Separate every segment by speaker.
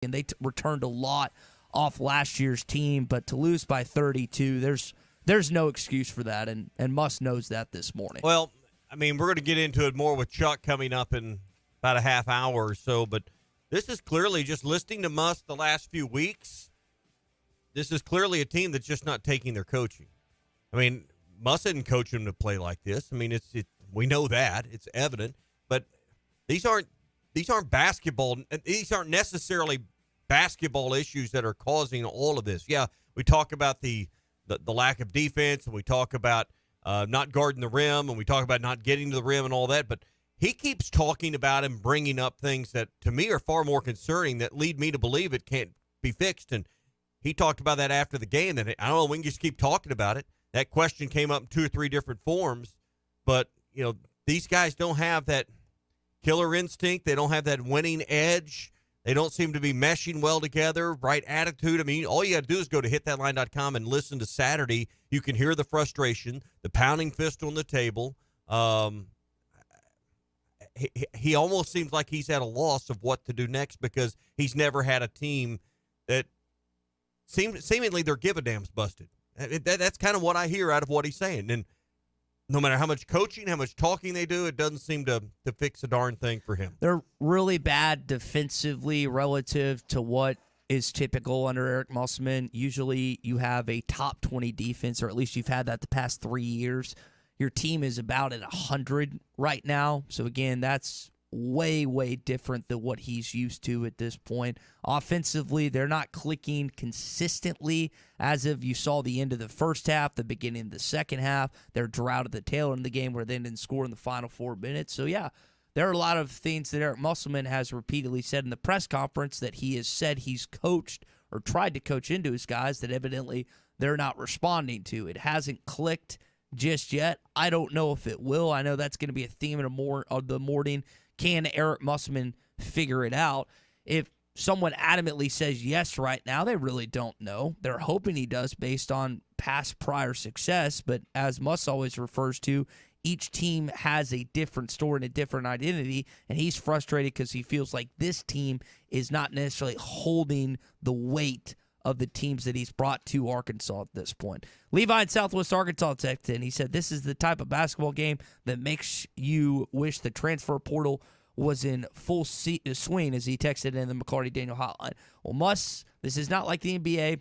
Speaker 1: and they returned a lot off last year's team, but to lose by 32, there's no excuse for that, and Muss knows that this morning.
Speaker 2: Well, I mean, we're going to get into it more with Chuck coming up in about a half hour or so, but this is clearly, just listening to Muss the last few weeks, this is clearly a team that's just not taking their coaching. I mean, Muss didn't coach them to play like this. I mean, we know that. It's evident. But these aren't basketball. These aren't necessarily basketball issues that are causing all of this. Yeah, we talk about the lack of defense, and we talk about not guarding the rim, and we talk about not getting to the rim and all that. But he keeps talking about and bringing up things that, to me, are far more concerning, that lead me to believe it can't be fixed. And he talked about that after the game. That, I don't know, we can just keep talking about it. That question came up in 2 or 3 different forms. But, you know, these guys don't have that killer instinct. They don't have that winning edge. They don't seem to be meshing well together, right attitude. I mean, all you got to do is go to hitthatline.com and listen to Saturday. You can hear the frustration, the pounding fist on the table. He almost seems like he's at a loss of what to do next, because he's never had a team that seemingly their give-a-damn's busted. That's kind of what I hear out of what he's saying. And no matter how much coaching, how much talking they do, it doesn't seem to fix a darn thing for him.
Speaker 1: They're really bad defensively relative to what is typical under Eric Musselman. Usually you have a top 20 defense, or at least you've had that the past 3 years. Your team is about at 100 right now. So, again, that's way, way different than what he's used to at this point. Offensively, they're not clicking consistently as of you saw the end of the first half, the beginning of the second half. They're drought at the tail end of the game where they didn't score in the final 4 minutes. So, yeah, there are a lot of things that Eric Musselman has repeatedly said in the press conference that he has said he's coached or tried to coach into his guys that evidently they're not responding to. It hasn't clicked just yet. I don't know if it will. I know that's going to be a theme of the morning. Can Eric Musselman figure it out? If someone adamantly says yes right now, they really don't know. They're hoping he does based on past prior success, but as Muss always refers to, each team has a different story and a different identity, and he's frustrated because he feels like this team is not necessarily holding the weight of the teams that he's brought to Arkansas at this point. Levi in Southwest Arkansas texted, and he said, this is the type of basketball game that makes you wish the transfer portal was in full swing, as he texted in the McCarty Daniel hotline. Well, this is not like the NBA.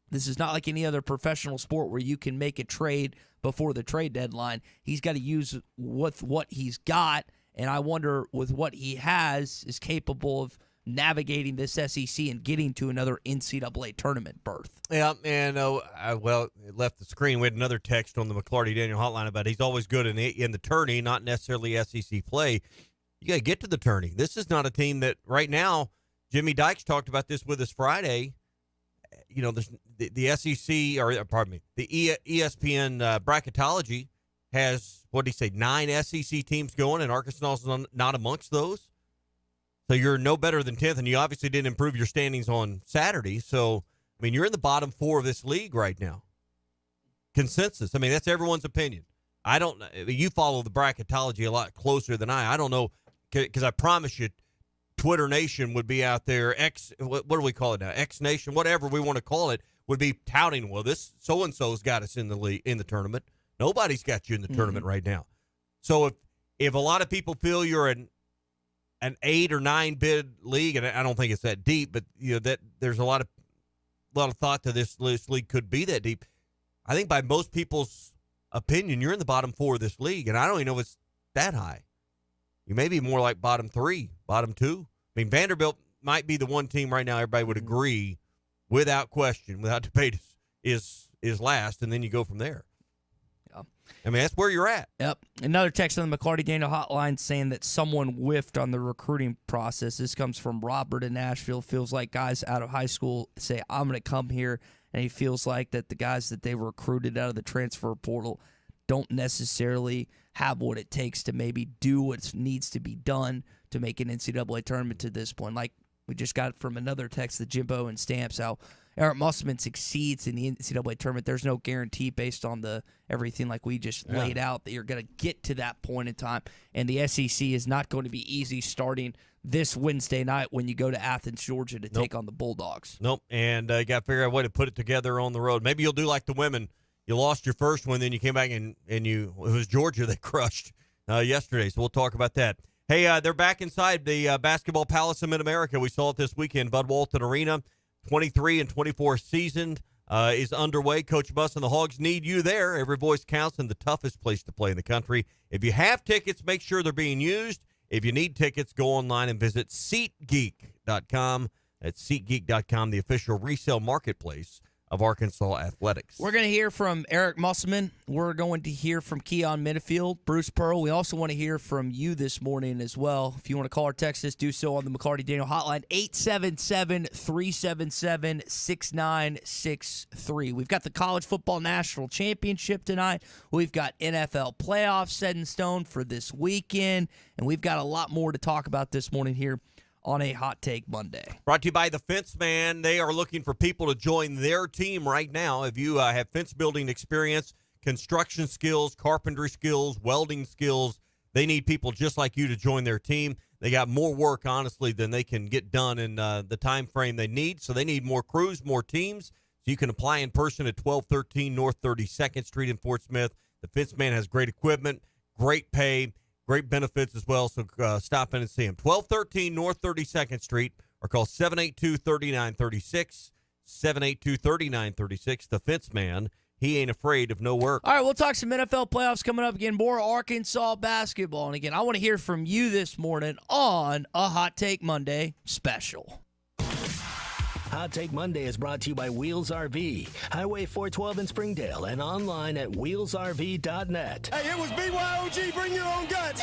Speaker 1: This is not like any other professional sport where you can make a trade before the trade deadline. He's got to use with what he's got, and I wonder with what he has is capable of navigating this SEC and getting to another NCAA tournament berth.
Speaker 2: Yeah, and it left the screen. We had another text on the McClarty Daniel hotline about he's always good in the tourney, not necessarily SEC play. You got to get to the tourney. This is not a team that right now, Jimmy Dykes talked about this with us Friday. You know, there's the SEC, or pardon me, the ESPN bracketology has, what did he say, 9 SEC teams going, and Arkansas is not amongst those. So you're no better than 10th, and you obviously didn't improve your standings on Saturday. So, I mean, you're in the bottom 4 of this league right now. Consensus. I mean, that's everyone's opinion. You follow the bracketology a lot closer than I don't know, because I promise you, Twitter Nation would be out there, what do we call it now? X Nation, whatever we want to call it, would be touting, well, this so-and-so's got us in the league, in the tournament. Nobody's got you in the tournament right now. So if a lot of people feel you're an 8 or 9 bid league, and I don't think it's that deep, but you know that there's a lot of thought to this league could be that deep. I think by most people's opinion, you're in the bottom 4 of this league, and I don't even know if it's that high. You may be more like bottom 3, bottom 2. I mean, Vanderbilt might be the one team right now everybody would agree, without question, without debate, is last, and then you go from there. Yeah. I mean, that's where you're at.
Speaker 1: Yep. Another text on the McCarty Daniel hotline saying that someone whiffed on the recruiting process. This comes from Robert in Nashville. Feels like guys out of high school say, I'm going to come here, and he feels like that the guys that they recruited out of the transfer portal don't necessarily have what it takes to maybe do what needs to be done to make an NCAA tournament to this point. Like we just got from another text, the Jimbo and Stamps, how Eric Musselman succeeds in the NCAA tournament, there's no guarantee based on everything like we just laid out that you're going to get to that point in time. And the SEC is not going to be easy starting this Wednesday night when you go to Athens, Georgia to take on the Bulldogs.
Speaker 2: And you got to figure out a way to put it together on the road. Maybe you'll do like the women. You lost your first one, then you came back and it was Georgia they crushed yesterday. So we'll talk about that. Hey, they're back inside the Basketball Palace of Mid-America. We saw it this weekend. Bud Walton Arena, 23 and 24 season is underway. Coach Buss and the Hogs need you there. Every voice counts in the toughest place to play in the country. If you have tickets, make sure they're being used. If you need tickets, go online and visit SeatGeek.com. That's SeatGeek.com, the official resale marketplace of Arkansas Athletics.
Speaker 1: We're going to hear from Eric Musselman. We're going to hear from Keon Minifield, Bruce Pearl. We also want to hear from you this morning as well. If you want to call or text us, do so on the McCarty Daniel hotline, 877-377-6963. We've got the College Football National Championship tonight. We've got NFL playoffs set in stone for this weekend, and we've got a lot more to talk about this morning here on a Hot Take Monday.
Speaker 2: Brought to you by the Fence Man. They are looking for people to join their team right now. If you have fence building experience, construction skills, carpentry skills, welding skills, they need people just like you to join their team. They got more work, honestly, than they can get done in the time frame they need. So they need more crews, more teams. So you can apply in person at 1213 North 32nd Street in Fort Smith. The Fence Man has great equipment, great pay, great benefits as well, so stop in and see him. 1213 North 32nd Street, or call 782-3936, 782-3936. The Fence Man, he ain't afraid of no work.
Speaker 1: All right, we'll talk some NFL playoffs coming up again, more Arkansas basketball. And again, I want to hear from you this morning on a Hot Take Monday special.
Speaker 3: Hot Take Monday is brought to you by Wheels RV, Highway 412 in Springdale, and online at wheelsrv.net.
Speaker 4: Hey, it was BYOG, bring your own guts.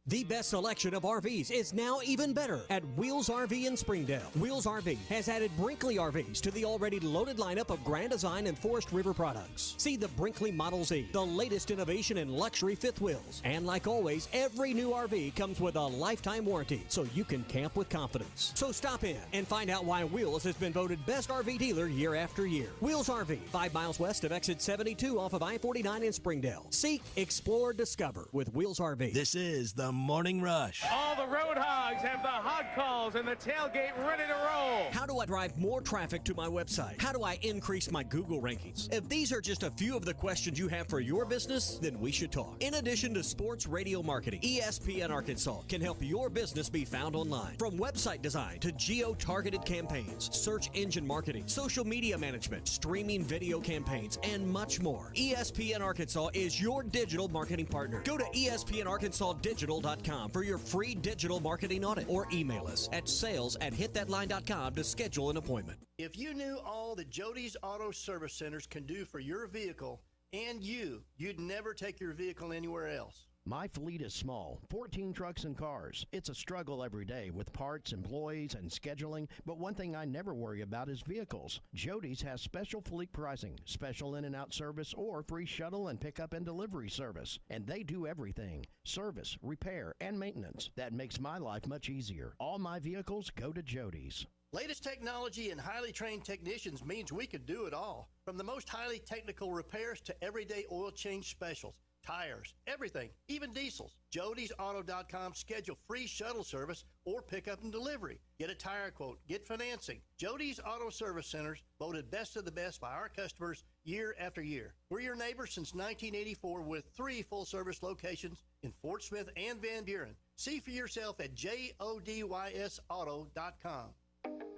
Speaker 5: The best selection of RVs is now even better at Wheels RV in Springdale. Wheels RV has added Brinkley RVs to the already loaded lineup of Grand Design and Forest River products. See the Brinkley Model Z, the latest innovation in luxury fifth wheels. And like always, every new RV comes with a lifetime warranty, so you can camp with confidence. So stop in and find out why Wheels has been voted best RV dealer year after year. Wheels RV, 5 miles west of exit 72 off of I-49 in Springdale. Seek, explore, discover with Wheels RV.
Speaker 3: This is the Morning Rush.
Speaker 6: All the road hogs have the hog calls and the tailgate ready to roll.
Speaker 5: How do I drive more traffic to my website? How do I increase my Google rankings? If these are just a few of the questions you have for your business, then we should talk. In addition to sports radio marketing, ESPN Arkansas can help your business be found online. From website design to geo-targeted campaigns, search engine marketing, social media management, streaming video campaigns, and much more. ESPN Arkansas is your digital marketing partner. Go to ESPNArkansasDigital.com for your free digital marketing audit, or email us at sales@hitthatline.com to schedule an appointment.
Speaker 7: If you knew all that Jody's Auto Service Centers can do for your vehicle and you'd never take your vehicle anywhere else.
Speaker 8: My fleet is small, 14 trucks and cars. It's a struggle every day with parts, employees, and scheduling, but one thing I never worry about is vehicles. Jody's has special fleet pricing, special in and out service, or free shuttle and pickup and delivery service. And they do everything: service, repair, and maintenance. That makes my life much easier. All my vehicles go to Jody's.
Speaker 7: Latest technology and highly trained technicians means we could do it all. From the most highly technical repairs to everyday oil change specials, tires, everything, even diesels. Jody'sAuto.com. Schedule free shuttle service or pickup and delivery. Get a tire quote, get financing. Jody's Auto Service Centers, voted best of the best by our customers year after year. We're your neighbors since 1984 with 3 full-service locations in Fort Smith and Van Buren. See for yourself at JODYSauto.com.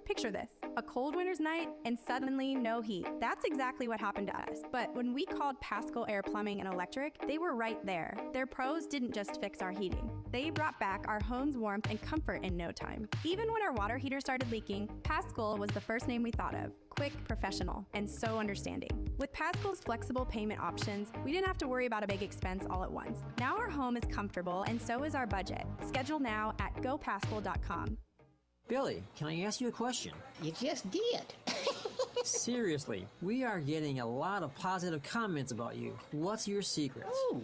Speaker 9: Picture this, a cold winter's night and suddenly no heat. That's exactly what happened to us. But when we called Pascal Air Plumbing and Electric, they were right there. Their pros didn't just fix our heating. They brought back our home's warmth and comfort in no time. Even when our water heater started leaking, Pascal was the first name we thought of. Quick, professional, and so understanding. With Pascal's flexible payment options, we didn't have to worry about a big expense all at once. Now our home is comfortable and so is our budget. Schedule now at gopascal.com.
Speaker 10: Billy, can I ask you a question?
Speaker 11: You just did.
Speaker 10: Seriously, we are getting a lot of positive comments about you. What's your secret?
Speaker 11: Oh,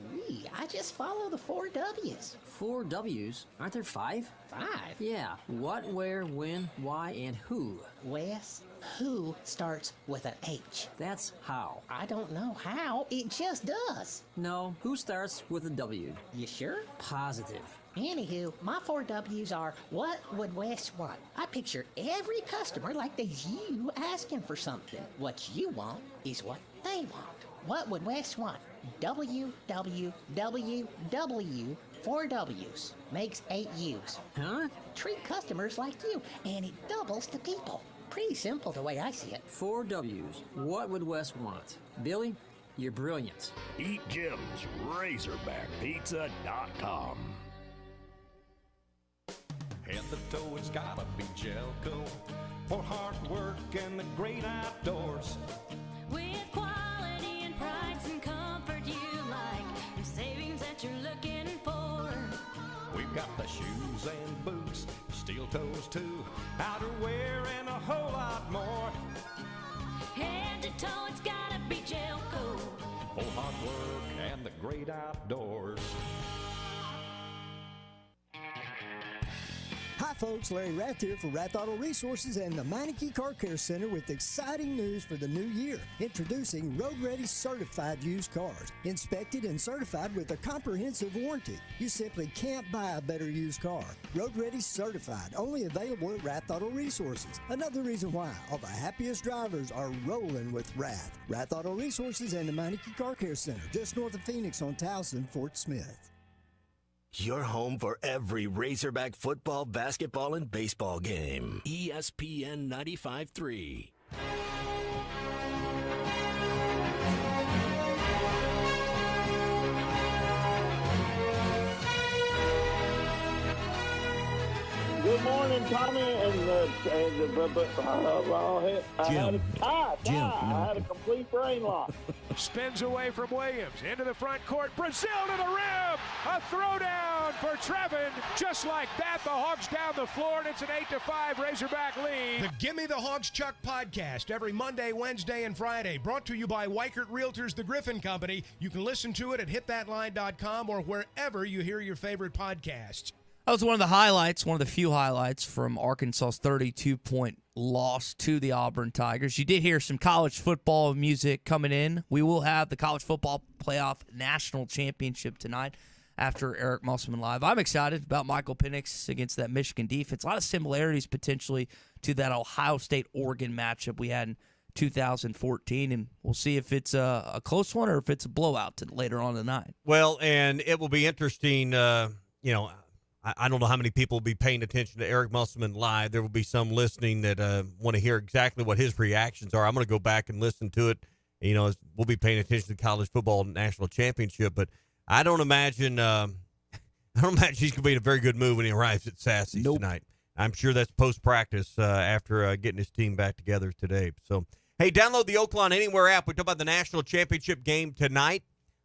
Speaker 11: I just follow the 4 W's.
Speaker 10: 4 W's? Aren't there 5?
Speaker 11: 5?
Speaker 10: Yeah. What, where, when, why, and who?
Speaker 11: Wes, who starts with an H?
Speaker 10: That's how.
Speaker 11: I don't know how. It just does.
Speaker 10: No, who starts with a W?
Speaker 11: You sure?
Speaker 10: Positive.
Speaker 11: Anywho, my 4 W's are, what would Wes want? I picture every customer like there's you asking for something. What you want is what they want. What would Wes want? W, W, W, W, 4 W's. Makes 8 U's.
Speaker 10: Huh?
Speaker 11: Treat customers like you, and it doubles to people. Pretty simple the way I see it.
Speaker 10: 4 W's. What would Wes want? Billy, you're brilliant.
Speaker 3: Eat Jim's RazorbackPizza.com.
Speaker 12: Head to toe, it's gotta be Jelco for hard work and the great outdoors.
Speaker 13: With quality and price and comfort you like, and savings that you're looking for.
Speaker 12: We've got the shoes and boots, steel toes too, outerwear and a whole lot more.
Speaker 13: Head to toe, it's gotta be Jelco
Speaker 12: For hard work and the great outdoors.
Speaker 4: Hi folks, Larry Rath here for Rath Auto Resources and the Meineke Car Care Center with exciting news for the new year. Introducing Road Ready Certified used cars, inspected and certified with a comprehensive warranty. You simply can't buy a better used car. Road Ready Certified, only available at Rath Auto Resources. Another reason why all the happiest drivers are rolling with Rath. Rath Auto Resources and the Meineke Car Care Center, just north of Phoenix on Towson, Fort Smith.
Speaker 3: Your home for every Razorback football, basketball, and baseball game. ESPN 95.3.
Speaker 14: Good morning, Tommy, I had a complete brain lock.
Speaker 6: Spins away from Williams into the front court. Brazil to the rim. A throwdown for Trevin. Just like that, the Hogs down the floor, and it's an 8-5 Razorback lead.
Speaker 15: The Gimme the Hogs Chuck podcast every Monday, Wednesday, and Friday. Brought to you by Weichert Realtors, the Griffin Company. You can listen to it at hitthatline.com or wherever you hear your favorite podcasts.
Speaker 1: That was one of the highlights, one of the few highlights from Arkansas's 32-point loss to the Auburn Tigers. You did hear some college football music coming in. We will have the College Football Playoff National Championship tonight after Eric Musselman Live. I'm excited about Michael Penix against that Michigan defense. A lot of similarities potentially to that Ohio State-Oregon matchup we had in 2014, and we'll see if it's a close one or if it's a blowout later on tonight.
Speaker 2: Well, and it will be interesting, I don't know how many people will be paying attention to Eric Musselman Live. There will be some listening that want to hear exactly what his reactions are. I'm going to go back and listen to it. We'll be paying attention to the College Football National Championship, but I don't imagine he's going to be in a very good mood when he arrives at Sassy's tonight. I'm sure that's post-practice after getting his team back together today. So, hey, download the Oaklawn Anywhere app. We talk about the National Championship game tonight.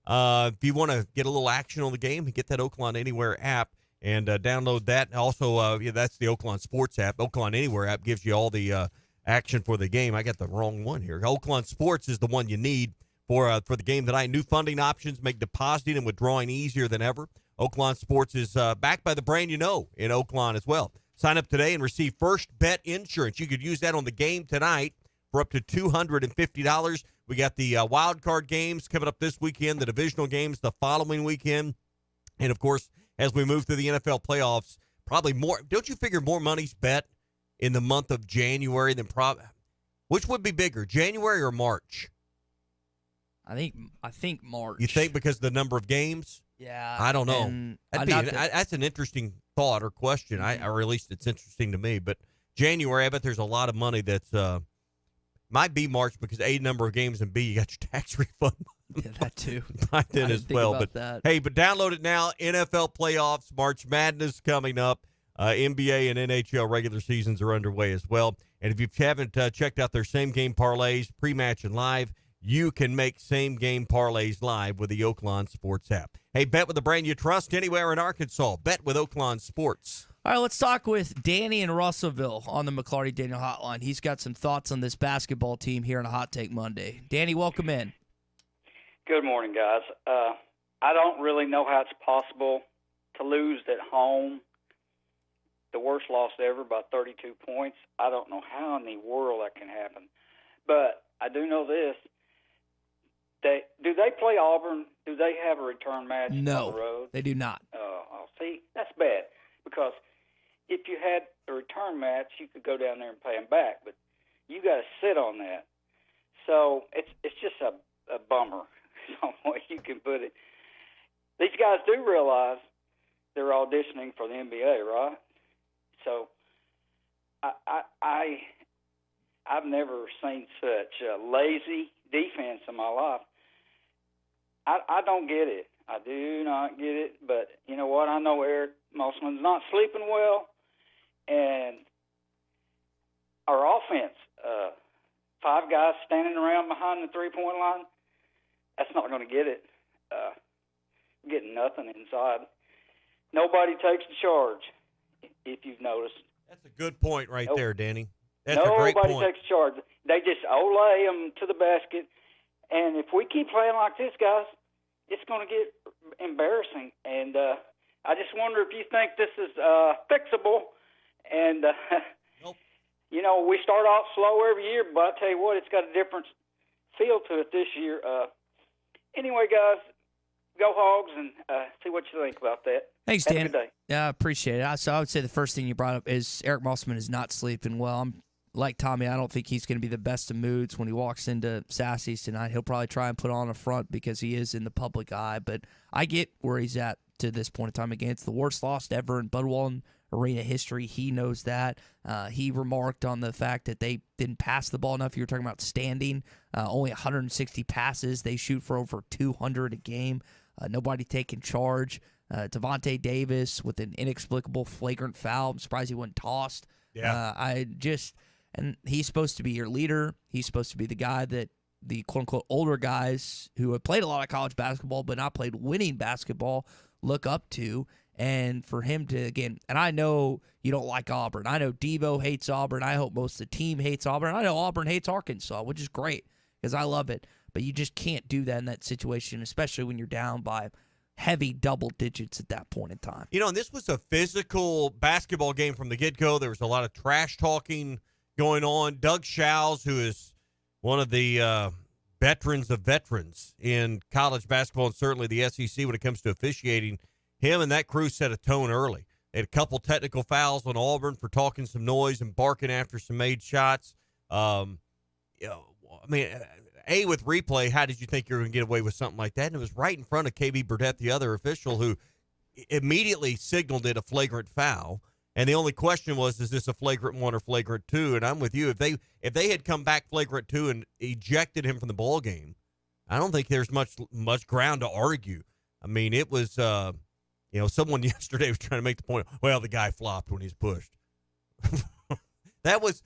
Speaker 2: If you want to get a little action on the game, get that Oaklawn Anywhere app. And download that. Also, that's the Oaklawn Sports app. Oaklawn Anywhere app gives you all the action for the game. I got the wrong one here. Oaklawn Sports is the one you need for the game tonight. New funding options make depositing and withdrawing easier than ever. Oaklawn Sports is backed by the brand you know in Oaklawn as well. Sign up today and receive First Bet Insurance. You could use that on the game tonight for up to $250. We got the wild card games coming up this weekend, the divisional games the following weekend, and, of course, as we move through the NFL playoffs, probably more. Don't you figure more money's bet in the month of January than which would be bigger, January or March?
Speaker 1: I think March.
Speaker 2: You think because of the number of games?
Speaker 1: Yeah.
Speaker 2: I don't know. That's an interesting thought or question.
Speaker 1: Mm-hmm.
Speaker 2: Or at least it's interesting to me. But January, I bet there's a lot of money that's might be March because A, number of games, and B, you got your tax refund.
Speaker 1: Yeah, that too.
Speaker 2: I did as well. But hey, download it now. NFL playoffs, March Madness coming up. NBA and NHL regular seasons are underway as well. And if you haven't checked out their same game parlays, pre-match and live, you can make same-game parlays live with the Oaklawn Sports app. Hey, bet with the brand you trust anywhere in Arkansas. Bet with Oaklawn Sports.
Speaker 1: All right, let's talk with Danny in Russellville on the McClarty Daniel Hotline. He's got some thoughts on this basketball team here on a Hot Take Monday. Danny, welcome in.
Speaker 16: Good morning, guys. I don't really know how it's possible to lose at home. The worst loss ever by 32 points. I don't know how in the world that can happen. But I do know this. Do they play Auburn? Do they have a return match on the road?
Speaker 1: They do not.
Speaker 16: See, that's bad. Because if you had a return match, you could go down there and pay them back. But you got to sit on that. So it's just a bummer, some way you can put it. These guys do realize they're auditioning for the NBA, right? So I've never seen such lazy defense in my life. I don't get it. I do not get it. But you know what? I know Eric Mossman's not sleeping well, and our offense, 5 guys standing around behind the three-point line, that's not going to get it. Getting nothing inside. Nobody takes the charge, if you've noticed.
Speaker 2: That's a good point right there, Danny. That's a great point.
Speaker 16: Nobody takes charge. They just lay them to the basket. And if we keep playing like this, guys, it's going to get embarrassing. And I just wonder if you think this is fixable. And, you know, we start off slow every year, but I tell you what, it's got a different feel to it this year. Anyway, guys, go Hogs and see what you think about that.
Speaker 1: Thanks,
Speaker 16: Have a
Speaker 1: Dan.
Speaker 16: good day.
Speaker 1: Yeah, I appreciate it. So I would say the first thing you brought up is Eric Mossman is not sleeping well. I'm like Tommy. I don't think he's going to be the best of moods when he walks into Sassy's tonight. He'll probably try and put on a front because he is in the public eye. But I get where he's at to this point in time. Again, it's the worst loss ever in Bud Walton Arena history. He knows that. He remarked on the fact that they didn't pass the ball enough. You were talking about standing. Only 160 passes. They shoot for over 200 a game. Nobody taking charge. Devontae Davis with an inexplicable flagrant foul. I'm surprised he wasn't tossed.
Speaker 2: Yeah.
Speaker 1: And he's supposed to be your leader. He's supposed to be the guy that the quote-unquote older guys who have played a lot of college basketball but not played winning basketball look up to. And for him to, again, and I know you don't like Auburn. I know Devo hates Auburn. I hope most of the team hates Auburn. I know Auburn hates Arkansas, which is great because I love it. But you just can't do that in that situation, especially when you're down by heavy double digits at that point in time.
Speaker 2: You know, and this was a physical basketball game from the get-go. There was a lot of trash talking going on. Doug Shows, who is one of the veterans of veterans in college basketball and certainly the SEC when it comes to officiating, him and that crew set a tone early. They had a couple technical fouls on Auburn for talking some noise and barking after some made shots. With replay, how did you think you were going to get away with something like that? And it was right in front of KB Burdett, the other official, who immediately signaled it a flagrant foul. And the only question was, is this a flagrant 1 or flagrant 2? And I'm with you. If they had come back flagrant 2 and ejected him from the ball game, I don't think there's much ground to argue. I mean, it was, someone yesterday was trying to make the point, well, the guy flopped when he's pushed. That was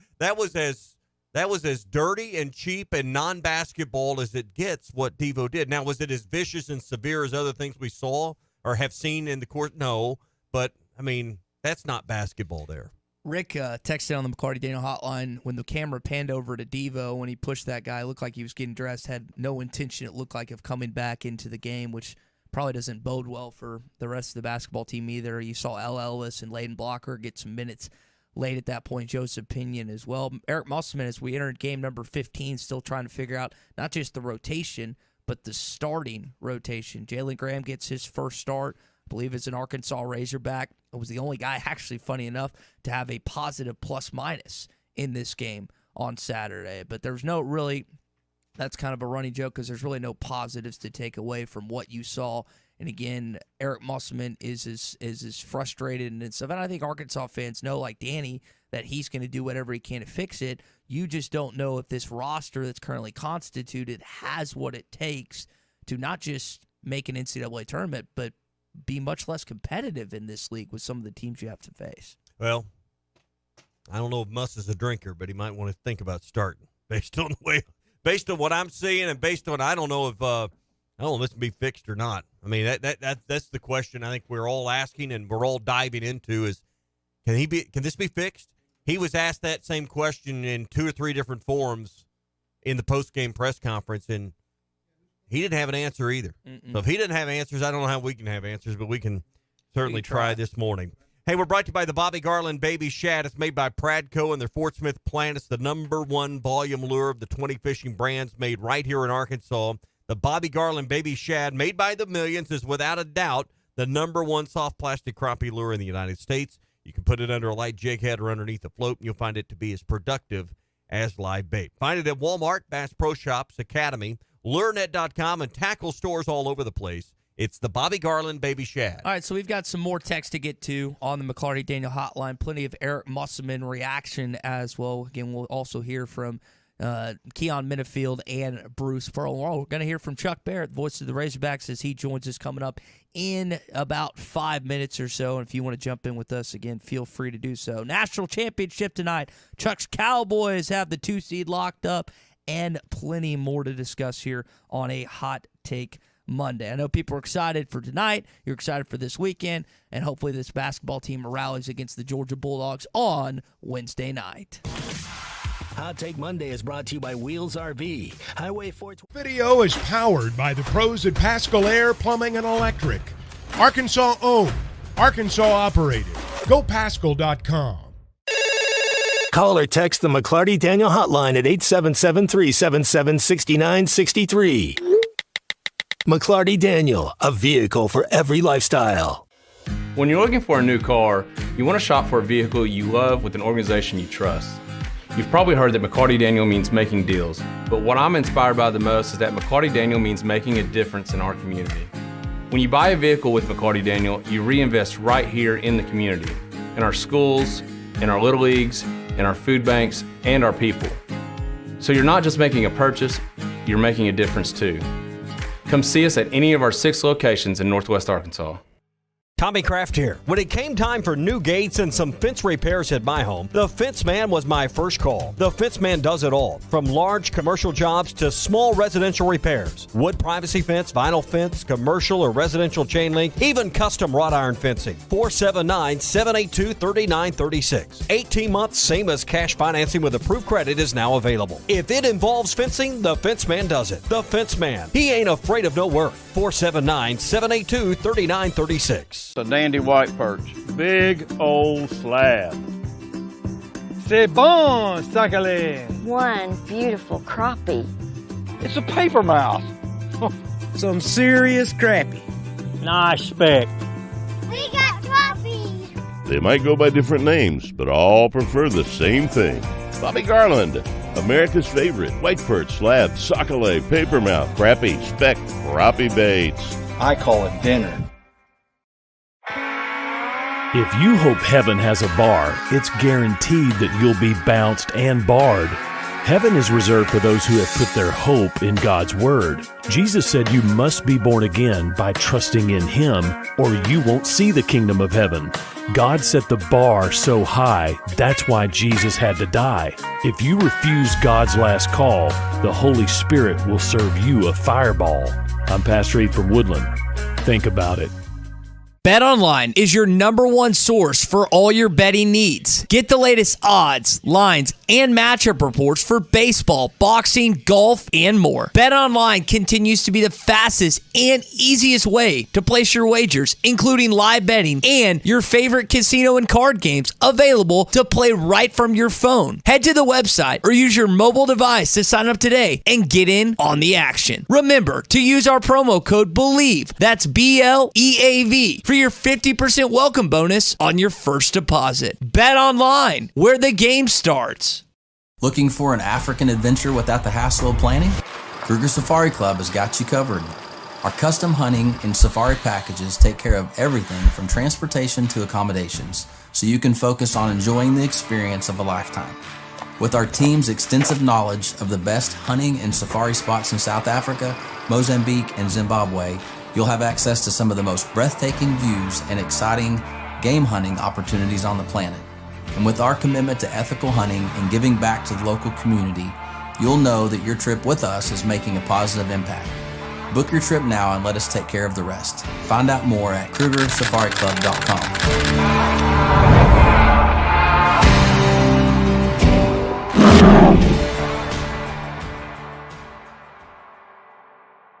Speaker 2: as dirty and cheap and non-basketball as it gets, what Devo did. Now, was it as vicious and severe as other things we saw or have seen in the court? No, but, I mean, that's not basketball there.
Speaker 1: Rick texted on the McCarty Daniel hotline when the camera panned over to Devo when he pushed that guy. It looked like he was getting dressed, had no intention, it looked like, of coming back into the game, which probably doesn't bode well for the rest of the basketball team either. You saw L. Ellis and Layden Blocker get some minutes late at that point. Joseph Pinion as well. Eric Musselman, as we entered game number 15, still trying to figure out not just the rotation, but the starting rotation. Jalen Graham gets his first start. I believe it's an Arkansas Razorback. It was the only guy, actually, funny enough, to have a positive plus-minus in this game on Saturday. But there's no really, that's kind of a running joke because there's really no positives to take away from what you saw. And again, Eric Musselman is as frustrated and stuff. And I think Arkansas fans know, like Danny, that he's going to do whatever he can to fix it. You just don't know if this roster that's currently constituted has what it takes to not just make an NCAA tournament, but be much less competitive in this league with some of the teams you have to face.
Speaker 2: Well, I don't know if Muss is a drinker, but he might want to think about starting based on based on what I'm seeing and based on, I don't know if this can be fixed or not. I mean, that's the question I think we're all asking and we're all diving into is, can this be fixed? He was asked that same question in 2 or 3 different forums in the post-game press conference, and he didn't have an answer either. So if he didn't have answers, I don't know how we can have answers, but we can certainly try this morning. Hey, we're brought to you by the Bobby Garland Baby Shad. It's made by Pradco and their Fort Smith plant. It's the #1 volume lure of the 20 fishing brands made right here in Arkansas. The Bobby Garland Baby Shad, made by the millions, is without a doubt the #1 soft plastic crappie lure in the United States. You can put it under a light jig head or underneath a float, and you'll find it to be as productive as live bait. Find it at Walmart, Bass Pro Shops, Academy, LureNet.com, and tackle stores all over the place. It's the Bobby Garland Baby Shad.
Speaker 1: All right, so we've got some more text to get to on the McClarty Daniel hotline. Plenty of Eric Musselman reaction as well. Again, we'll also hear from Keon Minifield and Bruce Furlong. We're going to hear from Chuck Barrett, voice of the Razorbacks, as he joins us coming up in about 5 minutes or so. And if you want to jump in with us again, feel free to do so. National championship tonight. Chuck's Cowboys have the 2 seed locked up, and plenty more to discuss here on a Hot Take Monday. I know people are excited for tonight. You're excited for this weekend, and hopefully this basketball team rallies against the Georgia Bulldogs on Wednesday night.
Speaker 3: Hot Take Monday is brought to you by Wheels RV. Highway 420.
Speaker 15: Video is powered by the pros at Pascal Air Plumbing and Electric. Arkansas owned, Arkansas operated. GoPascal.com.
Speaker 3: Call or text the McClarty Daniel hotline at 877-377-6963. McClarty Daniel, a vehicle for every lifestyle.
Speaker 17: When you're looking for a new car, you want to shop for a vehicle you love with an organization you trust. You've probably heard that McClarty Daniel means making deals, but what I'm inspired by the most is that McClarty Daniel means making a difference in our community. When you buy a vehicle with McClarty Daniel, you reinvest right here in the community, in our schools, in our little leagues, in our food banks, and our people. So you're not just making a purchase, you're making a difference too. Come see us at any of our 6 locations in Northwest Arkansas.
Speaker 5: Tommy Kraft here. When it came time for new gates and some fence repairs at my home, the Fence Man was my first call. The Fence Man does it all, from large commercial jobs to small residential repairs. Wood privacy fence, vinyl fence, commercial or residential chain link, even custom wrought iron fencing. 479-782-3936. 18 months, same as cash financing with approved credit is now available. If it involves fencing, the Fence Man does it. The Fence Man. He ain't afraid of no work. 479-782-3936.
Speaker 18: A dandy white perch. Big old slab. C'est bon, sacalé.
Speaker 19: One beautiful crappie.
Speaker 18: It's a paper mouth. Some serious crappie. Nice speck.
Speaker 19: We got crappies.
Speaker 20: They might go by different names, but all prefer the same thing. Bobby Garland, America's favorite white perch, slab, sockeye, papermouth, crappie, speck, crappie baits.
Speaker 18: I call it dinner.
Speaker 21: If you hope heaven has a bar, it's guaranteed that you'll be bounced and barred. Heaven is reserved for those who have put their hope in God's Word. Jesus said you must be born again by trusting in Him, or you won't see the kingdom of heaven. God set the bar so high, that's why Jesus had to die. If you refuse God's last call, the Holy Spirit will serve you a fireball. I'm Pastor Heath from Woodland. Think about it.
Speaker 1: BetOnline is your #1 source for all your betting needs. Get the latest odds, lines, and matchup reports for baseball, boxing, golf, and more. BetOnline continues to be the fastest and easiest way to place your wagers, including live betting and your favorite casino and card games available to play right from your phone. Head to the website or use your mobile device to sign up today and get in on the action. Remember to use our promo code BELIEVE, that's BLEAV, for your 50% welcome bonus on your first deposit. Bet online, where the game starts.
Speaker 22: Looking for an African adventure without the hassle of planning? Kruger Safari Club has got you covered. Our custom hunting and safari packages take care of everything from transportation to accommodations, so you can focus on enjoying the experience of a lifetime. With our team's extensive knowledge of the best hunting and safari spots in South Africa, Mozambique, and Zimbabwe, you'll have access to some of the most breathtaking views and exciting game hunting opportunities on the planet. And with our commitment to ethical hunting and giving back to the local community, you'll know that your trip with us is making a positive impact. Book your trip now and let us take care of the rest. Find out more at KrugerSafariClub.com.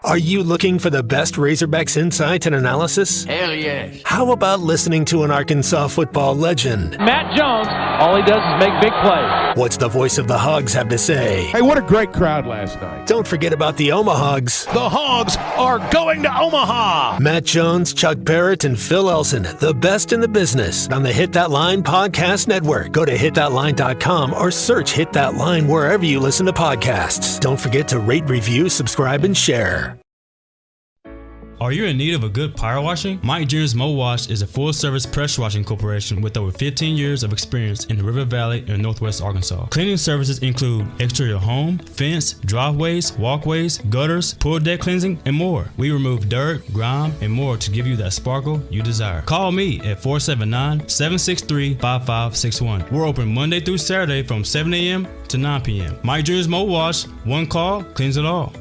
Speaker 7: Are you looking for the best Razorbacks insight and analysis?
Speaker 8: Hell yes.
Speaker 7: How about listening to an Arkansas football legend?
Speaker 8: Matt Jones, all he does is make big plays.
Speaker 7: What's the voice of the Hogs have to say?
Speaker 6: Hey, what a great crowd last night.
Speaker 7: Don't forget about the Omahogs.
Speaker 21: The Hogs are going to Omaha.
Speaker 7: Matt Jones, Chuck Barrett, and Phil Elson, the best in the business on the Hit That Line Podcast Network. Go to hitthatline.com or search Hit That Line wherever you listen to podcasts. Don't forget to rate, review, subscribe, and share.
Speaker 23: Are you in need of a good power washing? Mike Jr.'s Mo Wash is a full-service pressure washing corporation with over 15 years of experience in the River Valley and Northwest Arkansas. Cleaning services include exterior home, fence, driveways, walkways, gutters, pool deck cleansing, and more. We remove dirt, grime, and more to give you that sparkle you desire. Call me at 479-763-5561. We're open Monday through Saturday from 7 a.m. to 9 p.m. Mike Jr.'s Mo Wash, one call, cleans it all.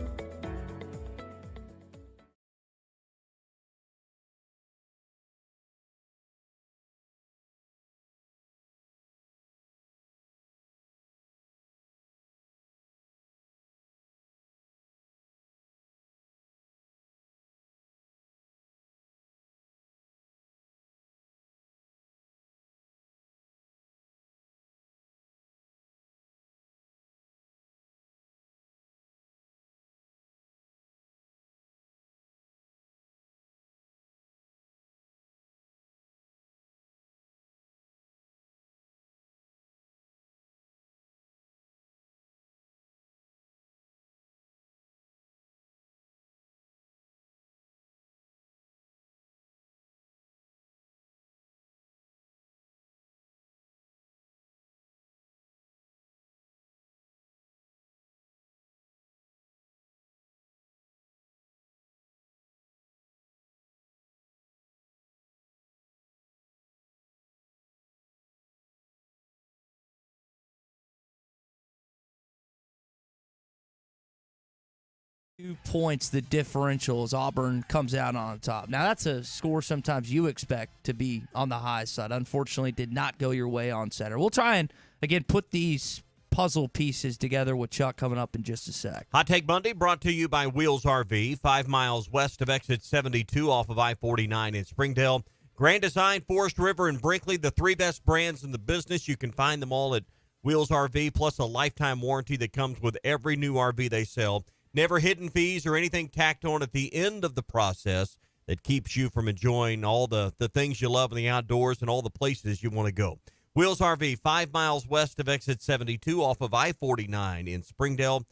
Speaker 1: Points, the differential as Auburn comes out on top. Now, that's a score sometimes you expect to be on the high side. Unfortunately, did not go your way on Saturday. We'll try and, again, put these puzzle pieces together with Chuck coming up in just a sec.
Speaker 2: Hot Take Monday brought to you by Wheels RV, 5 miles west of exit 72 off of I-49 in Springdale. Grand Design, Forest River, and Brinkley, the three best brands in the business. You can find them all at Wheels RV, plus a lifetime warranty that comes with every new RV they sell. Never hidden fees or anything tacked on at the end of the process that keeps you from enjoying all the things you love in the outdoors and all the places you want to go. Wheels RV, 5 miles west of exit 72 off of I-49 in Springdale.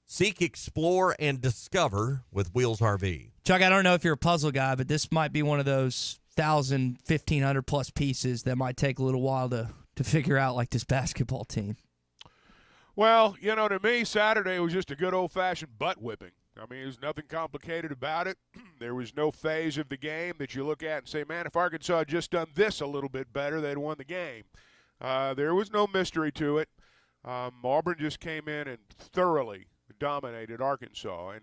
Speaker 2: Seek, explore, and discover with Wheels RV.
Speaker 1: Chuck, I don't know if you're a puzzle guy, but this might be one of those 1,000, 1,500 plus pieces that might take a little while to figure out, like this basketball team.
Speaker 6: Well, to me, Saturday was just a good old-fashioned butt whipping. I mean, there's nothing complicated about it. There was no phase of the game that you look at and say, man, if Arkansas had just done this a little bit better, they'd won the game. There was no mystery to it. Auburn just came in and thoroughly dominated Arkansas. And,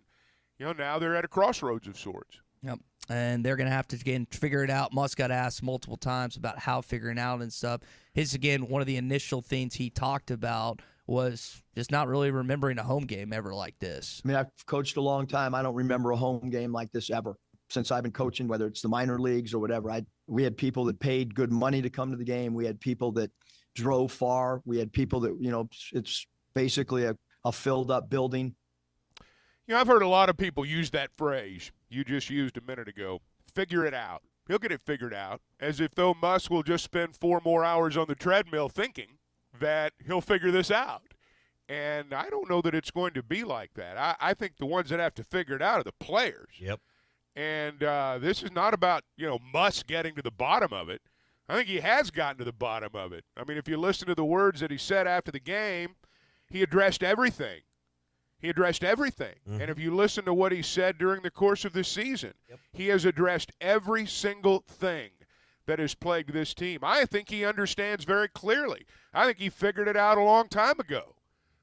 Speaker 6: now they're at a crossroads of sorts.
Speaker 1: Yep. And they're going to have to, again, figure it out. Musk got asked multiple times about how figuring out and stuff. One of the initial things he talked about was just not really remembering a home game ever like this.
Speaker 24: I mean, I've coached a long time. I don't remember a home game like this ever since I've been coaching, whether it's the minor leagues or whatever. We had people that paid good money to come to the game. We had people that drove far. We had people that, it's basically a filled up building.
Speaker 6: I've heard a lot of people use that phrase you just used a minute ago, figure it out. He'll get it figured out, as if though Musk will just spend 4 more hours on the treadmill thinking that he'll figure this out. And I don't know that it's going to be like that. I think the ones that have to figure it out are the players.
Speaker 2: Yep.
Speaker 6: And this is not about, Musk getting to the bottom of it. I think he has gotten to the bottom of it. I mean, if you listen to the words that he said after the game, he addressed everything. Mm-hmm. And if you listen to what he said during the course of this season, he has addressed every single thing that has plagued this team. I think he understands very clearly. I think he figured it out a long time ago.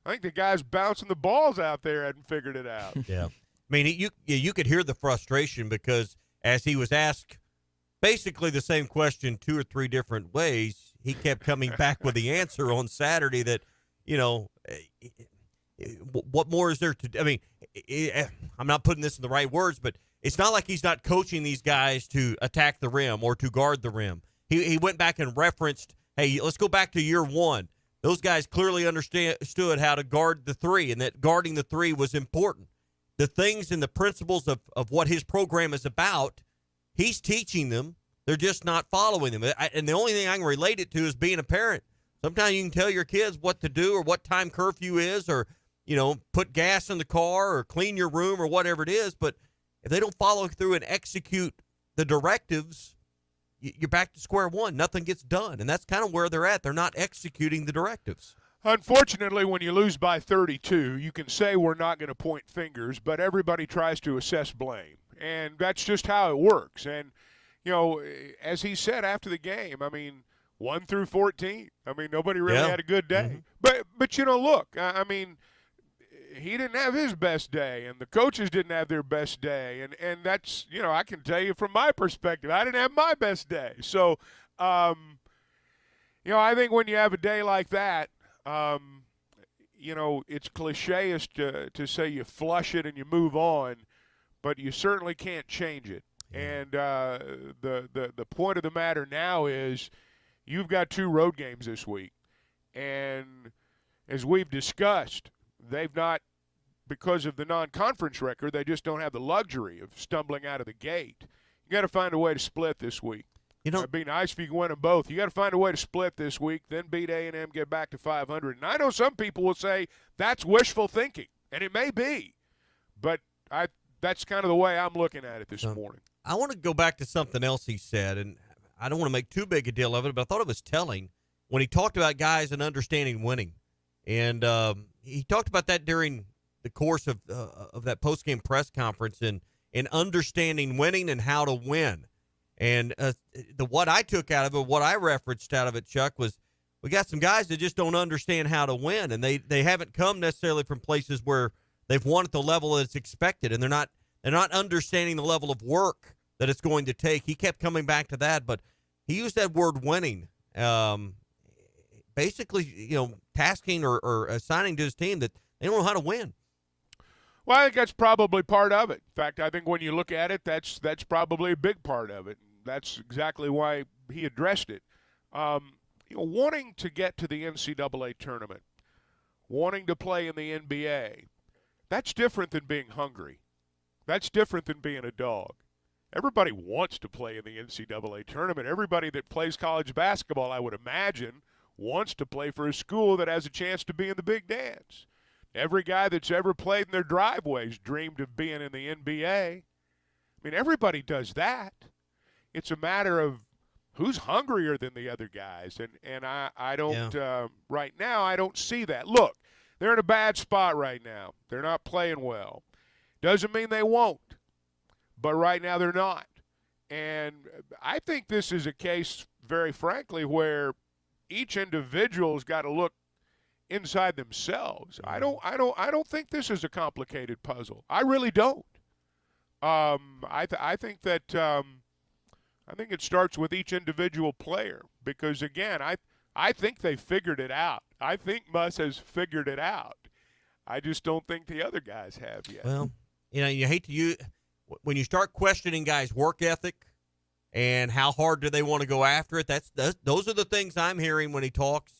Speaker 6: I think the guys bouncing the balls out there hadn't figured it out.
Speaker 2: Yeah. I mean, you could hear the frustration because as he was asked basically the same question 2 or 3 different ways, he kept coming back with the answer on Saturday that, what more is there to do? I mean, I'm not putting this in the right words, but it's not like he's not coaching these guys to attack the rim or to guard the rim. He went back and referenced, hey, let's go back to year 1. Those guys clearly understood how to guard the 3 and that guarding the 3 was important. The things and the principles of what his program is about, he's teaching them. They're just not following them. And the only thing I can relate it to is being a parent. Sometimes you can tell your kids what to do or what time curfew is or, put gas in the car or clean your room or whatever it is. But if they don't follow through and execute the directives, you're back to square one. Nothing gets done. And that's kind of where they're at. They're not executing the directives.
Speaker 6: Unfortunately, when you lose by 32, you can say we're not going to point fingers, but everybody tries to assess blame. And that's just how it works. And, as he said after the game, 1 through 14, nobody really had a good day. Mm-hmm. But look, he didn't have his best day, and the coaches didn't have their best day. And that's, I can tell you from my perspective, I didn't have my best day. So, I think when you have a day like that, it's cliche-ish to say you flush it and you move on, but you certainly can't change it. Yeah. And the point of the matter now is you've got 2 road games this week. And as we've discussed, they've not, because of the non-conference record, they just don't have the luxury of stumbling out of the gate. You got to find a way to split this week. It'd be nice if you can win them both. You got to find a way to split this week, then beat A&M, get back to 500. And I know some people will say that's wishful thinking, and it may be, but that's kind of the way I'm looking at it this morning.
Speaker 2: I want to go back to something else he said, and I don't want to make too big a deal of it, but I thought it was telling when he talked about guys and understanding winning. And he talked about that during the course of that post-game press conference and understanding winning and how to win. And what I took out of it, what I referenced out of it, Chuck, was we got some guys that just don't understand how to win, and they haven't come necessarily from places where they've won at the level that's expected, and they're not understanding the level of work that it's going to take. He kept coming back to that, but he used that word winning, basically, tasking or assigning to his team that they don't know how to win.
Speaker 6: Well, I think that's probably part of it. In fact, I think when you look at it, that's probably a big part of it. That's exactly why he addressed it. Wanting to get to the NCAA tournament, wanting to play in the NBA, that's different than being hungry. That's different than being a dog. Everybody wants to play in the NCAA tournament. Everybody that plays college basketball, I would imagine, wants to play for a school that has a chance to be in the big dance. Every guy that's ever played in their driveways dreamed of being in the NBA. Everybody does that. It's a matter of who's hungrier than the other guys. And I don't right now, I don't see that. Look, they're in a bad spot right now. They're not playing well. Doesn't mean they won't. But right now they're not. And I think this is a case, very frankly, where each individual's got to look inside themselves. I don't think this is a complicated puzzle. I really don't. I think it starts with each individual player because again, I think they figured it out. I think Muss has figured it out. I just don't think the other guys have yet.
Speaker 2: Well, you hate to use when you start questioning guys' work ethic and how hard do they want to go after it. Those are the things I'm hearing when he talks.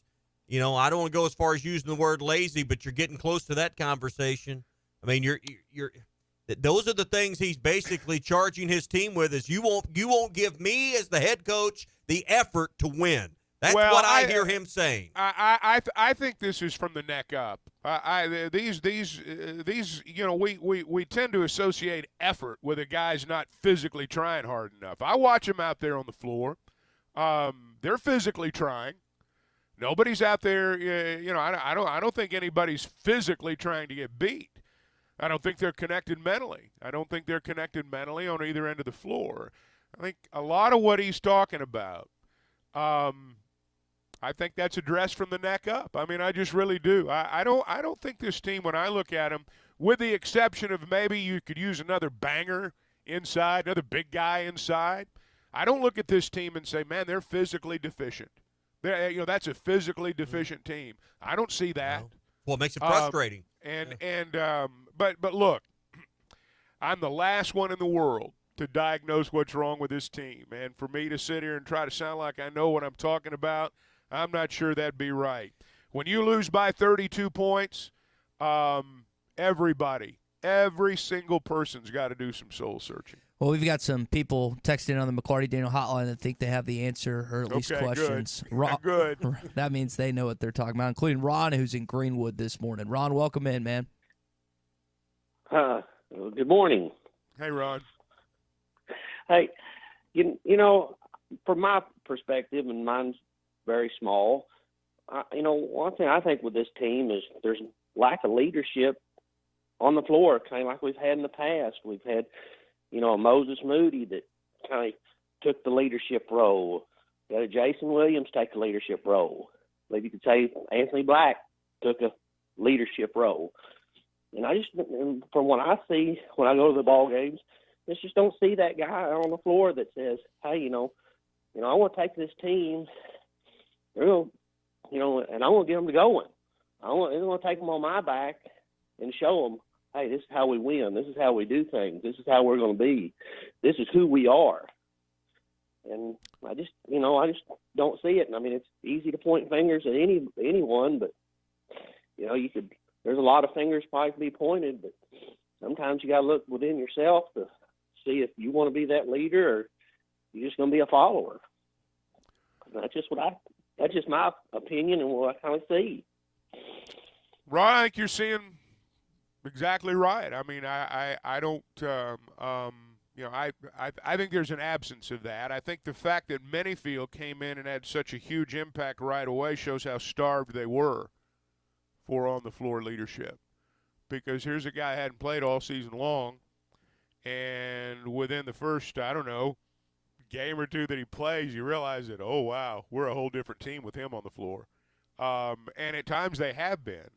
Speaker 2: I don't want to go as far as using the word lazy, but you're getting close to that conversation. Those are the things he's basically charging his team with is you won't give me as the head coach the effort to win. That's what I hear him saying.
Speaker 6: I think this is from the neck up. We tend to associate effort with a guy's not physically trying hard enough. I watch them out there on the floor. They're physically trying. Nobody's out there. I don't think anybody's physically trying to get beat. I don't think they're connected mentally. I don't think they're connected mentally on either end of the floor. I think a lot of what he's talking about I think that's a dress from the neck up. I mean, I just really do. I don't think this team, when I look at them, with the exception of maybe you could use another banger inside, another big guy inside, I don't look at this team and say, man, they're physically deficient. That's a physically deficient team. I don't see that.
Speaker 2: Well, it makes it frustrating.
Speaker 6: But look, I'm the last one in the world to diagnose what's wrong with this team. And for me to sit here and try to sound like I know what I'm talking about, I'm not sure that'd be right. When you lose by 32 points, every single person's got to do some soul searching.
Speaker 1: Well, we've got some people texting on the McClarty Daniel hotline that think they have the answer or at least questions.
Speaker 6: Good.
Speaker 1: That means they know what they're talking about, including Ron, who's in Greenwood this morning. Ron, welcome in, man.
Speaker 9: Good morning.
Speaker 6: Hey, Ron.
Speaker 9: Hey, you know, from my perspective, and mine's very small, one thing I think with this team is there's lack of leadership on the floor, kind of like we've had in the past. We've had, a Moses Moody that kind of took the leadership role. You got a Jason Williams take a leadership role. Maybe you could say Anthony Black took a leadership role. And from what I see when I go to the ball games, I just don't see that guy on the floor that says, hey, I want to take this team, and I want to get them to going. I want to take them on my back and show them, hey, this is how we win. This is how we do things. This is how we're going to be. This is who we are. And I just don't see it. And I mean, it's easy to point fingers at anyone, but there's a lot of fingers probably to be pointed, but sometimes you got to look within yourself to see if you want to be that leader or you're just going to be a follower. That's just my opinion and what I kind of see.
Speaker 6: Ron, I think you're seeing exactly right. I mean, I don't, I think there's an absence of that. I think the fact that Manyfield came in and had such a huge impact right away shows how starved they were for on-the-floor leadership. Because here's a guy who hadn't played all season long, and within the first, game or two that he plays, you realize that, oh, wow, we're a whole different team with him on the floor. And at times they have been.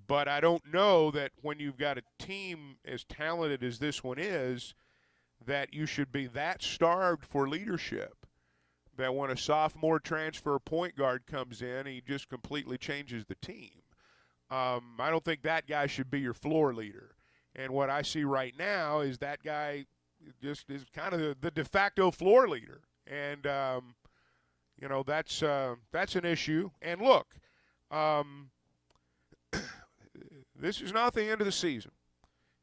Speaker 6: But I don't know that when you've got a team as talented as this one is, that you should be that starved for leadership that when a sophomore transfer point guard comes in, he just completely changes the team. I don't think that guy should be your floor leader. And what I see right now is that guy just is kind of the de facto floor leader. And, that's an issue. And look, this is not the end of the season.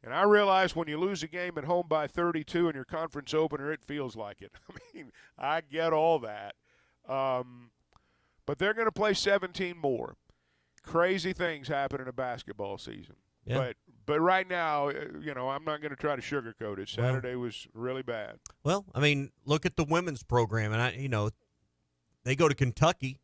Speaker 6: And I realize when you lose a game at home by 32 in your conference opener, it feels like it. I mean, I get all that. But they're going to play 17 more. Crazy things happen in a basketball season.
Speaker 2: Yeah.
Speaker 6: But right now, I'm not going to try to sugarcoat it. Saturday was really bad.
Speaker 2: Well, I mean, look at the women's program. And, they go to Kentucky.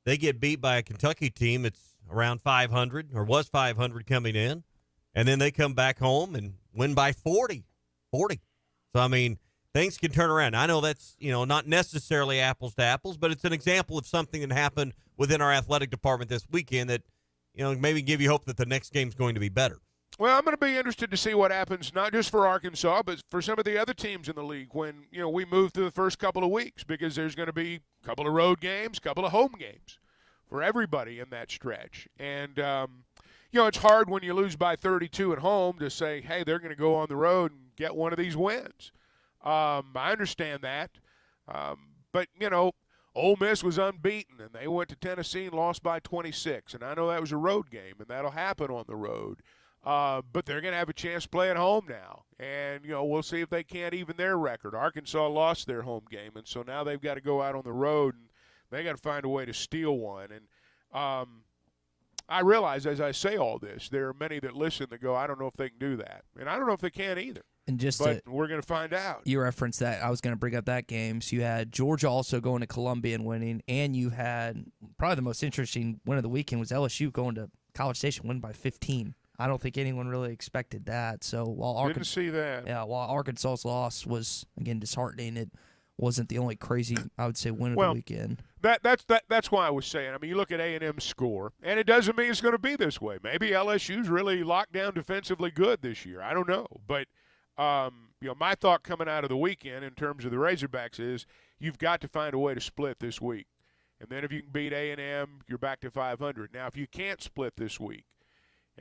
Speaker 2: They get beat by a Kentucky team that's around 500 or was 500 coming in. And then they come back home and win by 40. So, I mean, things can turn around. I know that's, not necessarily apples to apples, but it's an example of something that happened within our athletic department this weekend that, maybe give you hope that the next game's going to be better.
Speaker 6: Well, I'm going to be interested to see what happens, not just for Arkansas, but for some of the other teams in the league when, we move through the first couple of weeks, because there's going to be a couple of road games, a couple of home games for everybody in that stretch. And, it's hard when you lose by 32 at home to say, hey, they're going to go on the road and get one of these wins. I understand that. But, Ole Miss was unbeaten, and they went to Tennessee and lost by 26. And I know that was a road game, and that'll happen on the road. But they're going to have a chance to play at home now. And, we'll see if they can't even their record. Arkansas lost their home game, and so now they've got to go out on the road, and they got to find a way to steal one. And I realize as I say all this, there are many that listen that go, I don't know if they can do that. And I don't know if they can either. But we're going to find out.
Speaker 1: You referenced that. I was going to bring up that game. So you had Georgia also going to Columbia and winning, and you had probably the most interesting win of the weekend was LSU going to College Station, winning by 15. I don't think anyone really expected that. So while
Speaker 6: didn't see that.
Speaker 1: Yeah, while Arkansas's loss was, again, disheartening, it wasn't the only crazy, I would say, win of the weekend.
Speaker 6: That's why I was saying. I mean, you look at A&M's score, and it doesn't mean it's going to be this way. Maybe LSU's really locked down defensively good this year. I don't know. But, my thought coming out of the weekend in terms of the Razorbacks is you've got to find a way to split this week. And then if you can beat A&M, you're back to 500. Now, if you can't split this week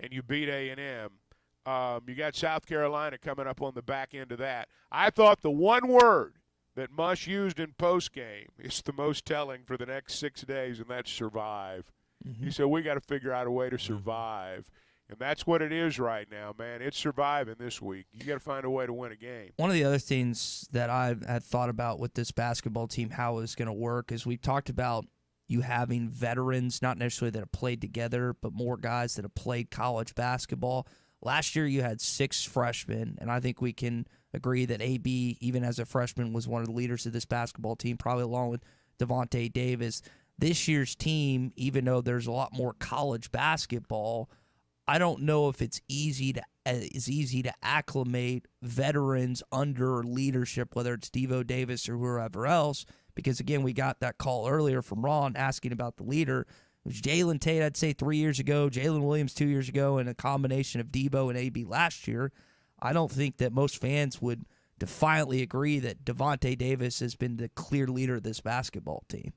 Speaker 6: and you beat A&M, you got South Carolina coming up on the back end of that. I thought the one word that Mush used in postgame is the most telling for the next 6 days, and that's survive. Mm-hmm. He said, we got to figure out a way to survive. And that's what it is right now, man. It's surviving this week. You got to find a way to win a game.
Speaker 1: One of the other things that I had thought about with this basketball team, how it's going to work, is we've talked about you having veterans, not necessarily that have played together, but more guys that have played college basketball. Last year you had 6 freshmen, and I think we can agree that AB, even as a freshman, was one of the leaders of this basketball team, probably along with Devontae Davis. This year's team, even though there's a lot more college basketball, I don't know if it's easy to acclimate veterans under leadership, whether it's Devo Davis or whoever else, because, again, we got that call earlier from Ron asking about the leader. It was Jalen Tate, I'd say, 3 years ago, Jalen Williams 2 years ago, and a combination of Debo and AB last year. I don't think that most fans would defiantly agree that Devontae Davis has been the clear leader of this basketball team.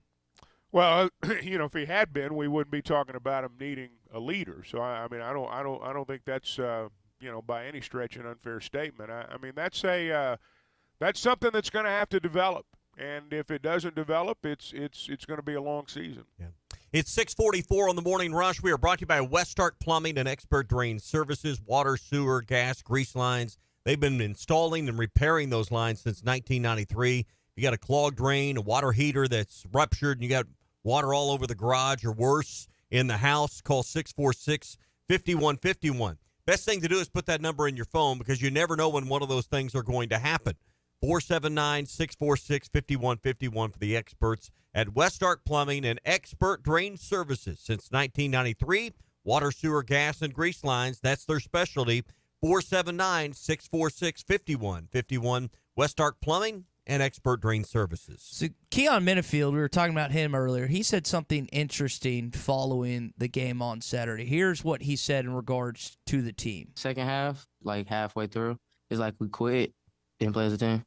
Speaker 6: Well, if he had been, we wouldn't be talking about him needing a leader. So I don't think that's by any stretch an unfair statement. I mean that's something that's going to have to develop, and if it doesn't develop, it's going to be a long season.
Speaker 2: Yeah. It's 6:44 on the Morning Rush. We are brought to you by Westark Plumbing and Expert Drain Services, water, sewer, gas, grease lines. They've been installing and repairing those lines since 1993. You got a clogged drain, a water heater that's ruptured, and you got water all over the garage or worse in the house, call 646-5151. Best thing to do is put that number in your phone because you never know when one of those things are going to happen. 479-646-5151 for the experts at Westark Plumbing and Expert Drain Services. Since 1993, water, sewer, gas, and grease lines, that's their specialty. 479-646-5151. Westark Plumbing and Expert Drain Services.
Speaker 1: So Keon Minifield, we were talking about him earlier. He said something interesting following the game on Saturday. Here's what he said in regards to the team.
Speaker 10: Second half, like halfway through, it's like we quit, didn't play as a team.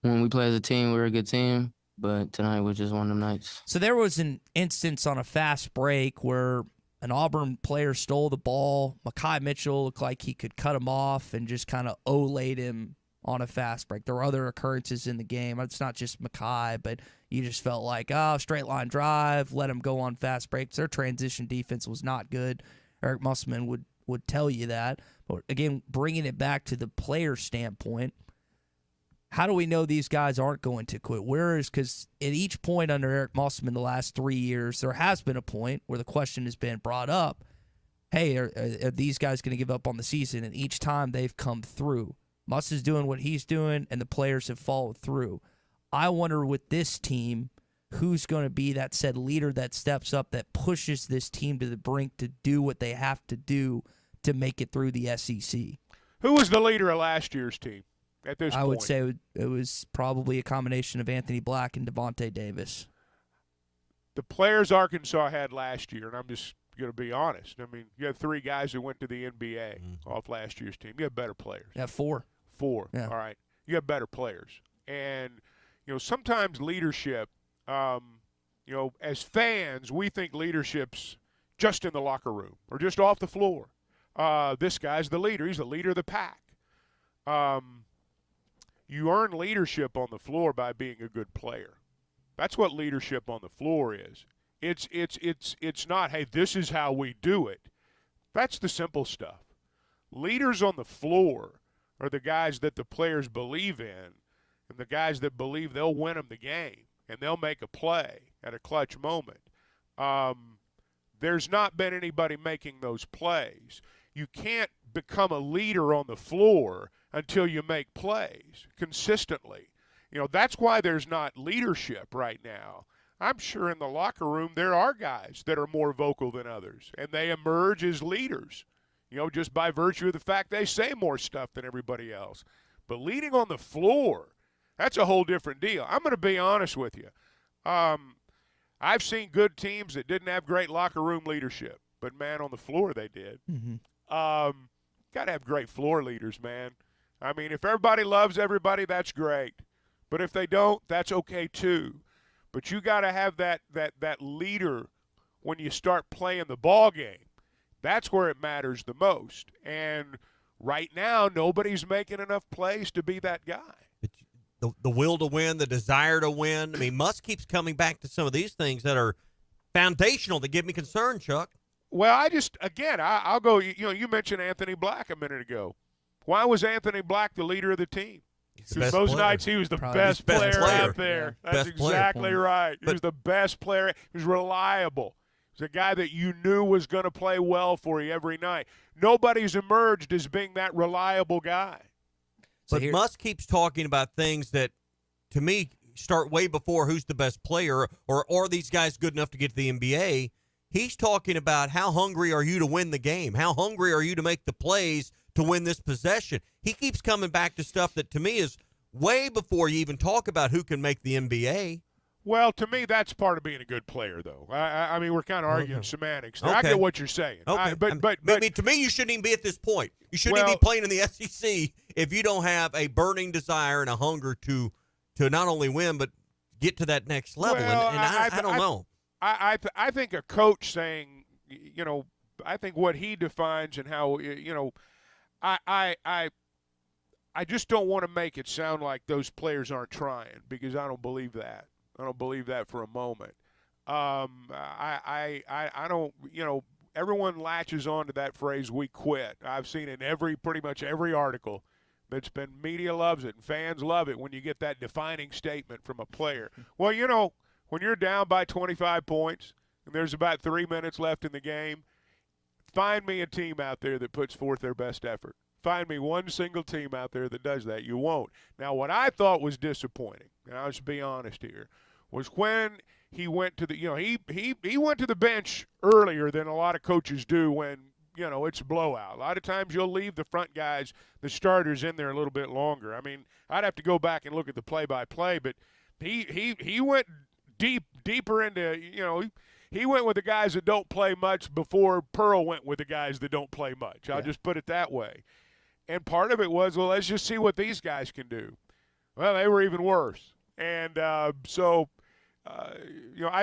Speaker 10: When we play as a team, we're a good team, but tonight was just one of them nights.
Speaker 1: So there was an instance on a fast break where an Auburn player stole the ball. Mekhi Mitchell looked like he could cut him off and just kind of olayed him on a fast break. There were other occurrences in the game. It's not just Mekhi, but you just felt like, straight line drive, let him go on fast breaks. Their transition defense was not good. Eric Musselman would tell you that. But again, bringing it back to the player standpoint, how do we know these guys aren't going to quit? Because at each point under Eric Musselman the last 3 years, there has been a point where the question has been brought up, hey, are these guys going to give up on the season? And each time they've come through. Muss is doing what he's doing, and the players have followed through. I wonder with this team, who's going to be that said leader that steps up, that pushes this team to the brink to do what they have to do to make it through the SEC.
Speaker 6: Who was the leader of last year's team at this point?
Speaker 1: I would say it was probably a combination of Anthony Black and Devontae Davis.
Speaker 6: The players Arkansas had last year, and I'm just going to be honest. I mean, you had 3 guys who went to the NBA off last year's team. You have better players.
Speaker 1: Yeah, 4.
Speaker 6: 4.
Speaker 1: Yeah.
Speaker 6: All right. You have better players. And, sometimes leadership, as fans, we think leadership's just in the locker room or just off the floor. This guy's the leader. He's the leader of the pack. You earn leadership on the floor by being a good player. That's what leadership on the floor is. It's not, hey, this is how we do it. That's the simple stuff. Leaders on the floor are the guys that the players believe in and the guys that believe they'll win them the game and they'll make a play at a clutch moment. There's not been anybody making those plays. You can't become a leader on the floor until you make plays consistently. That's why there's not leadership right now. I'm sure in the locker room there are guys that are more vocal than others, and they emerge as leaders, just by virtue of the fact they say more stuff than everybody else. But leading on the floor, That's a whole different deal. I'm going to be honest with you. I've seen good teams that didn't have great locker room leadership, but, man, on the floor they did.
Speaker 1: Mm-hmm.
Speaker 6: Got to have great floor leaders, man. I mean, if everybody loves everybody, that's great. But if they don't, that's okay too. But you got to have that leader when you start playing the ball game. That's where it matters the most. And right now, nobody's making enough plays to be that guy.
Speaker 2: The will to win, the desire to win. I mean, Musk keeps coming back to some of these things that are foundational that give me concern, Chuck.
Speaker 6: Well, I'll go. You mentioned Anthony Black a minute ago. Why was Anthony Black the leader of the team? Because those nights he was the best player out there. Yeah. That's exactly right. He was the best player. He was reliable. He was a guy that you knew was going to play well for you every night. Nobody's emerged as being that reliable guy.
Speaker 2: But Musk keeps talking about things that, to me, start way before who's the best player or are these guys good enough to get to the NBA. He's talking about how hungry are you to win the game? How hungry are you to make the plays to win this possession? He keeps coming back to stuff that, to me, is way before you even talk about who can make the NBA.
Speaker 6: Well, to me, that's part of being a good player, though. I mean, we're kind of arguing semantics there. I get what you're saying.
Speaker 2: Okay. But to me, you shouldn't even be at this point. You shouldn't even be playing in the SEC if you don't have a burning desire and a hunger to not only win, but get to that next level.
Speaker 6: Well,
Speaker 2: and I don't know.
Speaker 6: I think a coach saying, I think what he defines and how, I just don't want to make it sound like those players aren't trying, because I don't believe that. I don't believe that for a moment. I don't, everyone latches on to that phrase, we quit. I've seen in pretty much every article that's been, media loves it and fans love it when you get that defining statement from a player. Well, when you're down by 25 points and there's about 3 minutes left in the game, find me a team out there that puts forth their best effort. Find me one single team out there that does that. You won't. Now, what I thought was disappointing, and I'll just be honest here, was when he went to the, he went to the bench earlier than a lot of coaches do when, it's a blowout. A lot of times you'll leave the front guys, the starters, in there a little bit longer. I mean, I'd have to go back and look at the play-by-play, but he went deeper into, he went with the guys that don't play much before Pearl went with the guys that don't play much. I'll just put it that way. And part of it was, well, let's just see what these guys can do. Well, they were even worse. And I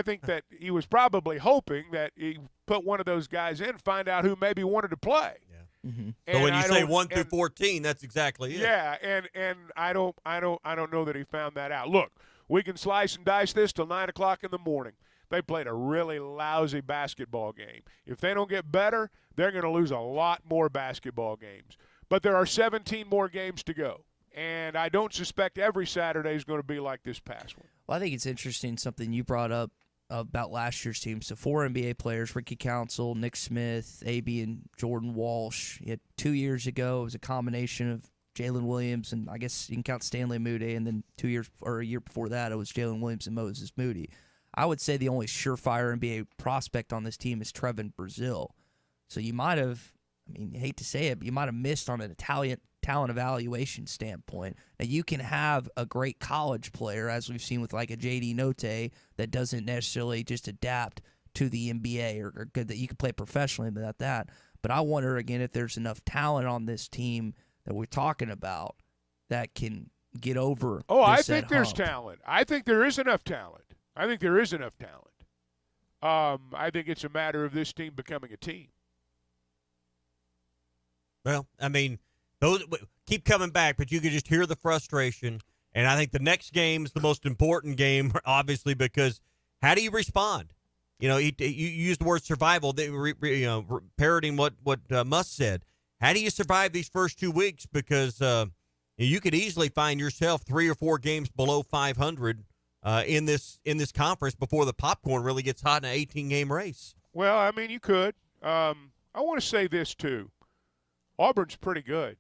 Speaker 6: think that he was probably hoping that he put one of those guys in, find out who maybe wanted to play.
Speaker 2: Yeah. Mm-hmm. So when you say 1 through 14, that's exactly it.
Speaker 6: Yeah, and I don't know that he found that out. Look, we can slice and dice this till 9 o'clock in the morning. They played a really lousy basketball game. If they don't get better, they're going to lose a lot more basketball games. But there are 17 more games to go. And I don't suspect every Saturday is going to be like this past one.
Speaker 1: Well, I think it's interesting, something you brought up about last year's team. So 4 NBA players, Ricky Council, Nick Smith, A.B., and Jordan Walsh. You had 2 years ago, it was a combination of Jalen Williams, and I guess you can count Stanley Moody, and then a year before that, it was Jalen Williams and Moses Moody. I would say the only surefire NBA prospect on this team is Trevin Brazile. So you might have, I hate to say it, but you might have missed on an Italian talent evaluation standpoint. Now, you can have a great college player, as we've seen with like a J.D. Notte, that doesn't necessarily just adapt to the NBA or good that you can play professionally without that. But I wonder, again, if there's enough talent on this team that we're talking about that can get over
Speaker 6: I think there's talent. I think there is enough talent. I think it's a matter of this team becoming a team.
Speaker 2: Well, those keep coming back, but you can just hear the frustration. And I think the next game is the most important game, obviously, because how do you respond? You used the word survival, parroting what Musk said. How do you survive these first 2 weeks? Because you could easily find yourself 3 or 4 games below 500 in this conference before the popcorn really gets hot in an 18-game race.
Speaker 6: Well, you could. I want to say this, too. Auburn's pretty good.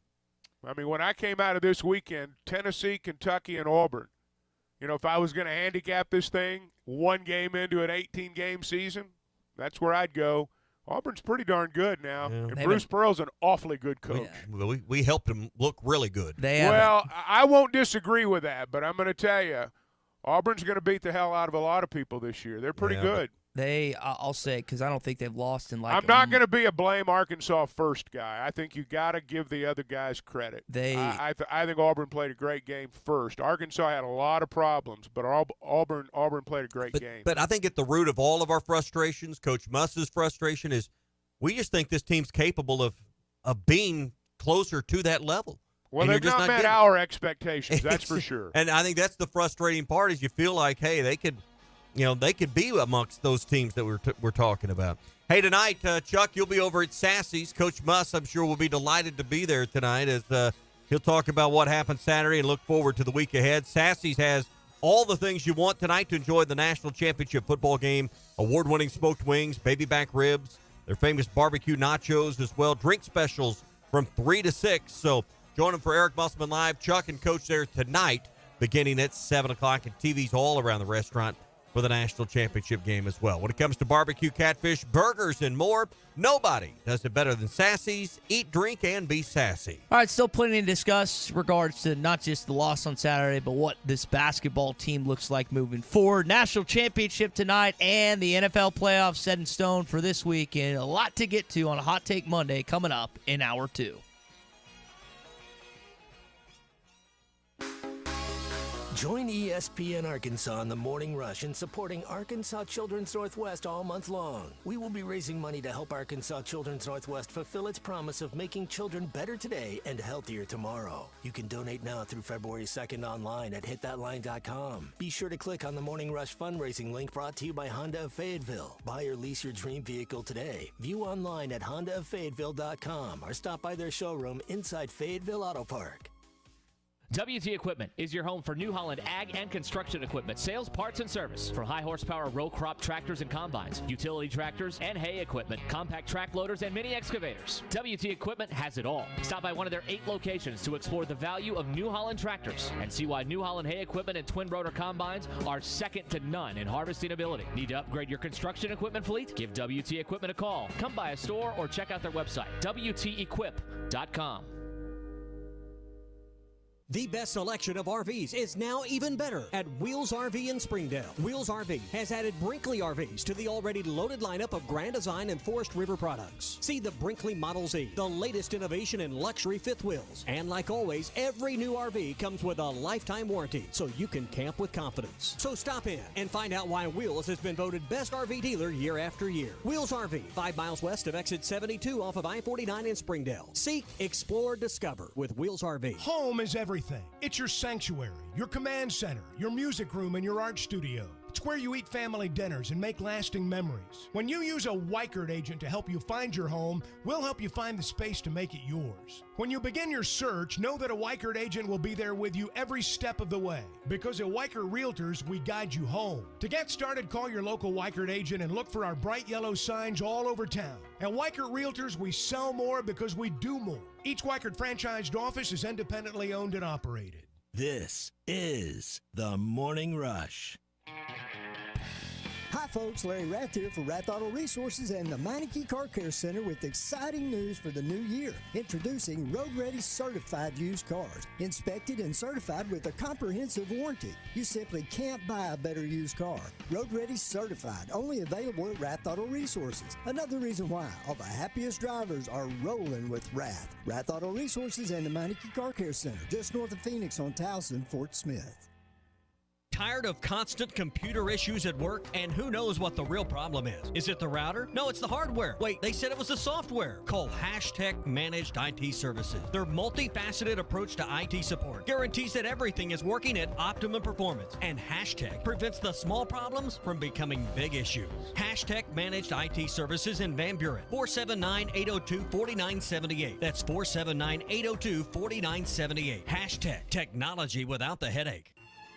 Speaker 6: When I came out of this weekend, Tennessee, Kentucky, and Auburn, if I was going to handicap this thing 1 game into an 18-game season, that's where I'd go. Auburn's pretty darn good now.
Speaker 2: Yeah.
Speaker 6: And Bruce Pearl's an awfully good coach.
Speaker 2: We helped him look really good.
Speaker 6: Well, I won't disagree with that, but I'm going to tell you, Auburn's going to beat the hell out of a lot of people this year. They're pretty good.
Speaker 1: I'll say, because I don't think they've lost in
Speaker 6: I'm not going to be a blame Arkansas first guy. I think you got to give the other guys credit. I think Auburn played a great game first. Arkansas had a lot of problems, but Auburn played a great game.
Speaker 2: But I think at the root of all of our frustrations, Coach Muss's frustration is we just think this team's capable of being closer to that level.
Speaker 6: Well, they've not met our expectations, that's for sure.
Speaker 2: And I think that's the frustrating part is you feel like, hey, they could be amongst those teams that we're talking about. Hey, tonight, Chuck, you'll be over at Sassy's. Coach Muss, I'm sure, will be delighted to be there tonight as he'll talk about what happened Saturday and look forward to the week ahead. Sassy's has all the things you want tonight to enjoy the national championship football game. Award-winning smoked wings, baby back ribs, their famous barbecue nachos as well. Drink specials from 3 to 6. So join them for Eric Musselman Live. Chuck and Coach there tonight beginning at 7 o'clock, and TVs all around the restaurant for the national championship game as well. When it comes to barbecue, catfish, burgers, and more, nobody does it better than Sassy's. Eat, drink, and be sassy.
Speaker 1: All right, still plenty to discuss regards to not just the loss on Saturday, but what this basketball team looks like moving forward. National championship tonight and the NFL playoffs set in stone for this week, and a lot to get to on a Hot Take Monday coming up in Hour 2.
Speaker 3: Join ESPN Arkansas in the Morning Rush in supporting Arkansas Children's Northwest all month long. We will be raising money to help Arkansas Children's Northwest fulfill its promise of making children better today and healthier tomorrow. You can donate now through February 2nd online at hitthatline.com. Be sure to click on the Morning Rush fundraising link brought to you by Honda of Fayetteville. Buy or lease your dream vehicle today. View online at hondaoffayetteville.com or stop by their showroom inside Fayetteville Auto Park.
Speaker 8: WT Equipment is your home for New Holland ag and construction equipment, sales, parts, and service. From high horsepower row crop tractors and combines, utility tractors and hay equipment, compact track loaders, and mini excavators. WT Equipment has it all. Stop by one of their 8 locations to explore the value of New Holland tractors and see why New Holland hay equipment and twin rotor combines are second to none in harvesting ability. Need to upgrade your construction equipment fleet? Give WT Equipment a call. Come by a store or check out their website, WTEquip.com.
Speaker 5: The best selection of RVs is now even better at Wheels RV in Springdale. Wheels RV has added Brinkley RVs to the already loaded lineup of Grand Design and Forest River products. See the Brinkley Model Z, the latest innovation in luxury fifth wheels. And like always, every new RV comes with a lifetime warranty, so you can camp with confidence. So stop in and find out why Wheels has been voted best RV dealer year after year. Wheels RV, 5 miles west of exit 72 off of I-49 in Springdale. Seek, explore, discover with Wheels RV.
Speaker 15: Home is everything. It's your sanctuary, your command center, your music room, and your art studio. It's where you eat family dinners and make lasting memories. When you use a Weichert agent to help you find your home, we'll help you find the space to make it yours. When you begin your search, know that a Weichert agent will be there with you every step of the way. Because at Weichert Realtors, we guide you home. To get started, call your local Weichert agent and look for our bright yellow signs all over town. At Weichert Realtors, we sell more because we do more. Each Weichert franchised office is independently owned and operated.
Speaker 3: This is the Morning Rush.
Speaker 4: Hi folks, Larry Rath here for Rath Auto Resources and the Meineke Car Care Center with exciting news for the new year. Introducing Road Ready Certified used cars, inspected and certified with a comprehensive warranty. You simply can't buy a better used car. Road Ready Certified, only available at Rath Auto Resources. Another reason why all the happiest drivers are rolling with Rath. Rath Auto Resources and the Meineke Car Care Center, just north of Phoenix on Towson, Fort Smith.
Speaker 5: Tired of constant computer issues at work? And who knows what the real problem is? Is it the router? No, it's the hardware. Wait, they said it was the software. Call Hashtag Managed IT Services. Their multifaceted approach to IT support guarantees that everything is working at optimum performance. And Hashtag prevents the small problems from becoming big issues. Hashtag Managed IT Services in Van Buren. 479-802-4978. That's 479-802-4978. Hashtag Technology without the headache.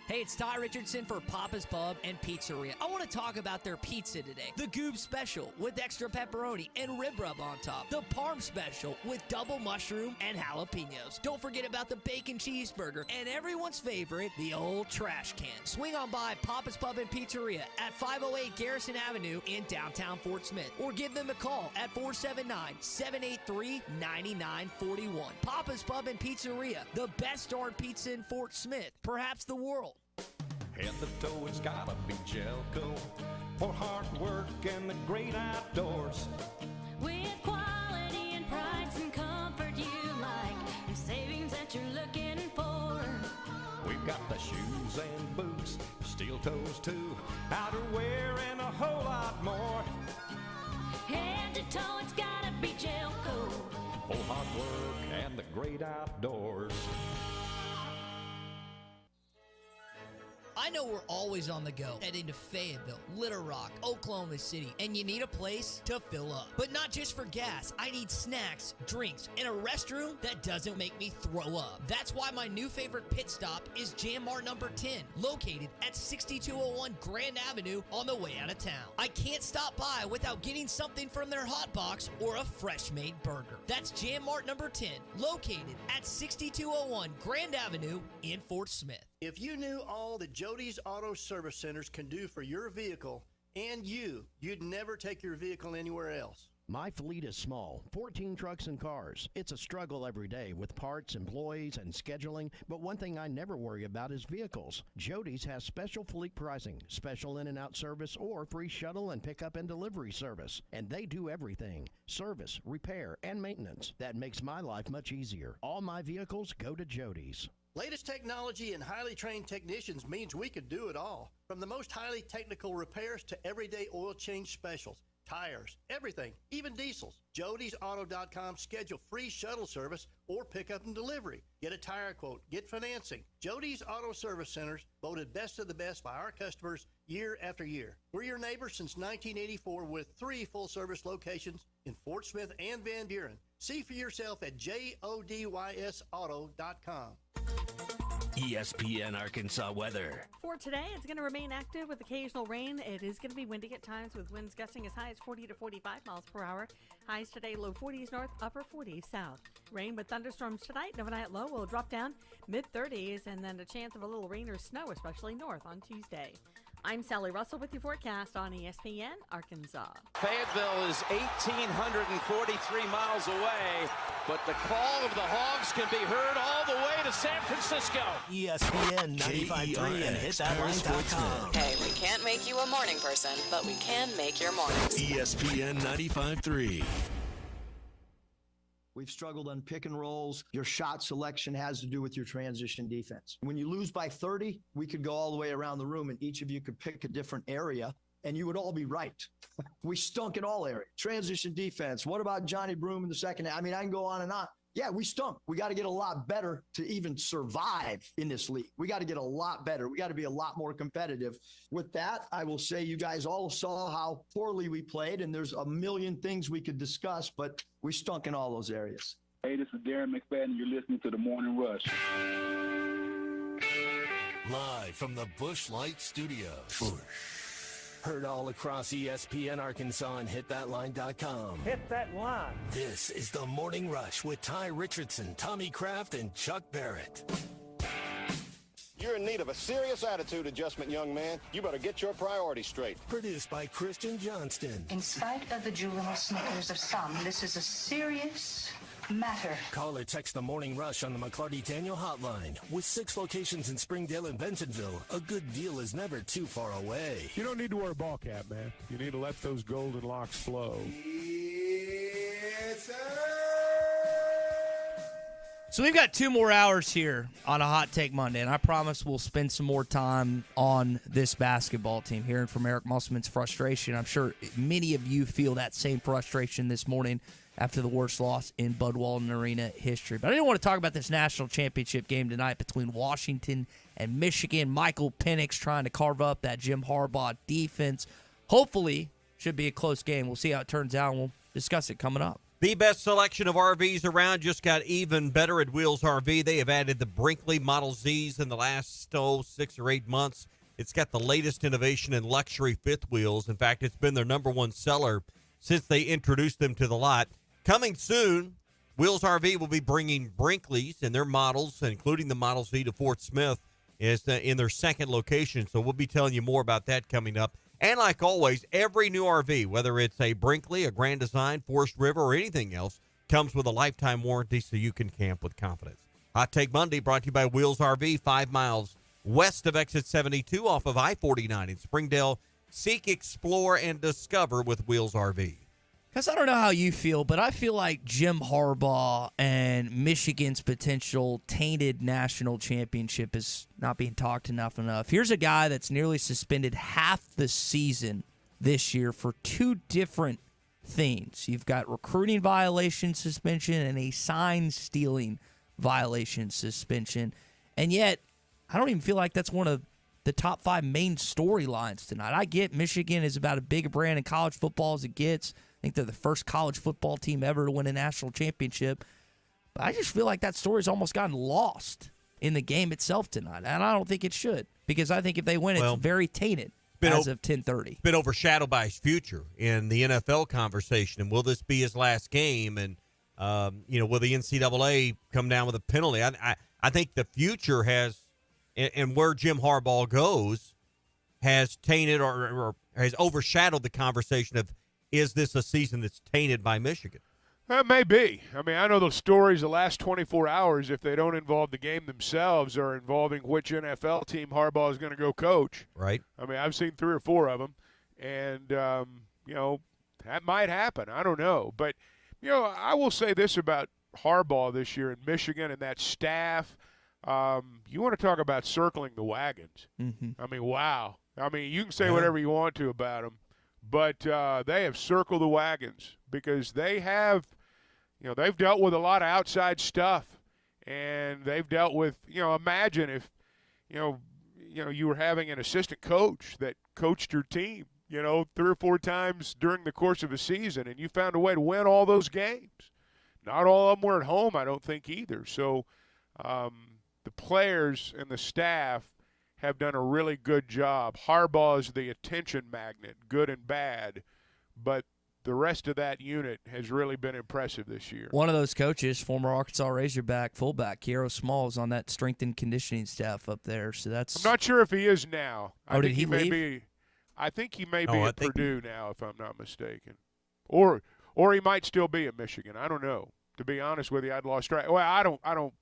Speaker 11: Hey, it's Ty Richardson for Papa's Pub and Pizzeria. I want to talk about their pizza today. The Goob Special with extra pepperoni and rib rub on top. The Parm Special with double mushroom and jalapenos. Don't forget about the bacon cheeseburger and everyone's favorite, the old trash can. Swing on by Papa's Pub and Pizzeria at 508 Garrison Avenue in downtown Fort Smith. Or give them a call at 479-783-9941. Papa's Pub and Pizzeria, the best darn pizza in Fort Smith, perhaps the world.
Speaker 12: Head to toe, it's gotta be Jelco for hard work and the great outdoors.
Speaker 13: With quality and price and comfort you like, and savings that you're looking for.
Speaker 12: We've got the shoes and boots, steel toes too, outerwear and a whole lot more.
Speaker 13: Head to toe, it's gotta be Jelco
Speaker 12: for hard work and the great outdoors.
Speaker 11: I know we're always on the go, heading to Fayetteville, Little Rock, Oklahoma City, and you need a place to fill up. But not just for gas. I need snacks, drinks, and a restroom that doesn't make me throw up. That's why my new favorite pit stop is Jam Mart number 10, located at 6201 Grand Avenue on the way out of town. I can't stop by without getting something from their hot box or a fresh-made burger. That's Jam Mart number 10, located at 6201 Grand Avenue in Fort Smith.
Speaker 14: If you knew all that Jody's Auto Service Centers can do for your vehicle and you'd never take your vehicle anywhere else.
Speaker 25: My fleet is small, 14 trucks and cars. It's a struggle every day with parts, employees, and scheduling, but one thing I never worry about is vehicles. Jody's has special fleet pricing, special in and out service, or free shuttle and pickup and delivery service. And they do everything, service, repair, and maintenance. That makes my life much easier. All my vehicles go to Jody's.
Speaker 14: Latest technology and highly trained technicians means we could do it all. From the most highly technical repairs to everyday oil change specials, tires, everything, even diesels. Jody'sAuto.com schedule free shuttle service or pickup and delivery. Get a tire quote, get financing. Jody's Auto Service Centers, voted best of the best by our customers year after year. We're your neighbor since 1984 with 3 full-service locations in Fort Smith and Van Buren. See for yourself at JODYSauto.com.
Speaker 3: ESPN Arkansas weather.
Speaker 26: For today, it's going to remain active with occasional rain. It is going to be windy at times with winds gusting as high as 40 to 45 miles per hour. Highs today, low 40s north, upper 40s south. Rain with thunderstorms tonight. An overnight low will drop down mid-30s, and then a chance of a little rain or snow, especially north on Tuesday. I'm Sally Russell with your forecast on ESPN Arkansas.
Speaker 27: Fayetteville is 1,843 miles away, but the call of the Hogs can be heard all the way to San Francisco.
Speaker 3: ESPN 95.3 and hitthatline.com.
Speaker 28: Hey, we can't make you a morning person, but we can make your mornings.
Speaker 3: ESPN 95.3.
Speaker 24: We've struggled on pick and rolls. Your shot selection has to do with your transition defense. When you lose by 30, we could go all the way around the room and each of you could pick a different area and you would all be right. We stunk in all areas. Transition defense. What about Johnny Broom in the second? I mean, I can go on and on. Yeah, we stunk. We got to get a lot better to even survive in this league. We got to get a lot better. We got to be a lot more competitive. With that, I will say you guys all saw how poorly we played, and there's a million things we could discuss, but we stunk in all those areas.
Speaker 29: Hey, this is Darren McFadden. You're listening to The Morning Rush.
Speaker 3: Live from the Busch Light Studios. Heard all across ESPN Arkansas and hitthatline.com.
Speaker 18: Hit that line.
Speaker 3: This is The Morning Rush with Ty Richardson, Tommy Kraft, and Chuck Barrett.
Speaker 30: You're in need of a serious attitude adjustment, young man. You better get your priorities straight.
Speaker 3: Produced by Christian Johnston.
Speaker 31: In spite of the juvenile snickers of some, this is a serious matter.
Speaker 3: Call or text The Morning Rush on the McClarty Daniel hotline. With 6 locations in Springdale and Bentonville, a good deal is never too far away.
Speaker 6: You don't need to wear a ball cap, man. You need to let those golden locks flow.
Speaker 1: Yes, sir. So we've got 2 more hours here on a Hot Take Monday, and I promise we'll spend some more time on this basketball team, hearing from Eric Musselman's frustration. I'm sure many of you feel that same frustration this morning after the worst loss in Bud Walton Arena history. But I didn't want to talk about this national championship game tonight between Washington and Michigan. Michael Penix trying to carve up that Jim Harbaugh defense. Hopefully, should be a close game. We'll see how it turns out, and we'll discuss it coming up.
Speaker 2: The best selection of RVs around just got even better at Wheels RV. They have added the Brinkley Model Zs in the last 6 or 8 months. It's got the latest innovation in luxury fifth wheels. In fact, it's been their number one seller since they introduced them to the lot. Coming soon, Wheels RV will be bringing Brinkley's and their models, including the Model Z, to Fort Smith in their second location. So we'll be telling you more about that coming up. And like always, every new RV, whether it's a Brinkley, a Grand Design, Forest River, or anything else, comes with a lifetime warranty so you can camp with confidence. Hot Take Monday brought to you by Wheels RV, 5 miles west of Exit 72 off of I-49 in Springdale. Seek, explore, and discover with Wheels RV.
Speaker 1: Because I don't know how you feel, but I feel like Jim Harbaugh and Michigan's potential tainted national championship is not being talked enough. Here's a guy that's nearly suspended half the season this year for 2 different things. You've got recruiting violation suspension and a sign-stealing violation suspension. And yet, I don't even feel like that's one of the top 5 main storylines tonight. I get Michigan is about as big a brand in college football as it gets. I think they're the first college football team ever to win a national championship. But I just feel like that story's almost gotten lost in the game itself tonight. And I don't think it should, because I think if they win, it's very tainted as of 10:30.
Speaker 2: It's been overshadowed by his future in the NFL conversation. And will this be his last game? And, will the NCAA come down with a penalty? I think the future has, and where Jim Harbaugh goes, has tainted or has overshadowed the conversation of, is this a season that's tainted by Michigan?
Speaker 6: That may be. I mean, I know those stories the last 24 hours, if they don't involve the game themselves, are involving which NFL team Harbaugh is going to go coach.
Speaker 2: Right.
Speaker 6: I mean, I've seen 3 or 4 of them, and, that might happen. I don't know. But, I will say this about Harbaugh this year in Michigan and that staff. You want to talk about circling the wagons.
Speaker 1: Mm-hmm.
Speaker 6: I mean, wow. I mean, you can say whatever you want to about them. But they have circled the wagons because they have, they've dealt with a lot of outside stuff, and they've dealt with, imagine if, you were having an assistant coach that coached your team, 3 or 4 times during the course of a season, and you found a way to win all those games. Not all of them were at home, I don't think either. So the players and the staff have done a really good job. Harbaugh is the attention magnet, good and bad, but the rest of that unit has really been impressive this year.
Speaker 1: One of those coaches, former Arkansas Razorback fullback, Kiero Small, is on that strength and conditioning staff up there. So that's.
Speaker 6: I'm not sure if he is now.
Speaker 1: Did he leave?
Speaker 6: I think he may be at Purdue now, if I'm not mistaken, or he might still be at Michigan. I don't know. To be honest with you, I'd lost track. Well, I don't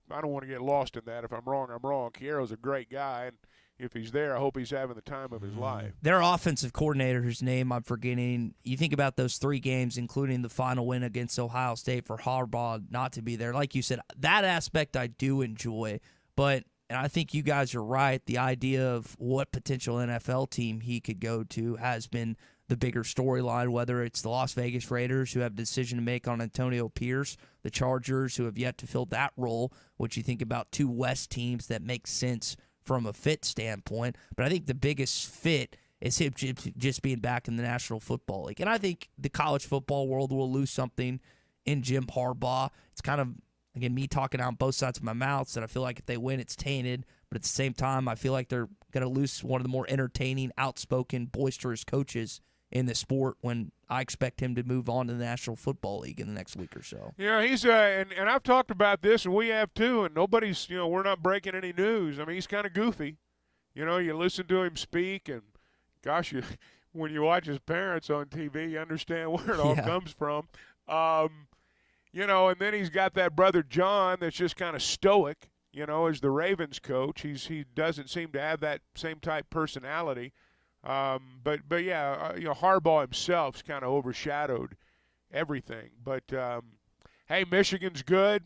Speaker 6: want to get lost in that. If I'm wrong, I'm wrong. Kiero's a great guy, and if he's there, I hope he's having the time of his life.
Speaker 1: Their offensive coordinator, whose name I'm forgetting, you think about those 3 games, including the final win against Ohio State, for Harbaugh not to be there. Like you said, that aspect I do enjoy, and I think you guys are right, the idea of what potential NFL team he could go to has been the bigger storyline, whether it's the Las Vegas Raiders, who have a decision to make on Antonio Pierce, the Chargers, who have yet to fill that role, which you think about 2 West teams that make sense from a fit standpoint. But I think the biggest fit is him just being back in the National Football League. And I think the college football world will lose something in Jim Harbaugh. It's kind of, again, me talking out on both sides of my mouth, that I feel like if they win, it's tainted. But at the same time, I feel like they're going to lose one of the more entertaining, outspoken, boisterous coaches in the sport when I expect him to move on to the National Football League in the next week or so.
Speaker 6: Yeah, he's and I've talked about this, and we have too, and nobody's, we're not breaking any news. I mean, he's kind of goofy. You listen to him speak, and gosh, when you watch his parents on TV, you understand where it all comes from. And then he's got that brother John that's just kind of stoic, as the Ravens coach. He doesn't seem to have that same type personality. But Harbaugh himself's kind of overshadowed everything. But, hey, Michigan's good.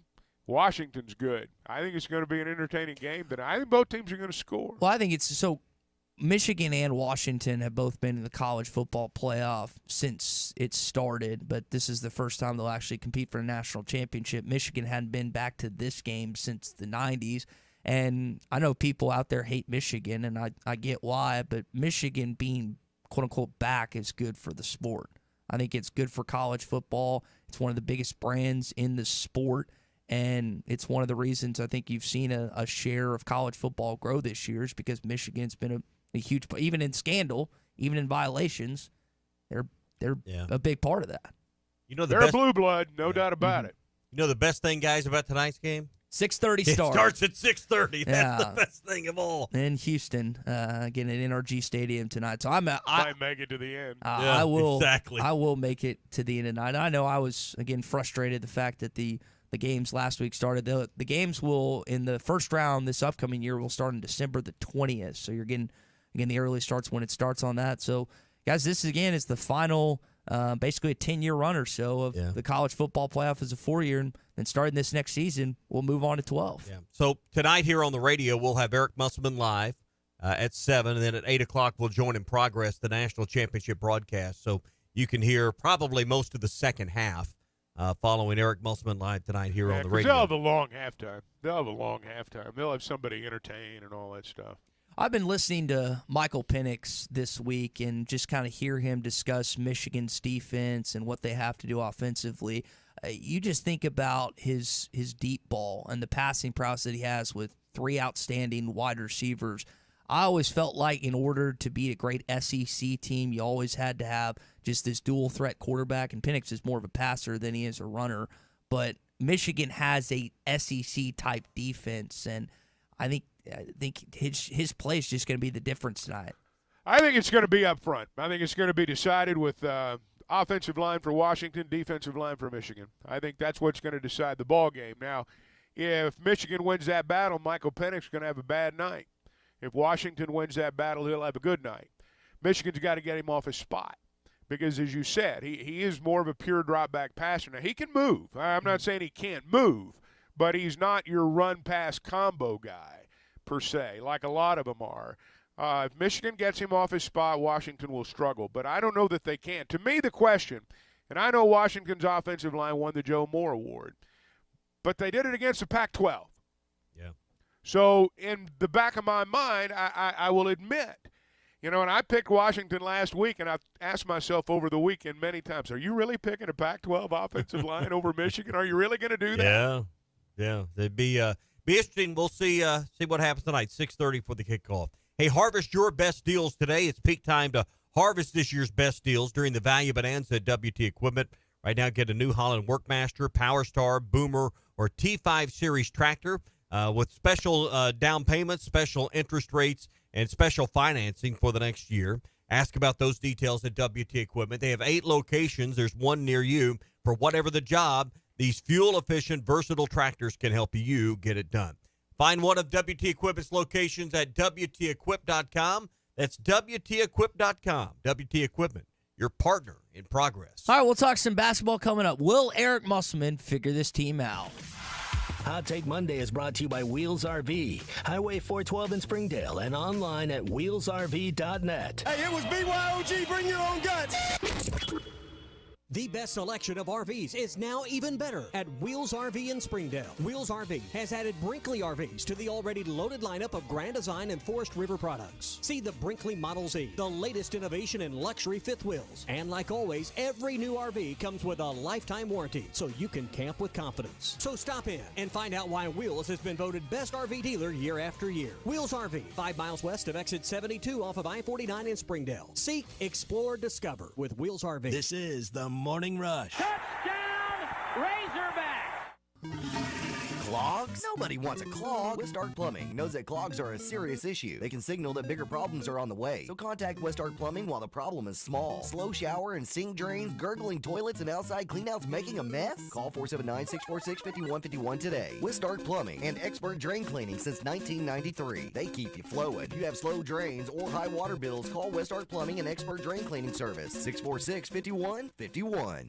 Speaker 6: Washington's good. I think it's going to be an entertaining game tonight. I think both teams are going to score.
Speaker 1: Well, I think it's so Michigan and Washington have both been in the college football playoff since it started, but this is the first time they'll actually compete for a national championship. Michigan hadn't been back to this game since the 90s. And I know people out there hate Michigan, and I get why, but Michigan being, quote-unquote, back is good for the sport. I think it's good for college football. It's one of the biggest brands in the sport, and it's one of the reasons I think you've seen a share of college football grow this year is because Michigan's been a huge, even in scandal, even in violations, they're a big part of that.
Speaker 2: You know,
Speaker 6: they're blue blood, no doubt about it.
Speaker 2: You know the best thing, guys, about tonight's game?
Speaker 1: 6:30 start.
Speaker 2: It starts at 6:30. That's the best thing of all.
Speaker 1: In Houston, again at NRG Stadium tonight. So I
Speaker 6: might make it to the end.
Speaker 1: I will
Speaker 2: exactly.
Speaker 1: I will make it to the end tonight. I know I was again frustrated the fact that the games last week started. The games will in the first round this upcoming year will start on December the 20th. So you're getting the early starts when it starts on that. So guys, this again is the final. Basically a 10-year run or so of the college football playoff as a 4-year, and then starting this next season, we'll move on to 12.
Speaker 2: Yeah. So tonight here on the radio, we'll have Eric Musselman live at 7, and then at 8 o'clock we'll join in progress the national championship broadcast. So you can hear probably most of the second half following Eric Musselman live tonight here on the radio.
Speaker 6: They'll have a long halftime. They'll have somebody entertain and all that stuff.
Speaker 1: I've been listening to Michael Penix this week and just kind of hear him discuss Michigan's defense and what they have to do offensively. You just think about his deep ball and the passing prowess that he has with 3 outstanding wide receivers. I always felt like in order to beat a great SEC team, you always had to have just this dual threat quarterback, and Penix is more of a passer than he is a runner. But Michigan has a SEC-type defense, and I think his play is just going to be the difference tonight.
Speaker 6: I think it's going to be up front. I think it's going to be decided with offensive line for Washington, defensive line for Michigan. I think that's what's going to decide the ball game. Now, if Michigan wins that battle, Michael Penix is going to have a bad night. If Washington wins that battle, he'll have a good night. Michigan's got to get him off his spot because, as you said, he is more of a pure drop-back passer. Now, he can move. I'm not saying he can't move, but he's not your run-pass combo guy per se, like a lot of them are. If Michigan gets him off his spot, Washington will struggle. But I don't know that they can. To me, the question, and I know Washington's offensive line won the Joe Moore Award, but they did it against the Pac-12.
Speaker 2: Yeah.
Speaker 6: So in the back of my mind, I will admit, and I picked Washington last week, and I've asked myself over the weekend many times, are you really picking a Pac-12 offensive line over Michigan? Are you really going to do that?
Speaker 2: Yeah. They'd be interesting. We'll see what happens tonight, 6:30 for the kickoff. Hey, harvest your best deals today. It's peak time to harvest this year's best deals during the Value Bonanza at WT Equipment. Right now, get a New Holland Workmaster, Power Star, Boomer, or T5 Series tractor with special down payments, special interest rates, and special financing for the next year. Ask about those details at WT Equipment. They have 8 locations. There's one near you. For whatever the job, these fuel-efficient, versatile tractors can help you get it done. Find one of WT Equipment's locations at WTEquip.com. That's WTEquip.com. WT Equipment, your partner in progress.
Speaker 1: All right, we'll talk some basketball coming up. Will Eric Musselman figure this team out?
Speaker 3: Hot Take Monday is brought to you by Wheels RV, Highway 412 in Springdale, and online at wheelsrv.net.
Speaker 7: Hey, it was BYOG, bring your own guts.
Speaker 5: The best selection of RVs is now even better at Wheels RV in Springdale. Wheels RV has added Brinkley RVs to the already loaded lineup of Grand Design and Forest River products. See the Brinkley Model Z, the latest innovation in luxury fifth wheels. And like always, every new RV comes with a lifetime warranty, so you can camp with confidence. So stop in and find out why Wheels has been voted best RV dealer year after year. Wheels RV, 5 miles west of exit 72 off of I-49 in Springdale. Seek, explore, discover with Wheels RV.
Speaker 3: This is the Morning Rush.
Speaker 7: Touchdown, Razorbacks!
Speaker 8: Clogs? Nobody wants a clog. Westart Plumbing knows that clogs are a serious issue. They can signal that bigger problems are on the way. So contact Westart Plumbing while the problem is small. Slow shower and sink drains, gurgling toilets, and outside cleanouts making a mess? Call 479-646-5151 today. Westart Plumbing and expert drain cleaning since 1993. They keep you flowing. If you have slow drains or high water bills, call Westart Plumbing and expert drain cleaning service. 646-5151.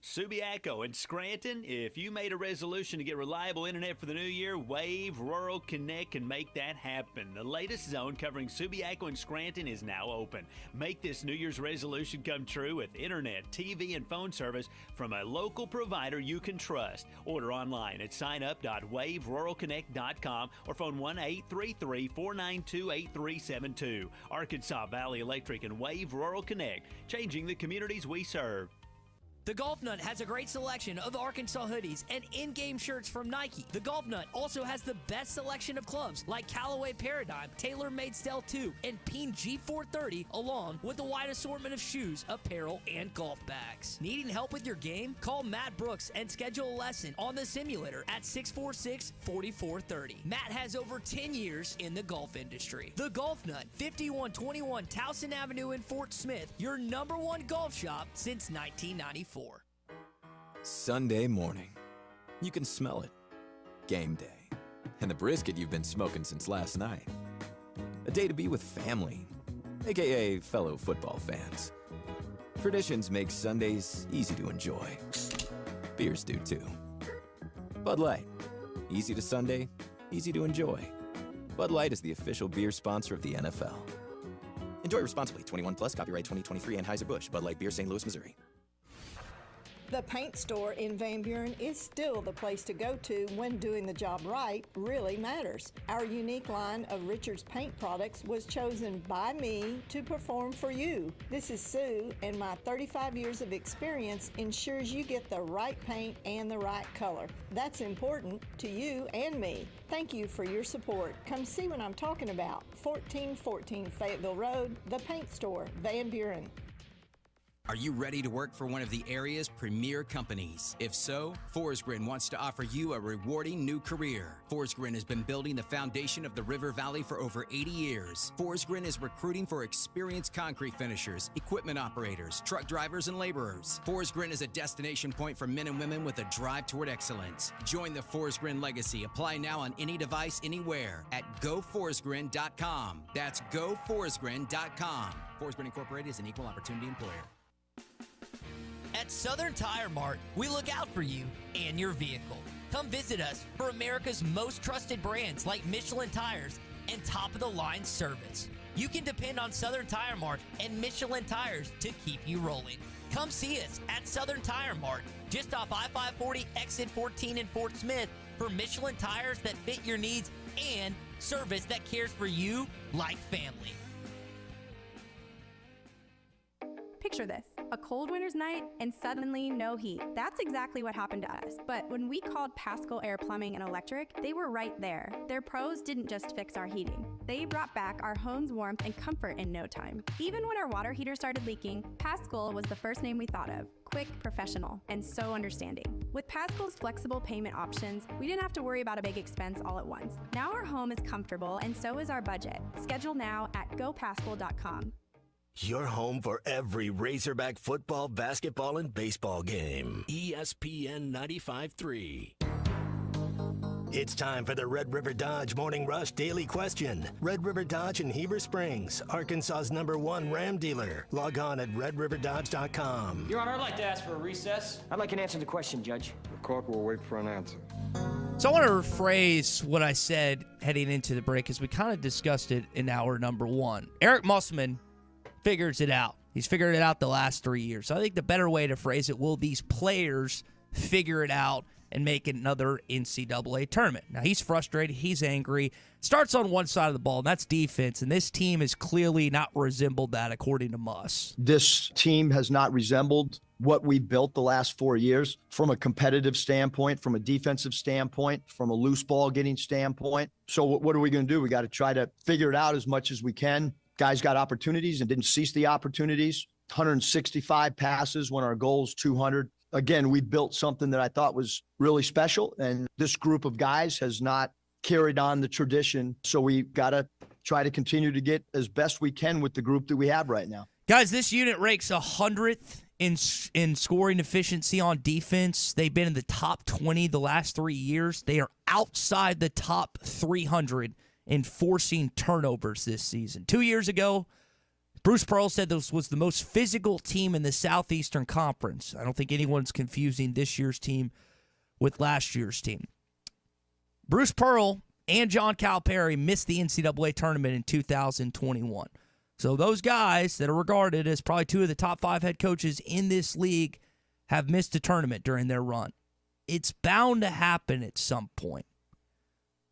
Speaker 4: Subiaco and Scranton, if you made a resolution to get reliable internet for the new year, Wave Rural Connect can make that happen. The latest zone covering Subiaco and Scranton is now open. Make this New Year's resolution come true with internet, TV, and phone service from a local provider you can trust. Order online at signup.waveruralconnect.com or phone 1-833-492-8372. Arkansas Valley Electric and Wave Rural Connect, changing the communities we serve.
Speaker 11: The Golf Nut has a great selection of Arkansas hoodies and in-game shirts from Nike. The Golf Nut also has the best selection of clubs like Callaway Paradigm, TaylorMade Stealth 2, and Peen G430, along with a wide assortment of shoes, apparel, and golf bags. Needing help with your game? Call Matt Brooks and schedule a lesson on the simulator at 646-4430. Matt has over 10 years in the golf industry. The Golf Nut, 5121 Towson Avenue in Fort Smith, your #1 golf shop since 1994.
Speaker 9: Sunday morning. You can smell it. Game day. And the brisket you've been smoking since last night. A day to be with family, aka fellow football fans. Traditions make Sundays easy to enjoy. Beers do too. Bud Light. Easy to Sunday, easy to enjoy. Bud Light is the official beer sponsor of the NFL. Enjoy responsibly. 21 plus. Copyright 2023 Anheuser-Busch. Bud Light Beer, St. Louis, Missouri.
Speaker 10: The paint store in Van Buren is still the place to go to when doing the job right really matters. Our unique line of Richards paint products was chosen by me to perform for you. This is Sue, and my 35 years of experience ensures you get the right paint and the right color. That's important to you and me. Thank you for your support. Come see what I'm talking about. 1414 Fayetteville Road, the paint store, Van Buren.
Speaker 15: Are you ready to work for one of the area's premier companies? If so, Forsgren wants to offer you a rewarding new career. Forsgren has been building the foundation of the River Valley for over 80 years. Forsgren is recruiting for experienced concrete finishers, equipment operators, truck drivers, and laborers. Forsgren is a destination point for men and women with a drive toward excellence. Join the Forsgren legacy. Apply now on any device, anywhere at goforsgren.com. That's goforsgren.com. Forsgren Incorporated is an equal opportunity employer.
Speaker 11: At Southern Tire Mart, we look out for you and your vehicle. Come visit us for America's most trusted brands like Michelin Tires and top-of-the-line service. You can depend on Southern Tire Mart and Michelin Tires to keep you rolling. Come see us at Southern Tire Mart, just off I-540 exit 14 in Fort Smith, for Michelin tires that fit your needs and service that cares for you like family.
Speaker 16: Picture this, a cold winter's night and suddenly no heat. That's exactly what happened to us. But when we called Pascal Air Plumbing and Electric, they were right there. Their pros didn't just fix our heating. They brought back our home's warmth and comfort in no time. Even when our water heater started leaking, Pascal was the first name we thought of. Quick, professional, and so understanding. With Pascal's flexible payment options, we didn't have to worry about a big expense all at once. Now our home is comfortable and so is our budget. Schedule now at gopascal.com.
Speaker 3: Your home for every Razorback football, basketball, and baseball game. ESPN 95.3. It's time for the Red River Dodge Morning Rush Daily Question. Red River Dodge in Heber Springs, Arkansas's #1 Ram dealer. Log on at redriverdodge.com.
Speaker 17: Your Honor, I'd like to ask for a recess.
Speaker 19: I'd like an answer to the question, Judge.
Speaker 20: The court will wait for an answer.
Speaker 1: So I want to rephrase what I said heading into the break, as we kind of discussed it in hour number 1. Eric Musselman figures it out. He's figured it out the last 3 years. So I think the better way to phrase it, will these players figure it out and make another NCAA tournament? Now, he's frustrated. He's angry. Starts on one side of the ball, and that's defense. And this team has clearly not resembled that, according to Muss.
Speaker 24: This team has not resembled what we built the last 4 years from a competitive standpoint, from a defensive standpoint, from a loose ball getting standpoint. So what are we going to do? We got to try to figure it out as much as we can. Guys got opportunities and didn't seize the opportunities. 165 passes when our goal is 200. Again, we built something that I thought was really special, and this group of guys has not carried on the tradition. So we got to try to continue to get as best we can with the group that we have right now.
Speaker 1: Guys, this unit ranks 100th in scoring efficiency on defense. They've been in the top 20 the last 3 years. They are outside the top 300 in forcing turnovers this season. 2 years ago, Bruce Pearl said this was the most physical team in the Southeastern Conference. I don't think anyone's confusing this year's team with last year's team. Bruce Pearl and John Calipari missed the NCAA tournament in 2021. So those guys that are regarded as probably two of the top 5 head coaches in this league have missed a tournament during their run. It's bound to happen at some point.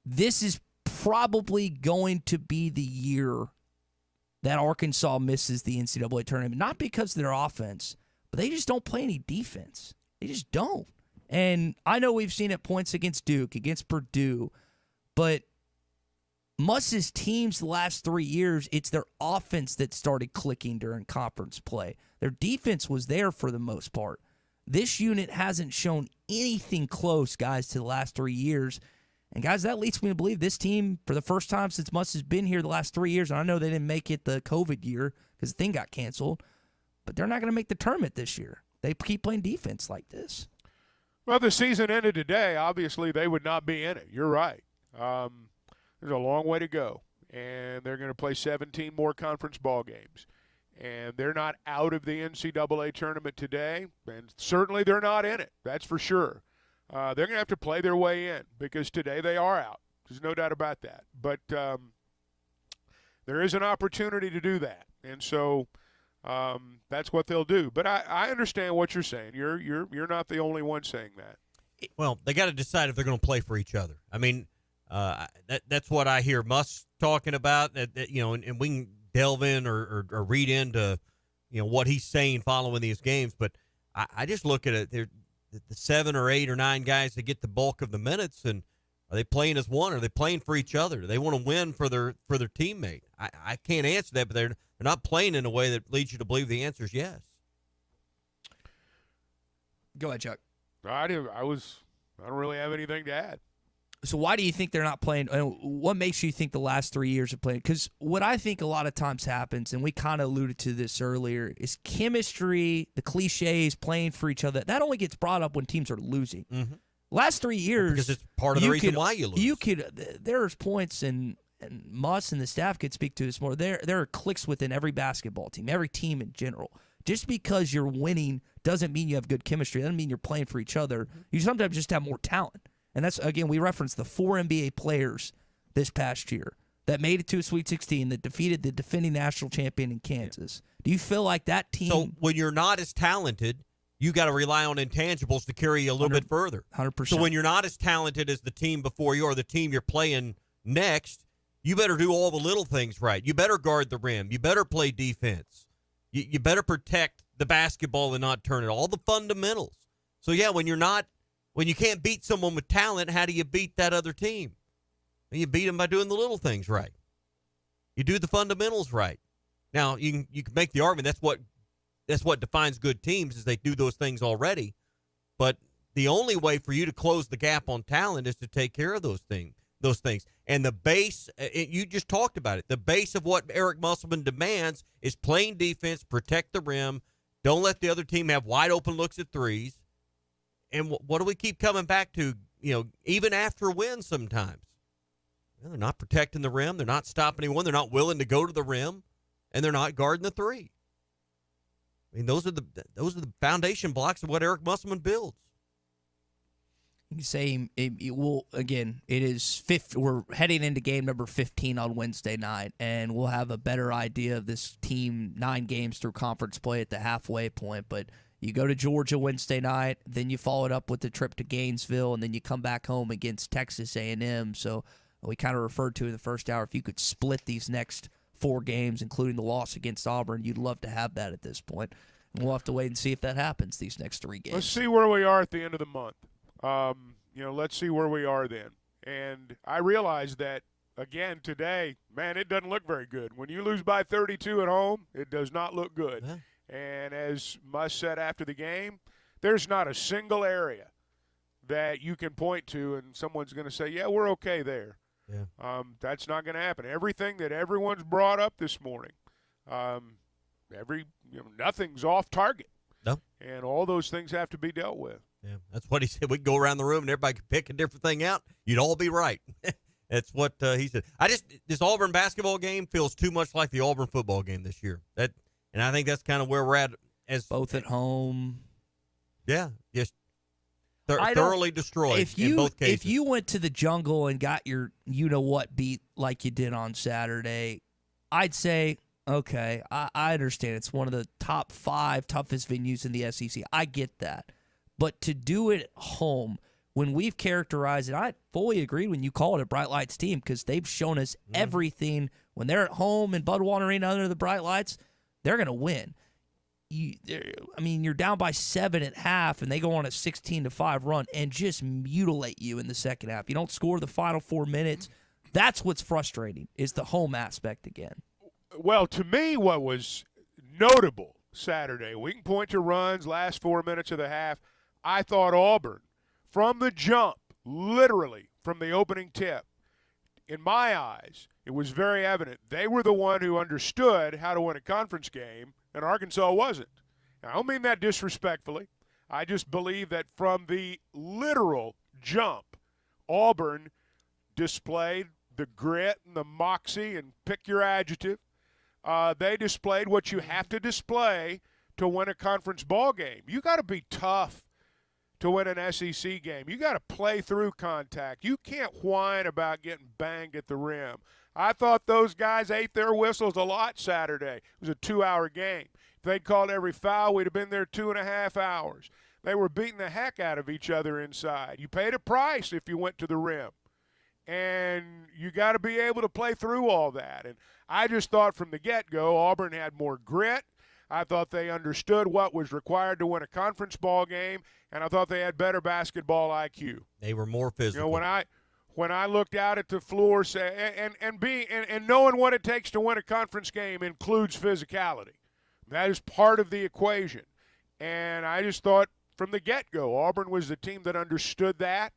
Speaker 1: This is probably going to be the year that Arkansas misses the NCAA tournament, not because of their offense, but they just don't play any defense. They just don't. And I know we've seen it points against Duke, against Purdue, but Muss's teams the last 3 years, it's their offense that started clicking during conference play. Their defense was there for the most part. This unit hasn't shown anything close, guys, to the last 3 years. And, guys, that leads me to believe this team, for the first time since Muss has been here the last 3 years, and I know they didn't make it the COVID year because the thing got canceled, but they're not going to make the tournament this year. They keep playing defense like this.
Speaker 6: Well, the season ended today. Obviously, they would not be in it. You're right. There's a long way to go, and they're going to play 17 more conference ball games. And they're not out of the NCAA tournament today, and certainly they're not in it. That's for sure. They're going to have to play their way in because today they are out. There's no doubt about that. But there is an opportunity to do that, and so that's what they'll do. But I understand what you're saying. You're not the only one saying that.
Speaker 2: Well, they got to decide if they're going to play for each other. I mean, that's what I hear Muss talking about. And we can delve in or read into what he's saying following these games. But I just look at it. The 7 or 8 or 9 guys that get the bulk of the minutes, and are they playing as one? Are they playing for each other? Do they want to win for their teammate? I can't answer that, but they're not playing in a way that leads you to believe the answer is yes.
Speaker 1: Go ahead, Chuck.
Speaker 6: I don't really have anything to add.
Speaker 1: So why do you think they're not playing? What makes you think the last 3 years of playing? Because what I think a lot of times happens, and we kind of alluded to this earlier, is chemistry, the cliches, playing for each other. That only gets brought up when teams are losing.
Speaker 2: Mm-hmm.
Speaker 1: Last 3 years,
Speaker 2: because it's part of the reason why you lose.
Speaker 1: There's points, and Muss and the staff could speak to this more. There are cliques within every basketball team, every team in general. Just because you're winning doesn't mean you have good chemistry. It doesn't mean you're playing for each other. You sometimes just have more talent. And that's, again, we referenced the 4 NBA players this past year that made it to a Sweet 16 that defeated the defending national champion in Kansas. Yeah. Do you feel like that team?
Speaker 2: So when you're not as talented, you got to rely on intangibles to carry you a little bit further.
Speaker 1: 100%.
Speaker 2: So when you're not as talented as the team before you or the team you're playing next, you better do all the little things right. You better guard the rim. You better play defense. You better protect the basketball and not turn it. All the fundamentals. So, yeah, when you can't beat someone with talent, how do you beat that other team? You beat them by doing the little things right. You do the fundamentals right. Now, you can make the argument that's what defines good teams is they do those things already. But the only way for you to close the gap on talent is to take care of those things. And the base, you just talked about it, the base of what Eric Musselman demands is playing defense, protect the rim, don't let the other team have wide open looks at threes. And what do we keep coming back to, even after wins sometimes? Well, they're not protecting the rim. They're not stopping anyone. They're not willing to go to the rim, and they're not guarding the three. I mean, those are the foundation blocks of what Eric Musselman builds.
Speaker 1: You can say it is we're heading into game number 15 on Wednesday night, and we'll have a better idea of this team 9 games through conference play at the halfway point. But you go to Georgia Wednesday night, then you follow it up with the trip to Gainesville, and then you come back home against Texas A&M. So we kind of referred to in the first hour, if you could split these next 4 games, including the loss against Auburn, you'd love to have that at this point. And we'll have to wait and see if that happens these next 3 games.
Speaker 6: Let's see where we are at the end of the month. Let's see where we are then. And I realize that, again, today, man, it doesn't look very good. When you lose by 32 at home, it does not look good.
Speaker 2: Yeah.
Speaker 6: And as Muss said after the game, there's not a single area that you can point to and someone's going to say, yeah, we're okay there.
Speaker 2: Yeah.
Speaker 6: That's not going to happen. Everything that everyone's brought up this morning, nothing's off target.
Speaker 2: No.
Speaker 6: And all those things have to be dealt with.
Speaker 2: Yeah, that's what he said. We could go around the room and everybody could pick a different thing out. You'd all be right. That's what he said. This Auburn basketball game feels too much like the Auburn football game this year. And I think that's kind of where we're at. As
Speaker 1: both at home.
Speaker 2: Yeah, just thoroughly destroyed in both cases.
Speaker 1: If you went to the jungle and got your you-know-what beat like you did on Saturday, I'd say, okay, I understand. It's one of the top 5 toughest venues in the SEC. I get that. But to do it at home, when we've characterized it, I fully agree when you call it a Bright Lights team because they've shown us everything. When they're at home in Budweiser Arena under the Bright Lights, they're going to win. You're down by 7 at half, and they go on a 16-5 run and just mutilate you in the second half. You don't score the final 4 minutes. That's what's frustrating, is the home aspect again.
Speaker 6: Well, to me, what was notable Saturday, we can point to runs, last 4 minutes of the half. I thought Auburn, from the jump, literally from the opening tip, in my eyes, it was very evident they were the one who understood how to win a conference game, and Arkansas wasn't. Now, I don't mean that disrespectfully. I just believe that from the literal jump, Auburn displayed the grit and the moxie, and pick your adjective. They displayed what you have to display to win a conference ball game. You got to be tough to win an SEC game. You got to play through contact. You can't whine about getting banged at the rim. I thought those guys ate their whistles a lot Saturday. It was a 2-hour game. If they'd called every foul, we'd have been there 2.5 hours. They were beating the heck out of each other inside. You paid a price if you went to the rim. And you got to be able to play through all that. And I just thought from the get-go Auburn had more grit. I thought they understood what was required to win a conference ball game, and I thought they had better basketball IQ.
Speaker 2: They were more physical.
Speaker 6: You know, when I looked out at the floor, and knowing what it takes to win a conference game includes physicality. That is part of the equation. And I just thought from the get-go, Auburn was the team that understood that,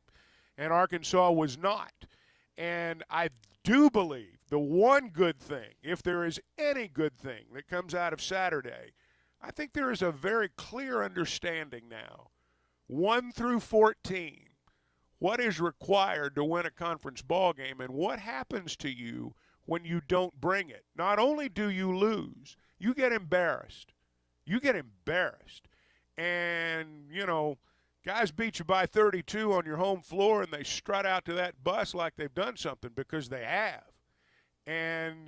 Speaker 6: and Arkansas was not. And I do believe the one good thing, if there is any good thing that comes out of Saturday, I think there is a very clear understanding now, 1 through 14, what is required to win a conference ball game and what happens to you when you don't bring it. Not only do you lose, you get embarrassed. You get embarrassed. And, guys beat you by 32 on your home floor, and they strut out to that bus like they've done something because they have. And,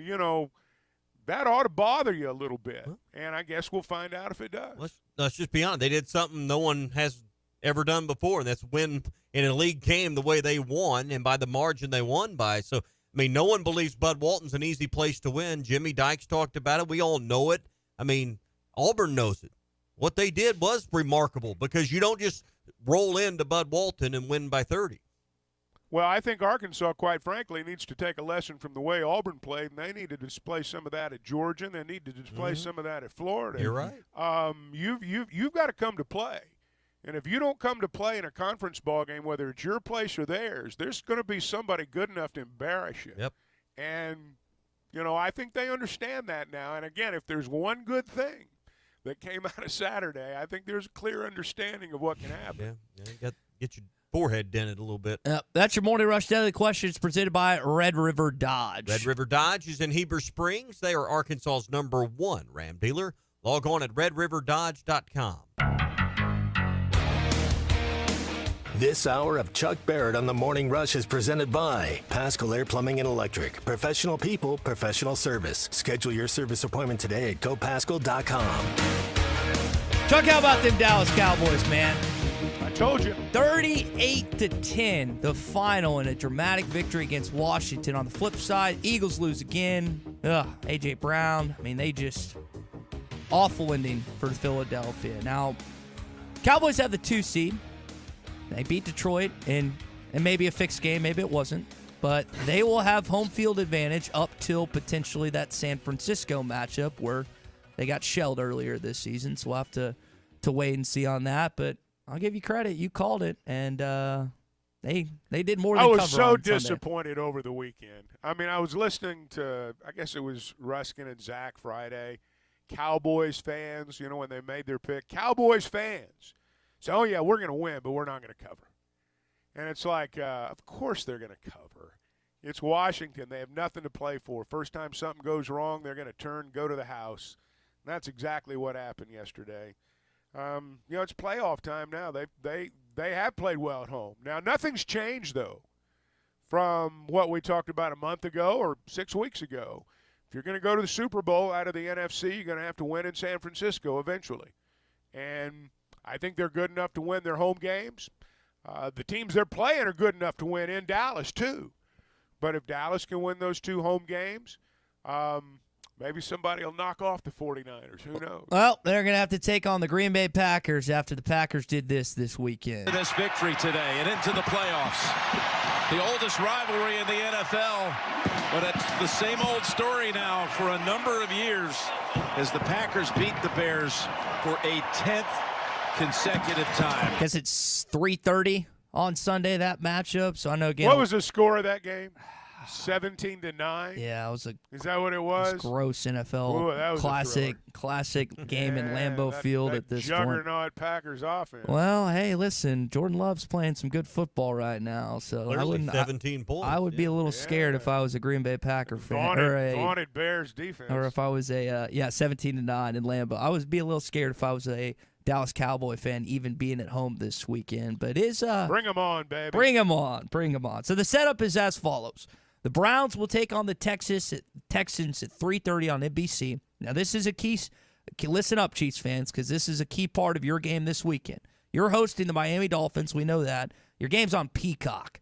Speaker 6: that ought to bother you a little bit. And I guess we'll find out if it does.
Speaker 2: Let's just be honest. They did something no one has ever done before, and that's win in a league game the way they won and by the margin they won by. So, no one believes Bud Walton's an easy place to win. Jimmy Dykes talked about it. We all know it. Auburn knows it. What they did was remarkable because you don't just roll into Bud Walton and win by 30.
Speaker 6: Well, I think Arkansas, quite frankly, needs to take a lesson from the way Auburn played, and they need to display some of that at Georgia, and they need to display some of that at Florida.
Speaker 2: You're right.
Speaker 6: You've got to come to play. And if you don't come to play in a conference ball game, whether it's your place or theirs, there's going to be somebody good enough to embarrass you.
Speaker 2: Yep.
Speaker 6: And, I think they understand that now. And, again, if there's one good thing that came out of Saturday, I think there's a clear understanding of what can happen.
Speaker 2: Yeah, you got to get your forehead dented a little bit.
Speaker 1: That's your Morning Rush Daily Questions presented by Red River Dodge.
Speaker 2: Red River Dodge is in Heber Springs. They are Arkansas's #1 Ram dealer. Log on at redriverdodge.com.
Speaker 3: This hour of Chuck Barrett on the Morning Rush is presented by Pascal Air Plumbing and Electric. Professional people, professional service. Schedule your service appointment today at gopascal.com.
Speaker 1: Chuck, how about them Dallas Cowboys, man?
Speaker 6: I told you.
Speaker 1: 38-10, the final in a dramatic victory against Washington. On the flip side, Eagles lose again. A.J. Brown. They just awful ending for Philadelphia. Now, Cowboys have the 2 seed. They beat Detroit in maybe a fixed game, maybe it wasn't. But they will have home field advantage up till potentially that San Francisco matchup where they got shelled earlier this season. So we'll have to wait and see on that. But I'll give you credit. You called it, and they did more than cover on
Speaker 6: I was so
Speaker 1: Sunday.
Speaker 6: disappointed over the weekend. I was listening to, I guess it was Ruskin and Zach Friday, Cowboys fans, when they made their pick. Cowboys fans. So, yeah, we're going to win, but we're not going to cover. And it's like, of course they're going to cover. It's Washington. They have nothing to play for. First time something goes wrong, they're going to go to the house. And that's exactly what happened yesterday. It's playoff time now. They have played well at home. Now, nothing's changed, though, from what we talked about a month ago or 6 weeks ago. If you're going to go to the Super Bowl out of the NFC, you're going to have to win in San Francisco eventually. And I think they're good enough to win their home games. The teams they're playing are good enough to win in Dallas, too. But if Dallas can win those 2 home games, maybe somebody will knock off the 49ers. Who knows?
Speaker 1: Well, they're going to have to take on the Green Bay Packers after the Packers did this weekend.
Speaker 12: This victory today and into the playoffs. The oldest rivalry in the NFL, but it's the same old story now for a number of years as the Packers beat the Bears for a 10th consecutive time.
Speaker 1: Because it's 3:30 on Sunday, that matchup. So I know again.
Speaker 6: What was the score of that game? 17-9.
Speaker 1: Yeah,
Speaker 6: Is that what it was?
Speaker 1: It was gross NFL.
Speaker 6: Ooh, that was
Speaker 1: classic game in Lambeau Field at this
Speaker 6: juggernaut Packers offense.
Speaker 1: Well, hey, listen, Jordan Love's playing some good football right now, so I wouldn't.
Speaker 2: 17 points.
Speaker 1: I would be a little scared if I was a Green Bay Packer fan
Speaker 6: vaunted Bears defense,
Speaker 1: or if I was a 17-9 in Lambeau. I would be a little scared if I was a Dallas Cowboy fan, even being at home this weekend. But
Speaker 6: bring them on, baby.
Speaker 1: Bring them on. So the setup is as follows. The Browns will take on the Texans at 3:30 on NBC. Now, this is a key. Listen up, Chiefs fans, because this is a key part of your game this weekend. You're hosting the Miami Dolphins. We know that. Your game's on Peacock.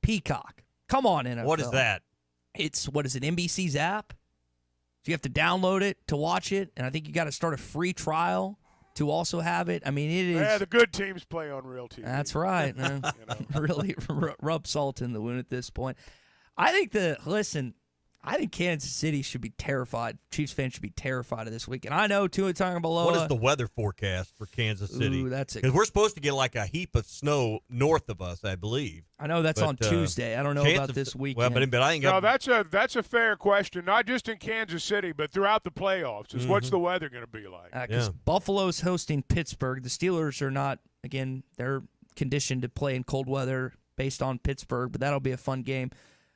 Speaker 1: Peacock. Come on, NFL.
Speaker 2: What is that?
Speaker 1: It's, NBC's app? So you have to download it to watch it, and I think you got to start a free trial to also have it. I mean, it is.
Speaker 6: Yeah, the good teams play on real TV.
Speaker 1: That's right. Really rub salt in the wound at this point. I think Kansas City should be terrified. Chiefs fans should be terrified of this week. And I know Tua Tagovailoa.
Speaker 2: What is the weather forecast for Kansas City?
Speaker 1: Ooh, that's
Speaker 2: because we're supposed to get like a heap of snow north of us, I believe.
Speaker 1: I know that's on Tuesday. I don't know about this weekend.
Speaker 2: Well, but I ain't got.
Speaker 6: No, that's a fair question. Not just in Kansas City, but throughout the playoffs. Is what's the weather going to be like?
Speaker 1: Because Buffalo's hosting Pittsburgh. The Steelers are not. Again, they're conditioned to play in cold weather based on Pittsburgh, but that'll be a fun game.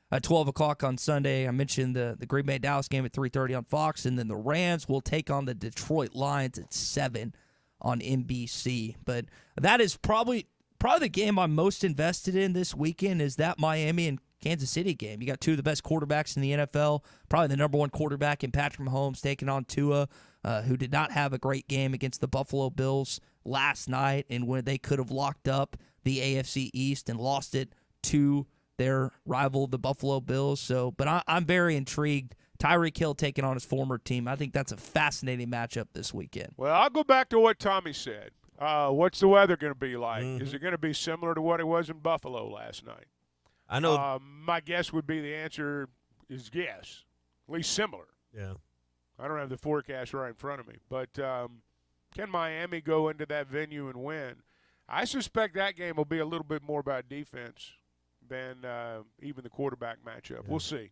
Speaker 1: At 12 o'clock on Sunday, I mentioned the Green Bay-Dallas game at 3:30 on Fox, and then the Rams will take on the Detroit Lions at 7 on NBC. But that is probably the game I'm most invested in this weekend is that Miami and Kansas City game. You got 2 of the best quarterbacks in the NFL, probably the number 1 quarterback in Patrick Mahomes taking on Tua, who did not have a great game against the Buffalo Bills last night, and when they could have locked up the AFC East and lost it to their rival, the Buffalo Bills. So, but I'm very intrigued. Tyreek Hill taking on his former team. I think that's a fascinating matchup this weekend.
Speaker 6: Well, I'll go back to what Tommy said. What's the weather going to be like? Is it going to be similar to what it was in Buffalo last night?
Speaker 2: I know.
Speaker 6: My guess would be the answer is yes, at least similar.
Speaker 2: Yeah.
Speaker 6: I don't have the forecast right in front of me. But can Miami go into that venue and win? I suspect that game will be a little bit more about defense than even the quarterback matchup. Yeah. We'll see.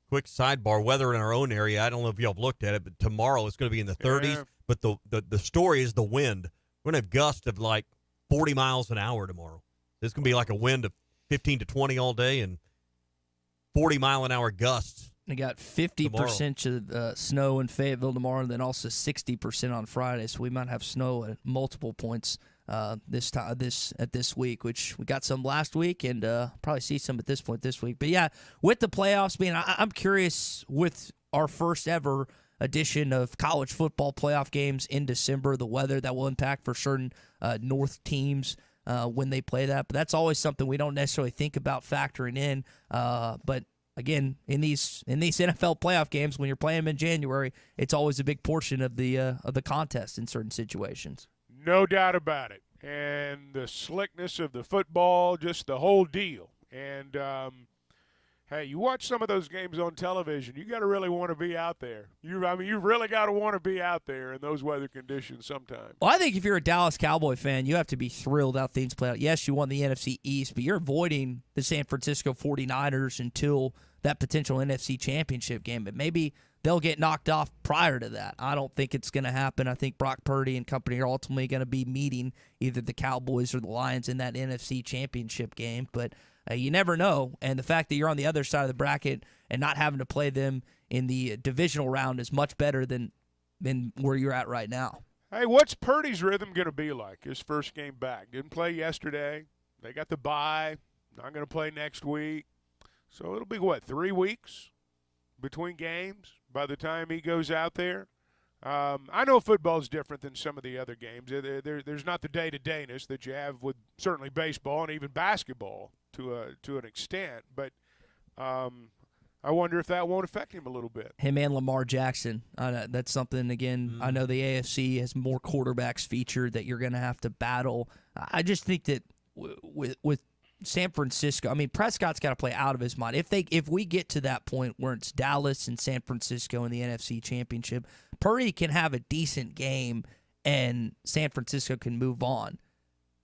Speaker 2: Quick sidebar, weather in our own area, I don't know if y'all have looked at it, but tomorrow it's going to be in the 30s. Yeah. But the story is the wind. We're going to have gusts of like 40 miles an hour tomorrow. It's going to be like a wind of 15 to 20 all day and 40-mile-an-hour gusts.
Speaker 1: They got 50% of snow in Fayetteville tomorrow, and then also 60% on Friday. So we might have snow at multiple points this week, which we got some last week, and probably see some at this point this week. But yeah, with the playoffs being, I'm curious with our first ever edition of college football playoff games in December, the weather that will impact for certain North teams when they play that. But that's always something we don't necessarily think about factoring in. But again, in these NFL playoff games, when you're playing them in January, it's always a big portion of the contest in certain situations.
Speaker 6: No doubt about it. And the slickness of the football, just the whole deal. And, hey, you watch some of those games on television, you got to really want to be out there. You really got to want to be out there in those weather conditions sometimes.
Speaker 1: Well, I think if you're a Dallas Cowboy fan, you have to be thrilled how things play out. Yes, you won the NFC East, but you're avoiding the San Francisco 49ers until that potential NFC championship game. But maybe they'll get knocked off prior to that. I don't think it's going to happen. I think Brock Purdy and company are ultimately going to be meeting either the Cowboys or the Lions in that NFC championship game. But You never know. And the fact that you're on the other side of the bracket and not having to play them in the divisional round is much better than where you're at right now.
Speaker 6: Hey, what's Purdy's rhythm going to be like his first game back? Didn't play yesterday. They got the bye. Not going to play next week. So it'll be, 3 weeks between games by the time he goes out there? I know football's different than some of the other games. There's not the day-to-dayness that you have with certainly baseball and even basketball to an extent. But I wonder if that won't affect him a little bit.
Speaker 1: Him and Lamar Jackson. That's something, again, I know the AFC has more quarterbacks featured that you're going to have to battle. I just think that with San Francisco, I mean, Prescott's got to play out of his mind. If we get to that point where it's Dallas and San Francisco in the NFC Championship, Purdy can have a decent game and San Francisco can move on.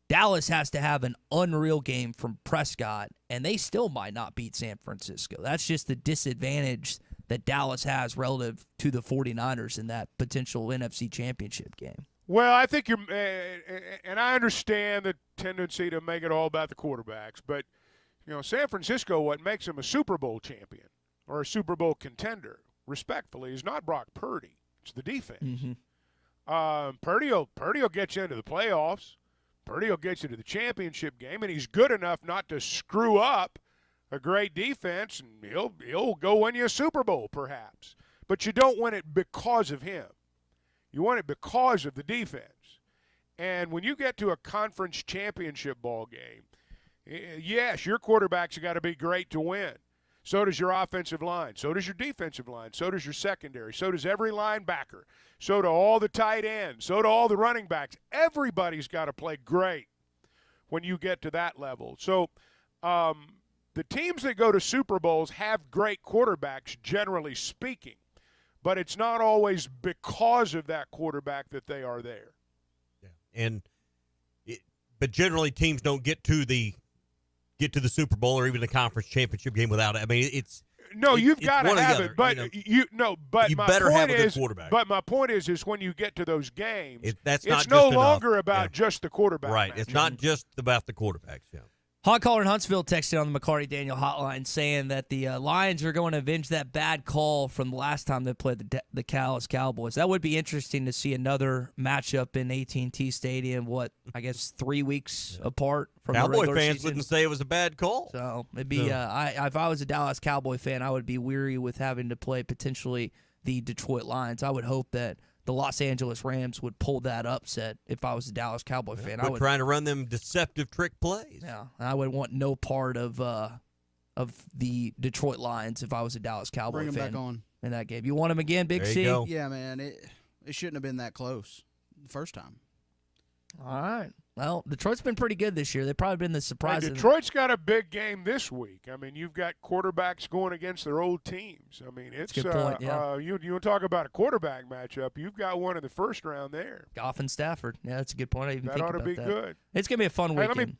Speaker 1: Dallas has to have an unreal game from Prescott, and they still might not beat San Francisco. That's just the disadvantage that Dallas has relative to the 49ers in that potential NFC Championship game.
Speaker 6: Well, I think you're – and I understand the tendency to make it all about the quarterbacks, but, San Francisco, what makes them a Super Bowl champion or a Super Bowl contender, respectfully, is not Brock Purdy. It's the defense.
Speaker 1: Mm-hmm.
Speaker 6: Purdy will get you into the playoffs. Purdy will get you to the championship game, and he's good enough not to screw up a great defense, and he'll go win you a Super Bowl perhaps. But you don't win it because of him. You win it because of the defense. And when you get to a conference championship ball game, yes, your quarterbacks have got to be great to win. So does your offensive line. So does your defensive line. So does your secondary. So does every linebacker. So do all the tight ends. So do all the running backs. Everybody's got to play great when you get to that level. So the teams that go to Super Bowls have great quarterbacks, generally speaking. But it's not always because of that quarterback that they are there.
Speaker 2: Yeah. But generally teams don't get to the Super Bowl or even the conference championship game without it. I mean,
Speaker 6: you've got to have it. But you my
Speaker 2: better
Speaker 6: point
Speaker 2: have a good
Speaker 6: is,
Speaker 2: quarterback.
Speaker 6: But my point is when you get to those games,
Speaker 2: it's
Speaker 6: no longer about just the quarterback.
Speaker 2: Right.
Speaker 6: match.
Speaker 2: It's not just about the quarterbacks. Yeah.
Speaker 1: Hog Caller in Huntsville texted on the McCarty Daniel hotline saying that the Lions are going to avenge that bad call from the last time they played the Cowboys. That would be interesting to see another matchup in AT&T Stadium, 3 weeks apart from the
Speaker 2: Cowboy
Speaker 1: regular
Speaker 2: fans
Speaker 1: season.
Speaker 2: wouldn't say it was a bad call.
Speaker 1: So it'd be if I was a Dallas Cowboy fan, I would be weary with having to play potentially the Detroit Lions. I would hope that the Los Angeles Rams would pull that upset if I was a Dallas Cowboy fan. I would
Speaker 2: trying to run them deceptive trick plays.
Speaker 1: Yeah, I would want no part of the Detroit Lions if I was a Dallas Cowboy
Speaker 13: fan. Bring them
Speaker 1: back
Speaker 13: on
Speaker 1: in that game. You want them again, Big C?
Speaker 2: Go.
Speaker 13: Yeah, man. It shouldn't have been that close the first time.
Speaker 1: All right. Well, Detroit's been pretty good this year. They've probably been the surprise.
Speaker 6: Hey, Detroit's got a big game this week. I mean, you've got quarterbacks going against their old teams. I mean, it's
Speaker 1: a good point, yeah.
Speaker 6: You want to talk about a quarterback matchup? You've got one in the first round there.
Speaker 1: Goff and Stafford. Yeah, that's a good point. I didn't even think about that.
Speaker 6: That ought to be good.
Speaker 1: It's going to be a fun weekend.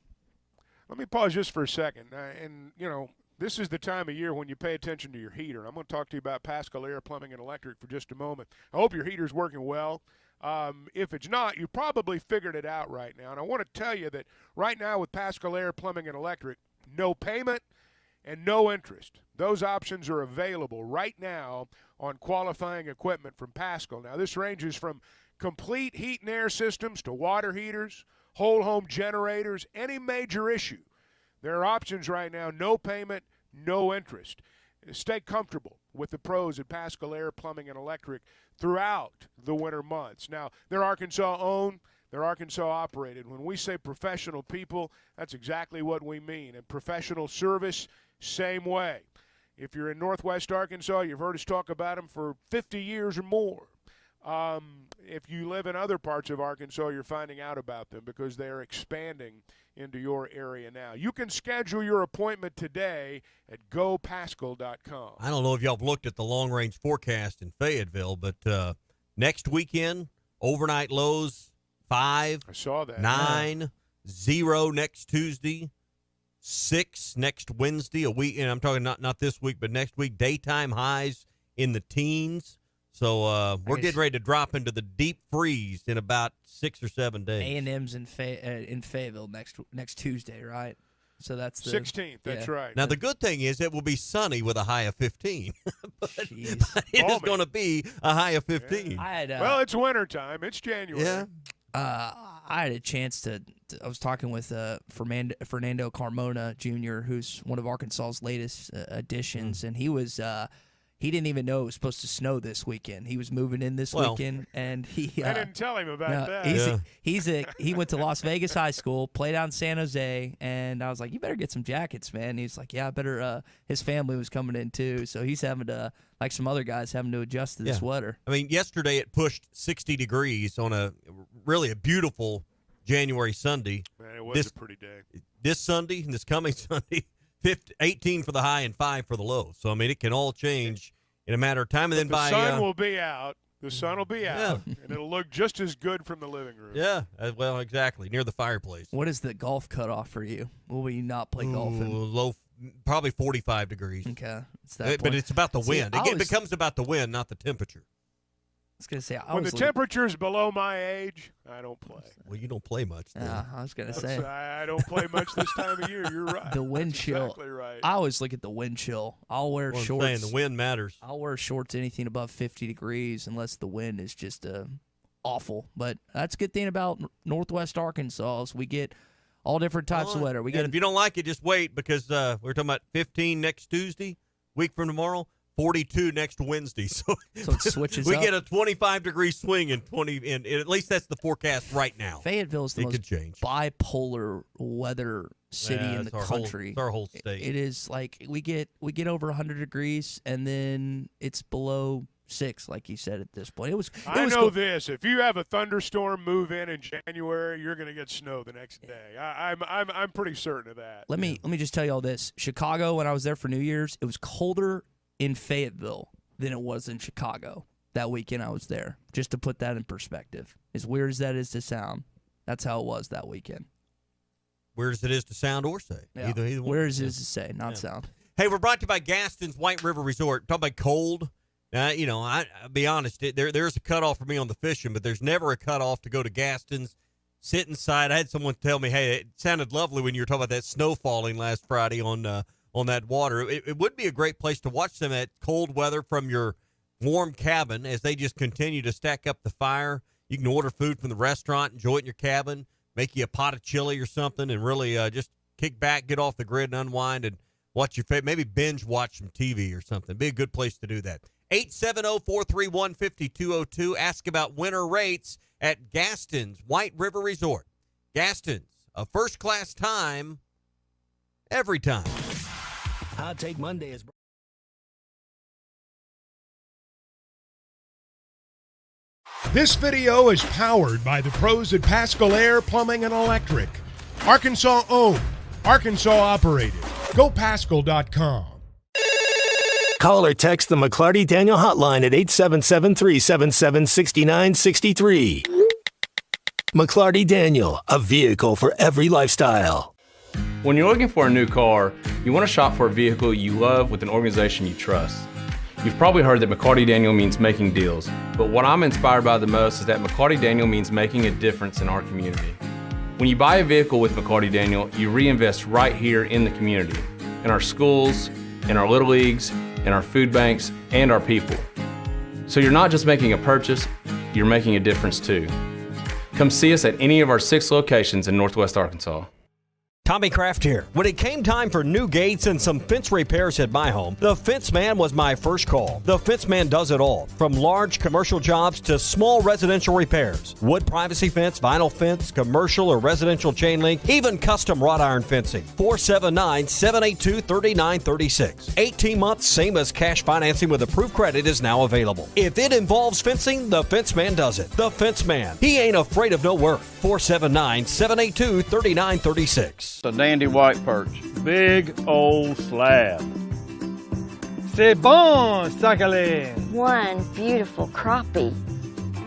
Speaker 6: Let me pause just for a second. This is the time of year when you pay attention to your heater. I'm going to talk to you about Pascal Air Plumbing and Electric for just a moment. I hope your heater's working well. If it's not, you probably figured it out right now. And I want to tell you that right now with Pascal Air Plumbing and Electric, no payment and no interest. Those options are available right now on qualifying equipment from Pascal. Now, this ranges from complete heat and air systems to water heaters, whole home generators, any major issue. There are options right now, no payment, no interest. Stay comfortable with the pros at Pascal Air Plumbing and Electric throughout the winter months. Now, they're Arkansas-owned, they're Arkansas-operated. When we say professional people, that's exactly what we mean. And professional service, same way. If you're in Northwest Arkansas, you've heard us talk about them for 50 years or more. If you live in other parts of Arkansas, you're finding out about them because they're expanding into your area now. You can schedule your appointment today at gopascal.com.
Speaker 2: I don't know if y'all have looked at the long-range forecast in Fayetteville, but next weekend, overnight lows 5.
Speaker 6: I saw that.
Speaker 2: 9, 0 next Tuesday, 6 next Wednesday. A week, and I'm talking not this week, but next week. Daytime highs in the teens. So we're getting ready to drop into the deep freeze in about 6 or 7 days.
Speaker 1: A&M's in Fayetteville next Tuesday, right? So that's the
Speaker 6: 16th. That's right.
Speaker 2: Now, the good thing is it will be sunny with a high of 15. but it is going to be a high of 15.
Speaker 1: Yeah. I had,
Speaker 6: well, it's wintertime. It's January.
Speaker 2: Yeah.
Speaker 1: I had a chance to I was talking with Fernando Carmona Jr., who's one of Arkansas's latest additions, and he was he didn't even know it was supposed to snow this weekend. He was moving in this weekend, and
Speaker 6: I didn't tell him about that.
Speaker 1: He went to Las Vegas High School, played out in San Jose, and I was like, you better get some jackets, man. And he's like, yeah, I better. His family was coming in too, so he's having to, like some other guys, having to adjust to the sweater.
Speaker 2: I mean, yesterday it pushed 60 degrees on a beautiful January Sunday.
Speaker 6: Man, it was a pretty day.
Speaker 2: This Sunday and this coming Sunday, 18 for the high and 5 for the low. So, I mean, it can all change in a matter of time. And then
Speaker 6: the sun will be out. The sun will be out, and it'll look just as good from the living room.
Speaker 2: Yeah, well, exactly, near the fireplace.
Speaker 1: What is the golf cutoff for you? Will we not play golf?
Speaker 2: Low, probably 45 degrees.
Speaker 1: Okay.
Speaker 2: But it's about the wind. It becomes about the wind, not the temperature.
Speaker 1: I was going to say,
Speaker 6: when the temperature's below my age, I don't play.
Speaker 2: Well, you don't play much.
Speaker 1: I was going to say.
Speaker 6: I don't play much this time of year. You're right.
Speaker 1: The wind chill.
Speaker 6: Exactly right.
Speaker 1: I always look at the wind chill. I'll wear shorts.
Speaker 2: I'm saying the wind matters.
Speaker 1: I'll wear shorts anything above 50 degrees unless the wind is just awful. But that's a good thing about Northwest Arkansas is we get all different types of weather.
Speaker 2: If you don't like it, just wait because we're talking about 15 next Tuesday, week from tomorrow. 42 next Wednesday, so
Speaker 1: it switches.
Speaker 2: We
Speaker 1: up.
Speaker 2: get a 25-degree swing in 20, and at least that's the forecast right now.
Speaker 1: Fayetteville is the most bipolar weather city in the country.
Speaker 2: It's our whole state.
Speaker 1: It is like we get over 100 degrees, and then it's below 6, like you said at this point.
Speaker 6: I know this: if you have a thunderstorm move in January, you're going to get snow the next day. I'm pretty certain of that.
Speaker 1: Let me just tell you all this: Chicago, when I was there for New Year's, it was colder in Fayetteville than it was in Chicago that weekend I was there, just to put that in perspective. As weird as that is to sound, that's how it was that weekend.
Speaker 2: Weird as it is to sound or say.
Speaker 1: Yeah. Either weird as it is to say, not sound.
Speaker 2: Hey, we're brought to you by Gaston's White River Resort. Talk about cold. I'll be honest, there's a cutoff for me on the fishing, but there's never a cutoff to go to Gaston's, sit inside. I had someone tell me, hey, it sounded lovely when you were talking about that snow falling last Friday on that water. It would be a great place to watch them at cold weather from your warm cabin as they just continue to stack up the fire. You can order food from the restaurant, enjoy it in your cabin, make you a pot of chili or something, and really just kick back, get off the grid, and unwind, and watch your favorite. Maybe binge watch some TV or something. Be a good place to do that. 870-431-5202. Ask about winter rates at Gaston's White River Resort. Gaston's, a first-class time every time.
Speaker 3: Hot Take Monday is.
Speaker 6: This video is powered by the pros at Pascal Air Plumbing and Electric. Arkansas owned, Arkansas operated. GoPascal.com.
Speaker 3: Call or text the McClarty Daniel hotline at 877-377-6963. McClarty Daniel, a vehicle for every lifestyle.
Speaker 17: When you're looking for a new car, you want to shop for a vehicle you love with an organization you trust. You've probably heard that McCarty Daniel means making deals, but what I'm inspired by the most is that McCarty Daniel means making a difference in our community. When you buy a vehicle with McCarty Daniel, you reinvest right here in the community, in our schools, in our little leagues, in our food banks, and our people. So you're not just making a purchase, you're making a difference too. Come see us at any of our 6 locations in Northwest Arkansas.
Speaker 5: Tommy Kraft here. When it came time for new gates and some fence repairs at my home, the Fence Man was my first call. The Fence Man does it all, from large commercial jobs to small residential repairs. Wood privacy fence, vinyl fence, commercial or residential chain link, even custom wrought iron fencing. 479-782-3936. 18 months, same as cash financing with approved credit is now available. If it involves fencing, the Fence Man does it. The Fence Man. He ain't afraid of no work. 479-782-3936.
Speaker 18: A dandy white perch. Big old slab. C'est bon, sacalé.
Speaker 14: One beautiful crappie.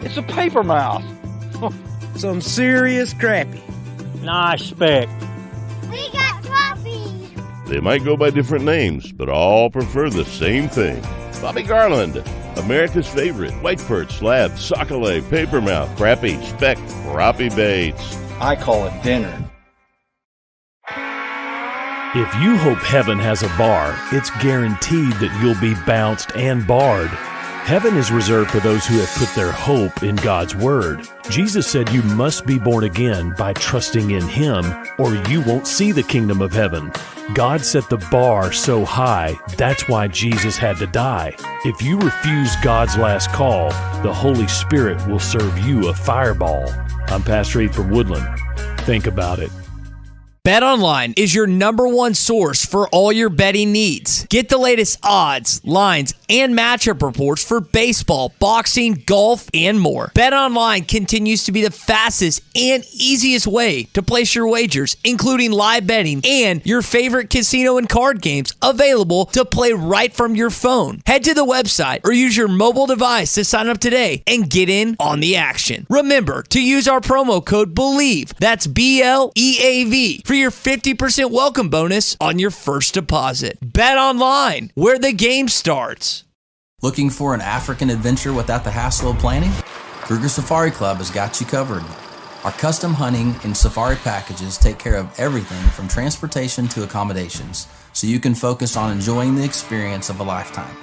Speaker 18: It's a paper mouse. Some serious crappie. Nice speck.
Speaker 14: We got crappies.
Speaker 19: They might go by different names, but all prefer the same thing. Bobby Garland, America's favorite white perch, slab, sockeye, papermouth, crappie, speck, crappie baits.
Speaker 18: I call it dinner.
Speaker 20: If you hope heaven has a bar, it's guaranteed that you'll be bounced and barred. Heaven is reserved for those who have put their hope in God's Word. Jesus said you must be born again by trusting in Him, or you won't see the kingdom of heaven. God set the bar so high, that's why Jesus had to die. If you refuse God's last call, the Holy Spirit will serve you a fireball. I'm Pastor Heath from Woodland. Think about it.
Speaker 11: BetOnline is your #1 source for all your betting needs. Get the latest odds, lines, and matchup reports for baseball, boxing, golf, and more. BetOnline continues to be the fastest and easiest way to place your wagers, including live betting and your favorite casino and card games available to play right from your phone. Head to the website or use your mobile device to sign up today and get in on the action. Remember to use our promo code BELIEVE, that's BLEAV, for your 50% welcome bonus on your first deposit. Bet online, where the game starts.
Speaker 21: Looking for an African adventure without the hassle of planning? Kruger Safari Club has got you covered. Our custom hunting and safari packages take care of everything from transportation to accommodations, so you can focus on enjoying the experience of a lifetime.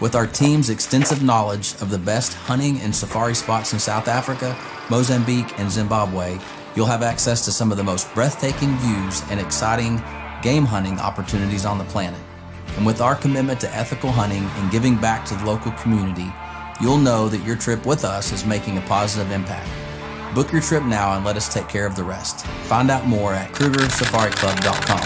Speaker 21: With our team's extensive knowledge of the best hunting and safari spots in South Africa, Mozambique, and Zimbabwe, you'll have access to some of the most breathtaking views and exciting game hunting opportunities on the planet. And with our commitment to ethical hunting and giving back to the local community, you'll know that your trip with us is making a positive impact. Book your trip now and let us take care of the rest. Find out more at KrugerSafariClub.com.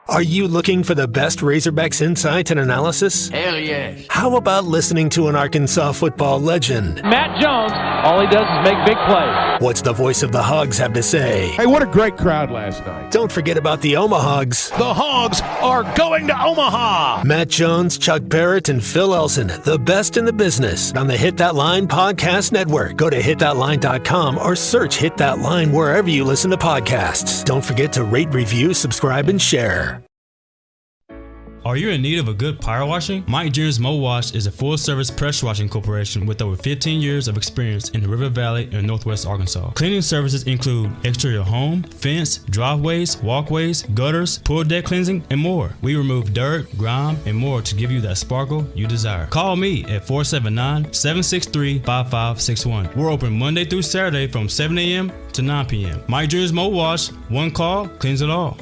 Speaker 22: Are you looking for the best Razorbacks insight and analysis?
Speaker 23: Hell yes.
Speaker 22: How about listening to an Arkansas football legend?
Speaker 23: Matt Jones, all he does is make big plays.
Speaker 22: What's the voice of the Hogs have to say?
Speaker 6: Hey, what a great crowd last night.
Speaker 22: Don't forget about the Omahogs.
Speaker 6: The Hogs are going to Omaha.
Speaker 22: Matt Jones, Chuck Barrett, and Phil Elson, the best in the business, on the Hit That Line Podcast Network. Go to hitthatline.com or search Hit That Line wherever you listen to podcasts. Don't forget to rate, review, subscribe, and share.
Speaker 25: Are you in need of a good power washing? Mike Jones Mo Wash is a full-service pressure washing corporation with over 15 years of experience in the River Valley and Northwest Arkansas. Cleaning services include exterior home, fence, driveways, walkways, gutters, pool deck cleansing, and more. We remove dirt, grime, and more to give you that sparkle you desire. Call me at 479-763-5561. We're open Monday through Saturday from 7 a.m. to 9 p.m. Mike Jones Mo Wash, one call, cleans it all.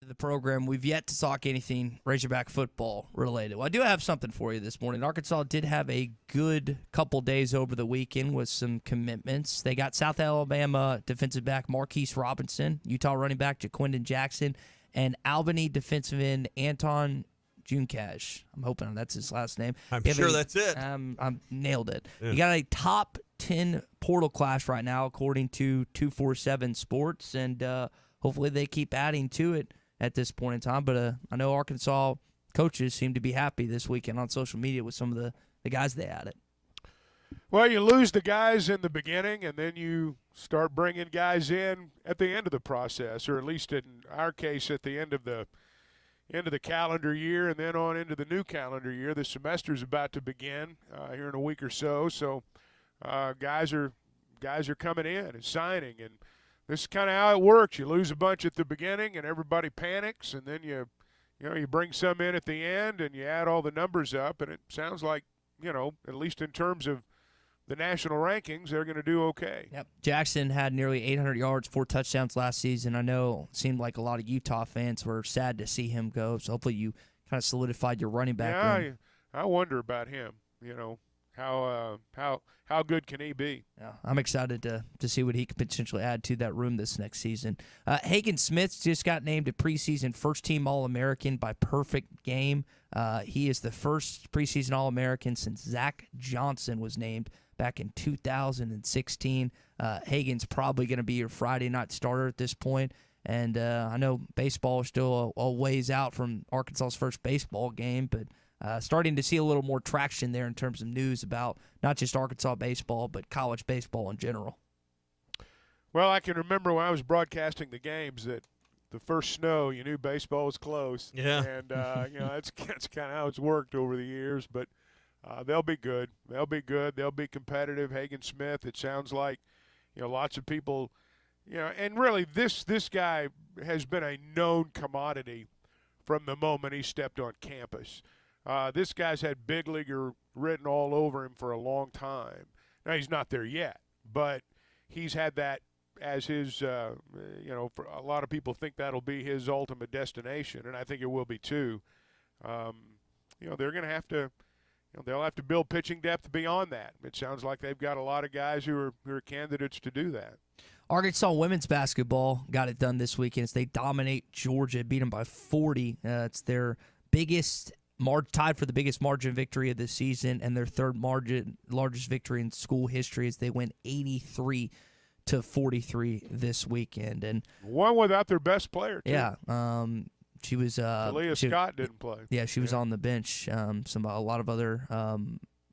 Speaker 1: The program, we've yet to talk anything Razorback football related. Well, I do have something for you this morning. Arkansas did have a good couple days over the weekend with some commitments. They got South Alabama defensive back Marquise Robinson, Utah running back Jaquindon Jackson, and Albany defensive end Anton Juncash. I'm hoping that's his last name.
Speaker 2: I'm sure that's it.
Speaker 1: I nailed it.
Speaker 2: Yeah.
Speaker 1: You got a top 10 portal class right now, according to 247 Sports, and hopefully they keep adding to it at this point in time. But I know Arkansas coaches seem to be happy this weekend on social media with some of the guys they added.
Speaker 6: Well, you lose the guys in the beginning, and then you start bringing guys in at the end of the process, or at least in our case, at the end of the calendar year, and then on into the new calendar year. The semester's about to begin here in a week or so. So guys are coming in and signing, and this is kind of how it works. You lose a bunch at the beginning, and everybody panics, and then you bring some in at the end, and you add all the numbers up, and it sounds like, at least in terms of the national rankings, they're going to do okay.
Speaker 1: Yep. Jackson had nearly 800 yards, 4 touchdowns last season. I know it seemed like a lot of Utah fans were sad to see him go, so hopefully you kind of solidified your running back room.
Speaker 6: I wonder about him, how good can he be?
Speaker 1: Yeah, I'm excited to see what he could potentially add to that room this next season. Hagen Smith just got named a preseason first-team All-American by Perfect Game. He is the first preseason All-American since Zach Johnson was named back in 2016. Hagen's probably going to be your Friday night starter at this point. And I know baseball is still a ways out from Arkansas's first baseball game, but starting to see a little more traction there in terms of news about not just Arkansas baseball, but college baseball in general.
Speaker 6: Well, I can remember when I was broadcasting the games that the first snow, you knew baseball was close.
Speaker 2: Yeah.
Speaker 6: And, that's kind of how it's worked over the years. But they'll be good. They'll be good. They'll be competitive. Hagen Smith, it sounds like, lots of people, and really this guy has been a known commodity from the moment he stepped on campus. This guy's had big leaguer written all over him for a long time. Now, he's not there yet, but he's had that as his, for a lot of people think that'll be his ultimate destination, and I think it will be too. They're going to have to, they'll have to build pitching depth beyond that. It sounds like they've got a lot of guys who are candidates to do that.
Speaker 1: Arkansas women's basketball got it done this weekend as they dominate Georgia, beat them by 40. It's their biggest tied for the biggest margin victory of the season, and their third largest victory in school history as they win 83-43 this weekend. And
Speaker 6: one without their best player, too.
Speaker 1: Yeah. She was
Speaker 6: Talia Scott didn't play.
Speaker 1: Yeah, she was on the bench. A lot of other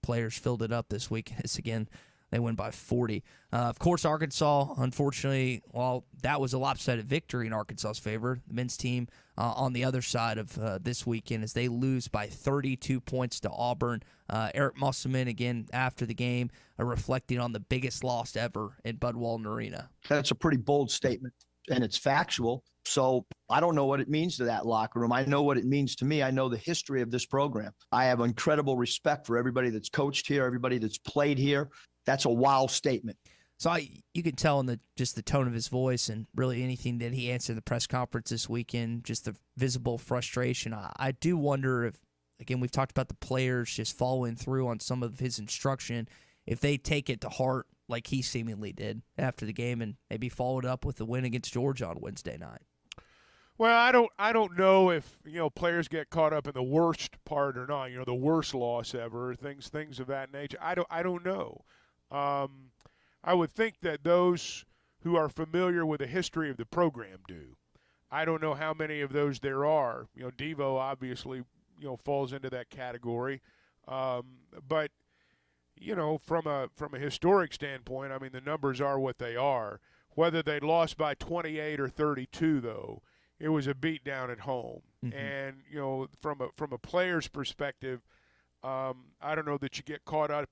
Speaker 1: players filled it up this week. It's again, they win by 40. Of course, Arkansas, unfortunately, while that was a lopsided victory in Arkansas's favor, the men's team on the other side of this weekend as they lose by 32 points to Auburn. Eric Musselman, again, after the game, reflecting on the biggest loss ever in Bud Walton Arena.
Speaker 24: That's a pretty bold statement, and it's factual. So I don't know what it means to that locker room. I know what it means to me. I know the history of this program. I have incredible respect for everybody that's coached here, everybody that's played here. That's a wow statement.
Speaker 1: So you can tell in the tone of his voice and really anything that he answered the press conference this weekend, just the visible frustration. I do wonder if, again, we've talked about the players just following through on some of his instruction, if they take it to heart like he seemingly did after the game and maybe followed up with the win against Georgia on Wednesday night.
Speaker 6: Well, I don't know if players get caught up in the worst part or not. The worst loss ever, things of that nature. I don't know. I would think that those who are familiar with the history of the program do. I don't know how many of those there are. Devo obviously falls into that category, but from a historic standpoint, I mean the numbers are what they are. Whether they lost by 28 or 32, though, it was a beatdown at home. Mm-hmm. And from a player's perspective, I don't know that you get caught up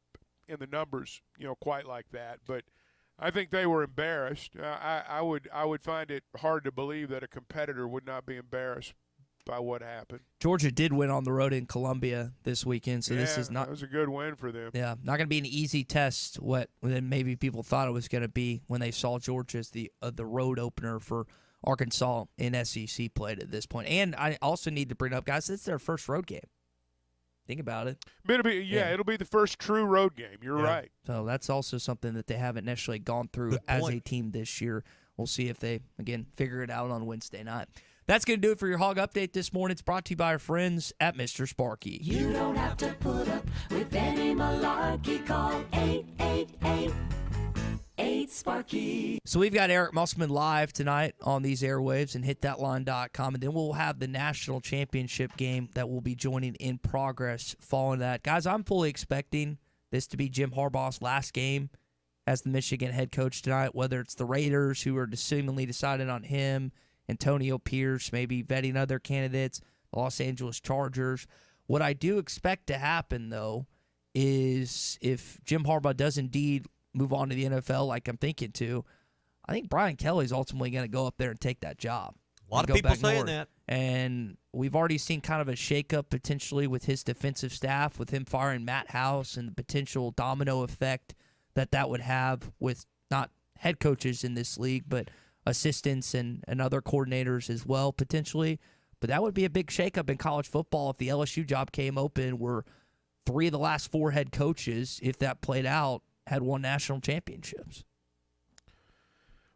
Speaker 6: in the numbers, quite like that. But I think they were embarrassed. I would find it hard to believe that a competitor would not be embarrassed by what happened.
Speaker 1: Georgia did win on the road in Columbia this weekend, so this is not.
Speaker 6: That was a good win for them.
Speaker 1: Yeah, not going to be an easy test. What maybe people thought it was going to be when they saw Georgia as the road opener for Arkansas in SEC play at this point. And I also need to bring up, guys, it's their first road game. Think about it.
Speaker 6: It'll be the first true road game. You're right.
Speaker 1: So that's also something that they haven't necessarily gone through as a team this year. We'll see if they, again, figure it out on Wednesday night. That's going to do it for your Hog Update this morning. It's brought to you by our friends at Mr. Sparky.
Speaker 4: You don't have to put up with any malarkey. Call 888-8-SPARKY.
Speaker 1: So we've got Eric Musselman live tonight on these airwaves and hitthatline.com, and then we'll have the national championship game that will be joining in progress following that. Guys, I'm fully expecting this to be Jim Harbaugh's last game as the Michigan head coach tonight, whether it's the Raiders who are seemingly decided on him, Antonio Pierce maybe vetting other candidates, the Los Angeles Chargers. What I do expect to happen, though, is if Jim Harbaugh does indeed move on to the NFL like I'm thinking to, I think Brian Kelly's ultimately going to go up there and take that job.
Speaker 2: A lot of people saying that.
Speaker 1: And we've already seen kind of a shakeup potentially with his defensive staff, with him firing Matt House and the potential domino effect that would have with not head coaches in this league, but assistants and other coordinators as well, potentially. But that would be a big shakeup in college football if the LSU job came open, where 3 of the last 4 head coaches, if that played out, had won national championships.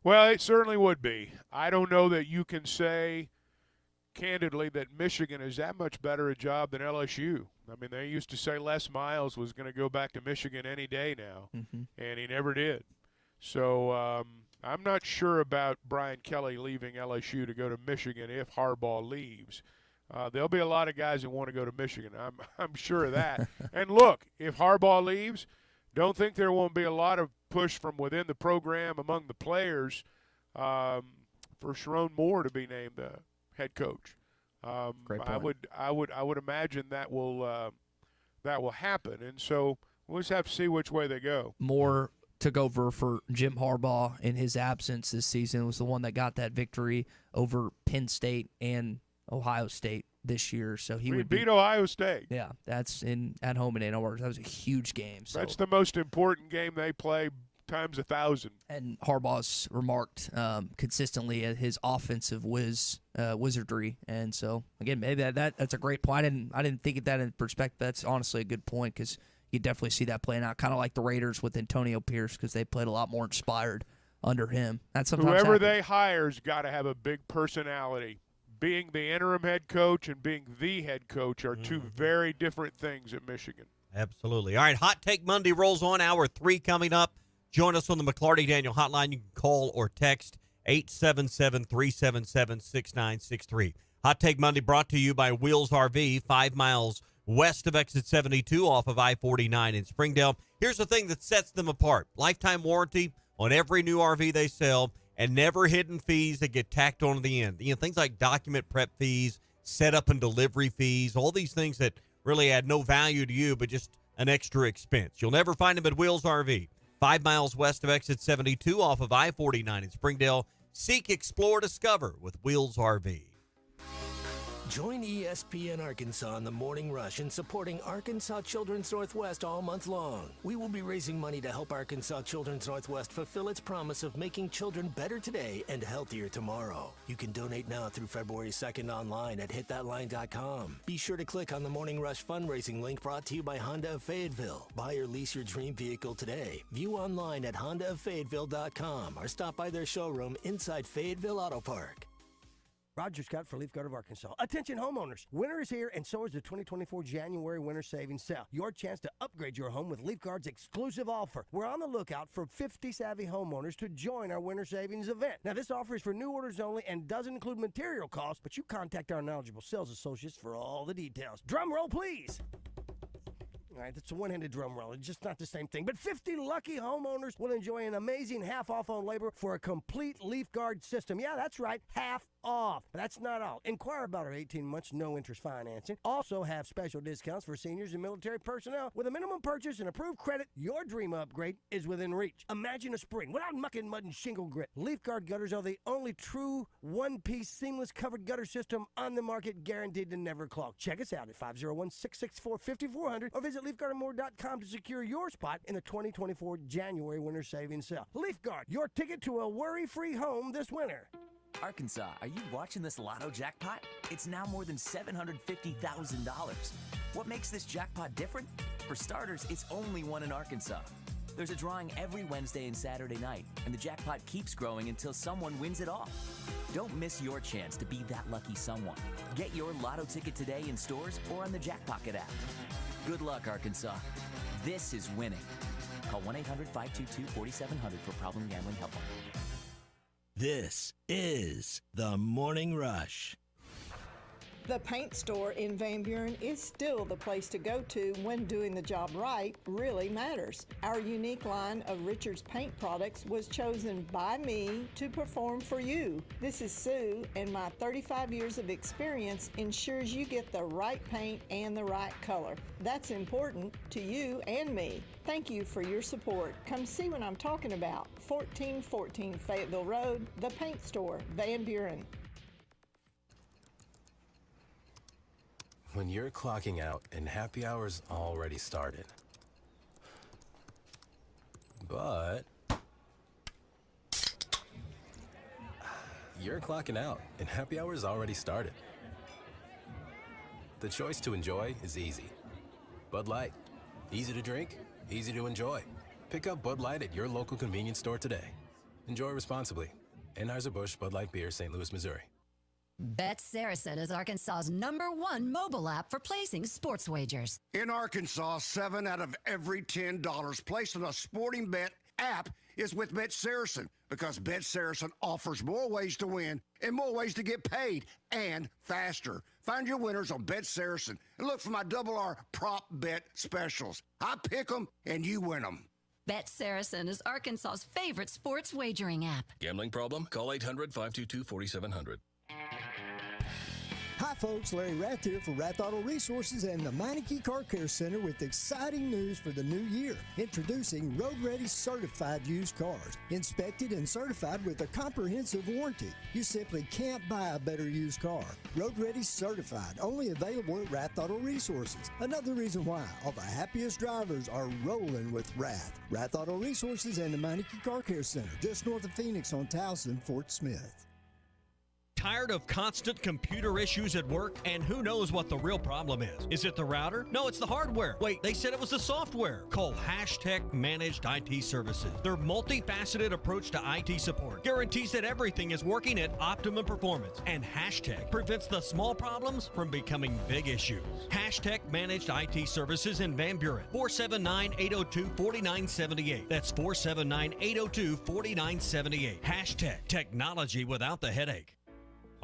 Speaker 6: Well, it certainly would be. I don't know that you can say candidly that Michigan is that much better a job than LSU. I mean, they used to say Les Miles was going to go back to Michigan any day now, and he never did. So I'm not sure about Brian Kelly leaving LSU to go to Michigan if Harbaugh leaves. There'll be a lot of guys that want to go to Michigan. I'm sure of that. And look, if Harbaugh leaves, don't think there won't be a lot of push from within the program among the players for Sharon Moore to be named the head coach.
Speaker 13: Great point.
Speaker 6: I would imagine that will happen, and so we'll just have to see which way they go.
Speaker 1: Moore took over for Jim Harbaugh in his absence this season. Was the one that got that victory over Penn State and Ohio State this year. So he would
Speaker 6: beat Ohio State.
Speaker 1: Yeah, that's at home in Ann Arbor. That was a huge game. So.
Speaker 6: That's the most important game they play times 1,000.
Speaker 1: And Harbaugh's remarked consistently at his offensive wizardry. And so again, maybe that's a great point. I didn't think of that in perspective. That's honestly a good point because you definitely see that playing out, kind of like the Raiders with Antonio Pierce, because they played a lot more inspired under him. That's sometimes
Speaker 6: whoever
Speaker 1: happens.
Speaker 6: they hire's got to have a big personality. Being the interim head coach and being the head coach are two very different things at Michigan.
Speaker 2: Absolutely. All right, Hot Take Monday rolls on. Hour 3 coming up. Join us on the McLarty Daniel hotline. You can call or text 877-377-6963. Hot Take Monday brought to you by Wheels RV, 5 miles west of exit 72 off of I-49 in Springdale. Here's the thing that sets them apart. Lifetime warranty on every new RV they sell, and never hidden fees that get tacked on to the end. You know, things like document prep fees, setup and delivery fees, all these things that really add no value to you, but just an extra expense. You'll never find them at Wheels RV, 5 miles west of exit 72 off of I-49 in Springdale. Seek, explore, discover with Wheels RV.
Speaker 3: Join ESPN Arkansas in the Morning Rush in supporting Arkansas Children's Northwest all month long. We will be raising money to help Arkansas Children's Northwest fulfill its promise of making children better today and healthier tomorrow. You can donate now through February 2nd online at hitthatline.com. Be sure to click on the Morning Rush fundraising link brought to you by Honda of Fayetteville. Buy or lease your dream vehicle today. View online at hondaoffayetteville.com or stop by their showroom inside Fayetteville Auto Park.
Speaker 7: Roger Scott for Leaf Guard of Arkansas. Attention homeowners, winter is here and so is the 2024 January Winter Savings Sale. Your chance to upgrade your home with Leaf Guard's exclusive offer. We're on the lookout for 50 savvy homeowners to join our winter savings event. Now this offer is for new orders only and doesn't include material costs, but you contact our knowledgeable sales associates for all the details. Drum roll please. All right, that's a one-handed drum roll. It's just not the same thing. But 50 lucky homeowners will enjoy an amazing half off on labor for a complete Leaf Guard system. Yeah, that's right, half off. But that's not all. Inquire about our 18 months no interest financing. Also have special discounts for seniors and military personnel. With a minimum purchase and approved credit, your dream upgrade is within reach. Imagine a spring without muck and mud and shingle grit. Leaf Guard gutters are the only true one-piece seamless covered gutter system on the market, guaranteed to never clog. Check us out at 501-664-5400 or visit LeafGuardandMore.com to secure your spot in the 2024 January Winter Savings Sale. Leaf Guard, your ticket to a worry-free home this winter.
Speaker 8: Arkansas, are you watching this lotto jackpot? It's now more than $750,000. What makes this jackpot different? For starters, it's only one in Arkansas. There's a drawing every Wednesday and Saturday night, and the jackpot keeps growing until someone wins it all. Don't miss your chance to be that lucky someone. Get your lotto ticket today in stores or on the Jackpocket app. Good luck, Arkansas. This is winning. Call 1-800-522-4700 for Problem Gambling Helpline.
Speaker 3: This is the Morning Rush.
Speaker 9: The paint store in Van Buren is still the place to go to when doing the job right really matters. Our unique line of Richards paint products was chosen by me to perform for you. This is Sue, and my 35 years of experience ensures you get the right paint and the right color. That's important to you and me. Thank you for your support. Come see what I'm talking about. 1414 Fayetteville Road, the paint store, Van Buren.
Speaker 10: When you're clocking out and happy hour's already started. But you're clocking out and happy hour's already started. The choice to enjoy is easy. Bud Light. Easy to drink, easy to enjoy. Pick up Bud Light at your local convenience store today. Enjoy responsibly. Anheuser-Busch Bud Light Beer, St. Louis, Missouri.
Speaker 12: Bet Saracen is Arkansas's #1 mobile app for placing sports wagers.
Speaker 15: In Arkansas, 7 out of every $10 placed on a sporting bet app is with Bet Saracen, because Bet Saracen offers more ways to win and more ways to get paid, and faster. Find your winners on Bet Saracen and look for my RR prop bet specials. I pick them and you win them.
Speaker 12: Bet Saracen is Arkansas's favorite sports wagering app.
Speaker 16: Gambling problem? Call 800-522-4700.
Speaker 26: Hi folks, Larry Rath here for Rath Auto Resources and the Meineke Car Care Center with exciting news for the new year. Introducing Road Ready Certified used cars, inspected and certified with a comprehensive warranty. You simply can't buy a better used car. Road Ready Certified, only available at Rath Auto Resources. Another reason why all the happiest drivers are rolling with Rath. Rath Auto Resources and the Meineke Car Care Center, just north of Phoenix on Towson, Fort Smith.
Speaker 5: Tired of constant computer issues at work? And who knows what the real problem is? Is it the router? No, it's the hardware. Wait, they said it was the software. Call Hashtag Managed IT Services. Their multifaceted approach to IT support guarantees that everything is working at optimum performance. And Hashtag prevents the small problems from becoming big issues. Hashtag Managed IT Services in Van Buren. 479-802-4978. That's 479-802-4978. Hashtag Technology without the headache.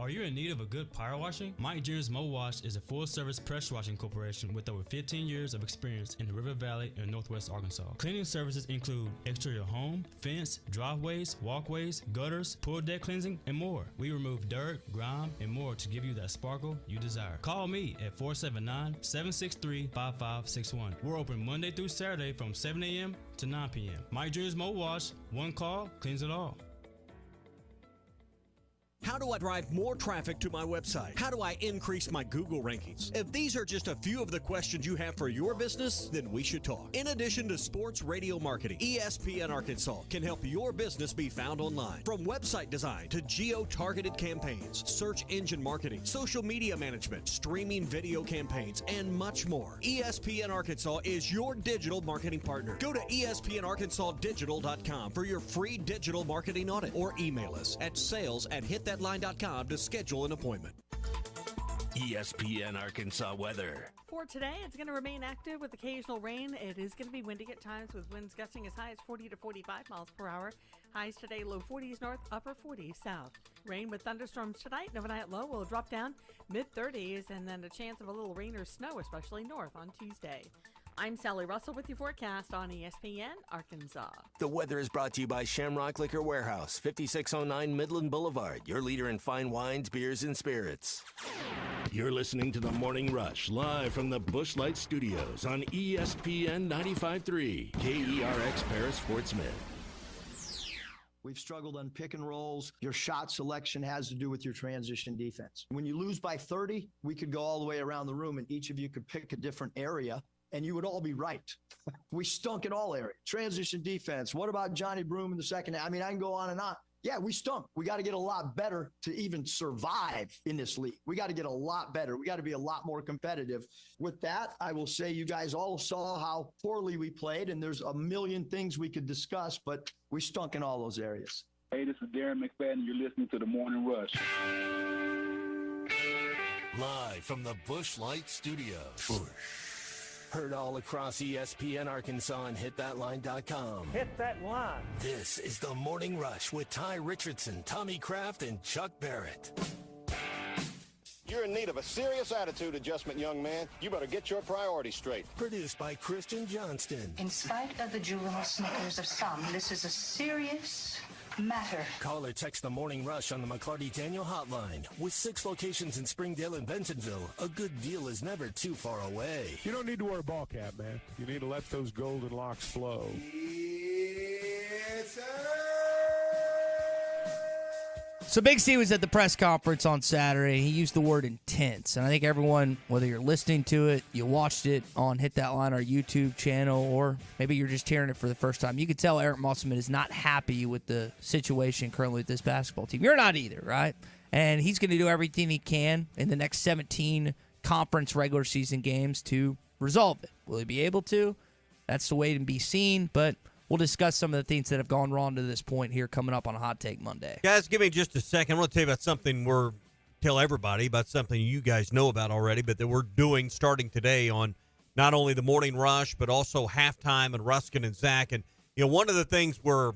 Speaker 25: Are you in need of a good power washing? Mike Jr.'s Mo Wash is a full-service pressure washing corporation with over 15 years of experience in the River Valley and Northwest Arkansas. Cleaning services include exterior home, fence, driveways, walkways, gutters, pool deck cleansing, and more. We remove dirt, grime, and more to give you that sparkle you desire. Call me at 479-763-5561. We're open Monday through Saturday from 7 a.m. to 9 p.m. Mike Jr.'s Mo Wash, one call, cleans it all.
Speaker 5: How do I drive more traffic to my website? How do I increase my Google rankings? If these are just a few of the questions you have for your business, then we should talk. In addition to sports radio marketing, ESPN Arkansas can help your business be found online. From website design to geo-targeted campaigns, search engine marketing, social media management, streaming video campaigns, and much more. ESPN Arkansas is your digital marketing partner. Go to espnarkansasdigital.com for your free digital marketing audit, or email us at sales@hitthatline.com to schedule an appointment.
Speaker 3: ESPN Arkansas weather.
Speaker 27: For today, it's going to remain active with occasional rain. It is going to be windy at times with winds gusting as high as 40 to 45 miles per hour. Highs today, low 40s north, upper 40s south. Rain with thunderstorms tonight. And overnight low will drop down mid-30s, and then a chance of a little rain or snow, especially north on Tuesday. I'm Sally Russell with your forecast on ESPN Arkansas.
Speaker 3: The weather is brought to you by Shamrock Liquor Warehouse, 5609 Midland Boulevard, your leader in fine wines, beers, and spirits. You're listening to The Morning Rush, live from the Busch Light Studios on ESPN 95.3, KERX Paris, Fort Smith.
Speaker 24: We've struggled on pick and rolls. Your shot selection has to do with your transition defense. When you lose by 30, we could go all the way around the room and each of you could pick a different area and you would all be right. We stunk in all areas. Transition defense. What about Johnny Broom in the second half? I mean, I can go on and on. Yeah, we stunk. We got to get a lot better to even survive in this league. We got to get a lot better. We got to be a lot more competitive. With that, I will say you guys all saw how poorly we played, and there's a million things we could discuss, but we stunk in all those areas.
Speaker 28: Hey, this is Darren McFadden. You're listening to The Morning Rush.
Speaker 3: Live from the Busch Light Studios. Heard all across ESPN Arkansas and hitthatline.com.
Speaker 26: Hit that line.
Speaker 3: This is The Morning Rush with Ty Richardson, Tommy Kraft, and Chuck Barrett.
Speaker 11: You're in need of a serious attitude adjustment, young man. You better get your priorities straight.
Speaker 3: Produced by Kristen Johnston.
Speaker 14: In spite of the juvenile snickers of some, this is a serious matter.
Speaker 3: Call or text the Morning Rush on the McClarty Daniel hotline. With 6 locations in Springdale and Bentonville, a good deal is never too far away.
Speaker 6: You don't need to wear a ball cap, man. You need to let those golden locks flow.
Speaker 1: So Big C was at the press conference on Saturday. He used the word intense. And I think everyone, whether you're listening to it, you watched it on Hit That Line, our YouTube channel, or maybe you're just hearing it for the first time, you could tell Eric Musselman is not happy with the situation currently with this basketball team. You're not either, right? And he's going to do everything he can in the next 17 conference regular season games to resolve it. Will he be able to? That's the wait and be seen, but we'll discuss some of the things that have gone wrong to this point here coming up on a Hot Take Monday.
Speaker 2: Guys, give me just a second. I want to tell you about something tell everybody about something you guys know about already, but that we're doing starting today on not only the Morning Rush, but also Halftime and Ruskin and Zach. And, one of the things we're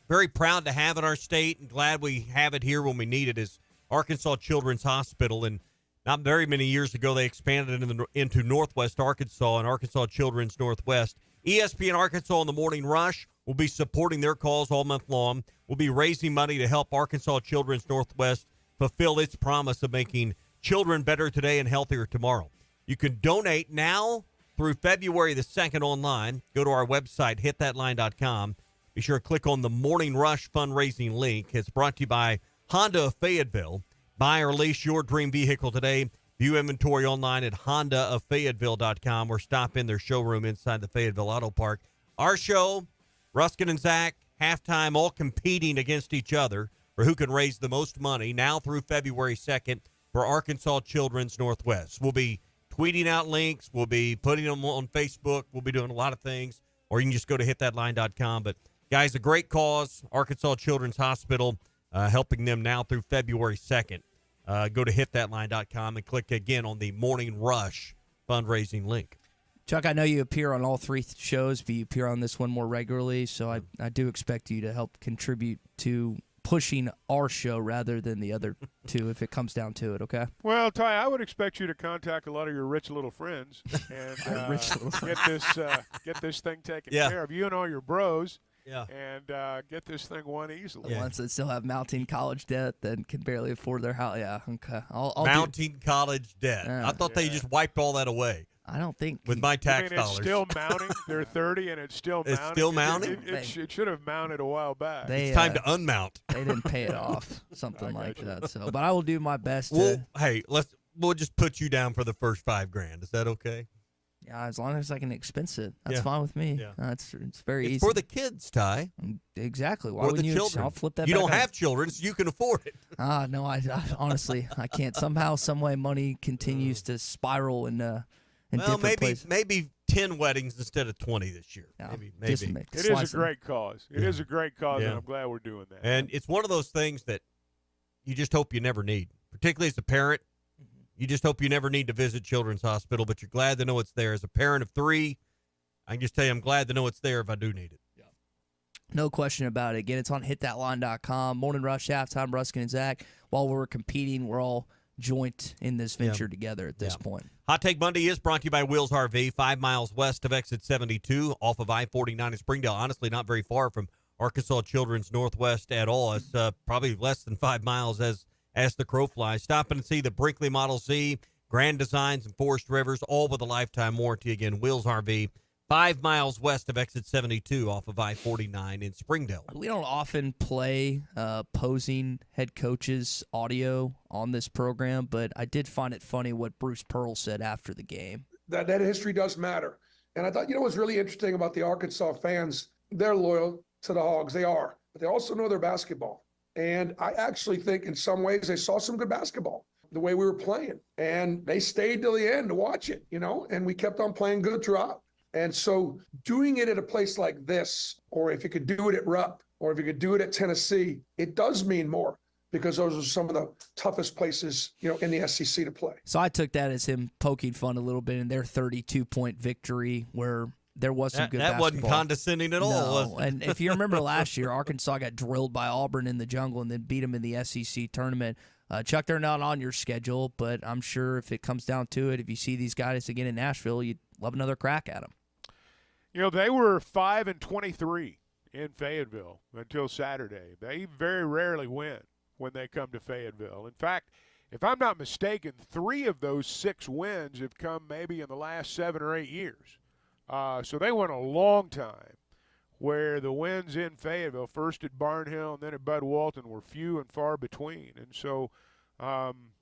Speaker 2: very proud to have in our state and glad we have it here when we need it is Arkansas Children's Hospital. And not very many years ago, they expanded into Northwest Arkansas and Arkansas Children's Northwest. ESPN Arkansas on the Morning Rush will be supporting their calls all month long. We'll be raising money to help Arkansas Children's Northwest fulfill its promise of making children better today and healthier tomorrow. You can donate now through February the 2nd online. Go to our website, hitthatline.com. Be sure to click on the Morning Rush fundraising link. It's brought to you by Honda of Fayetteville. Buy or lease your dream vehicle today. View inventory online at hondaoffayetteville.com or stop in their showroom inside the Fayetteville Auto Park. Our show, Ruskin and Zach, Halftime, all competing against each other for who can raise the most money now through February 2nd for Arkansas Children's Northwest. We'll be tweeting out links. We'll be putting them on Facebook. We'll be doing a lot of things. Or you can just go to hitthatline.com. But, guys, a great cause, Arkansas Children's Hospital, helping them now through February 2nd. Go to hitthatline.com and click again on the Morning Rush fundraising link.
Speaker 1: Chuck, I know you appear on all 3 shows, but you appear on this one more regularly, so I do expect you to help contribute to pushing our show rather than the other 2 if it comes down to it, okay?
Speaker 6: Well, Ty, I would expect you to contact a lot of your rich little friends and get this thing taken care of. You and all your bros.
Speaker 2: Yeah.
Speaker 6: And get this thing won easily.
Speaker 1: The ones that still have mounting college debt that can barely afford their house. Yeah, okay.
Speaker 2: Mounting college debt. I thought they just wiped all that away.
Speaker 1: I don't think.
Speaker 2: With my tax dollars.
Speaker 6: It's still mounting. They're 30 and it's still mounting.
Speaker 2: It's still mounting?
Speaker 6: It should have mounted a while back.
Speaker 2: It's time to unmount.
Speaker 1: They didn't pay it off. Something like that. So, but I will do my best
Speaker 2: Hey, we'll just put you down for the first $5,000. Is that okay?
Speaker 1: Yeah, as long as I can expense it, that's fine with me. Yeah. It's very easy.
Speaker 2: It's for the kids, Ty.
Speaker 1: Exactly. Why
Speaker 2: for
Speaker 1: wouldn't
Speaker 2: the
Speaker 1: you?
Speaker 2: Children.
Speaker 1: I'll flip that.
Speaker 2: You
Speaker 1: back
Speaker 2: don't
Speaker 1: on.
Speaker 2: have children, so you can afford it.
Speaker 1: No, I honestly I can't. Somehow, some way, money continues to spiral in different places.
Speaker 2: Maybe 10 weddings instead of 20 this year.
Speaker 1: Yeah,
Speaker 2: maybe.
Speaker 6: It is a great cause. It is a great cause, and I'm glad we're doing that.
Speaker 2: And it's one of those things that you just hope you never need, particularly as a parent. You just hope you never need to visit Children's Hospital, but you're glad to know it's there. As a parent of 3, I can just tell you I'm glad to know it's there if I do need it.
Speaker 1: Yeah. No question about it. Again, it's on hitthatline.com. Morning Rush, Halftime, Ruskin and Zach. While we're competing, we're all joint in this venture together at this point.
Speaker 2: Hot Take Monday is brought to you by Wheels RV, 5 miles west of exit 72 off of I-49 in Springdale. Honestly, not very far from Arkansas Children's Northwest at all. It's probably less than 5 miles as the crow flies. Stop in and see the Brinkley Model Z, Grand Designs, and Forest Rivers, all with a lifetime warranty. Again, Wheels RV, 5 miles west of exit 72 off of I-49 in Springdale.
Speaker 1: We don't often play opposing head coaches' audio on this program, but I did find it funny what Bruce Pearl said after the game.
Speaker 17: That history does matter. And I thought, what's really interesting about the Arkansas fans, they're loyal to the Hogs. They are. But they also know their basketball. And I actually think in some ways they saw some good basketball, the way we were playing. And they stayed till the end to watch it, and we kept on playing good throughout. And so doing it at a place like this, or if you could do it at Rupp, or if you could do it at Tennessee, it does mean more because those are some of the toughest places, in the SEC to play.
Speaker 1: So I took that as him poking fun a little bit in their 32-point victory where there was some good basketball.
Speaker 2: That wasn't condescending at all, was it?
Speaker 1: And if you remember last year, Arkansas got drilled by Auburn in the jungle and then beat them in the SEC tournament. Chuck, they're not on your schedule, but I'm sure if it comes down to it, if you see these guys again in Nashville, you'd love another crack at them.
Speaker 6: They were 5-23 in Fayetteville until Saturday. They very rarely win when they come to Fayetteville. In fact, if I'm not mistaken, 3 of those 6 wins have come maybe in the last 7 or 8 years. So they went a long time where the wins in Fayetteville, first at Barnhill and then at Bud Walton, were few and far between. And so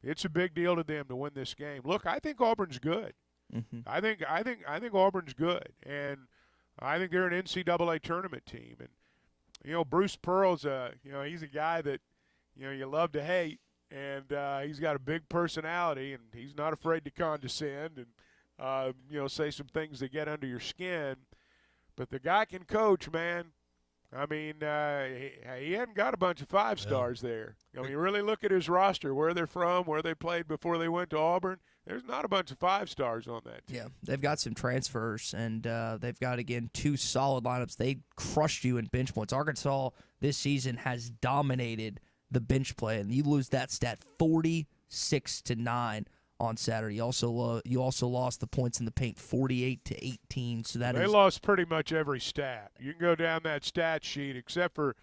Speaker 6: it's a big deal to them to win this game. Look, I think Auburn's good.
Speaker 1: Mm-hmm.
Speaker 6: I think Auburn's good, and I think they're an NCAA tournament team. And Bruce Pearl's he's a guy that you love to hate, and he's got a big personality, and he's not afraid to condescend and say some things that get under your skin. But the guy can coach, man. I mean, he hadn't got a bunch of 5 stars there. You really look at his roster, where they're from, where they played before they went to Auburn. There's not a bunch of 5 stars on that team.
Speaker 1: Yeah, they've got some transfers, and they've got, again, 2 solid lineups. They crushed you in bench points. Arkansas this season has dominated the bench play, and you lose that stat 46-9 on Saturday. You also lost the points in the paint 48-18. So they
Speaker 6: lost pretty much every stat. You can go down that stat sheet, except for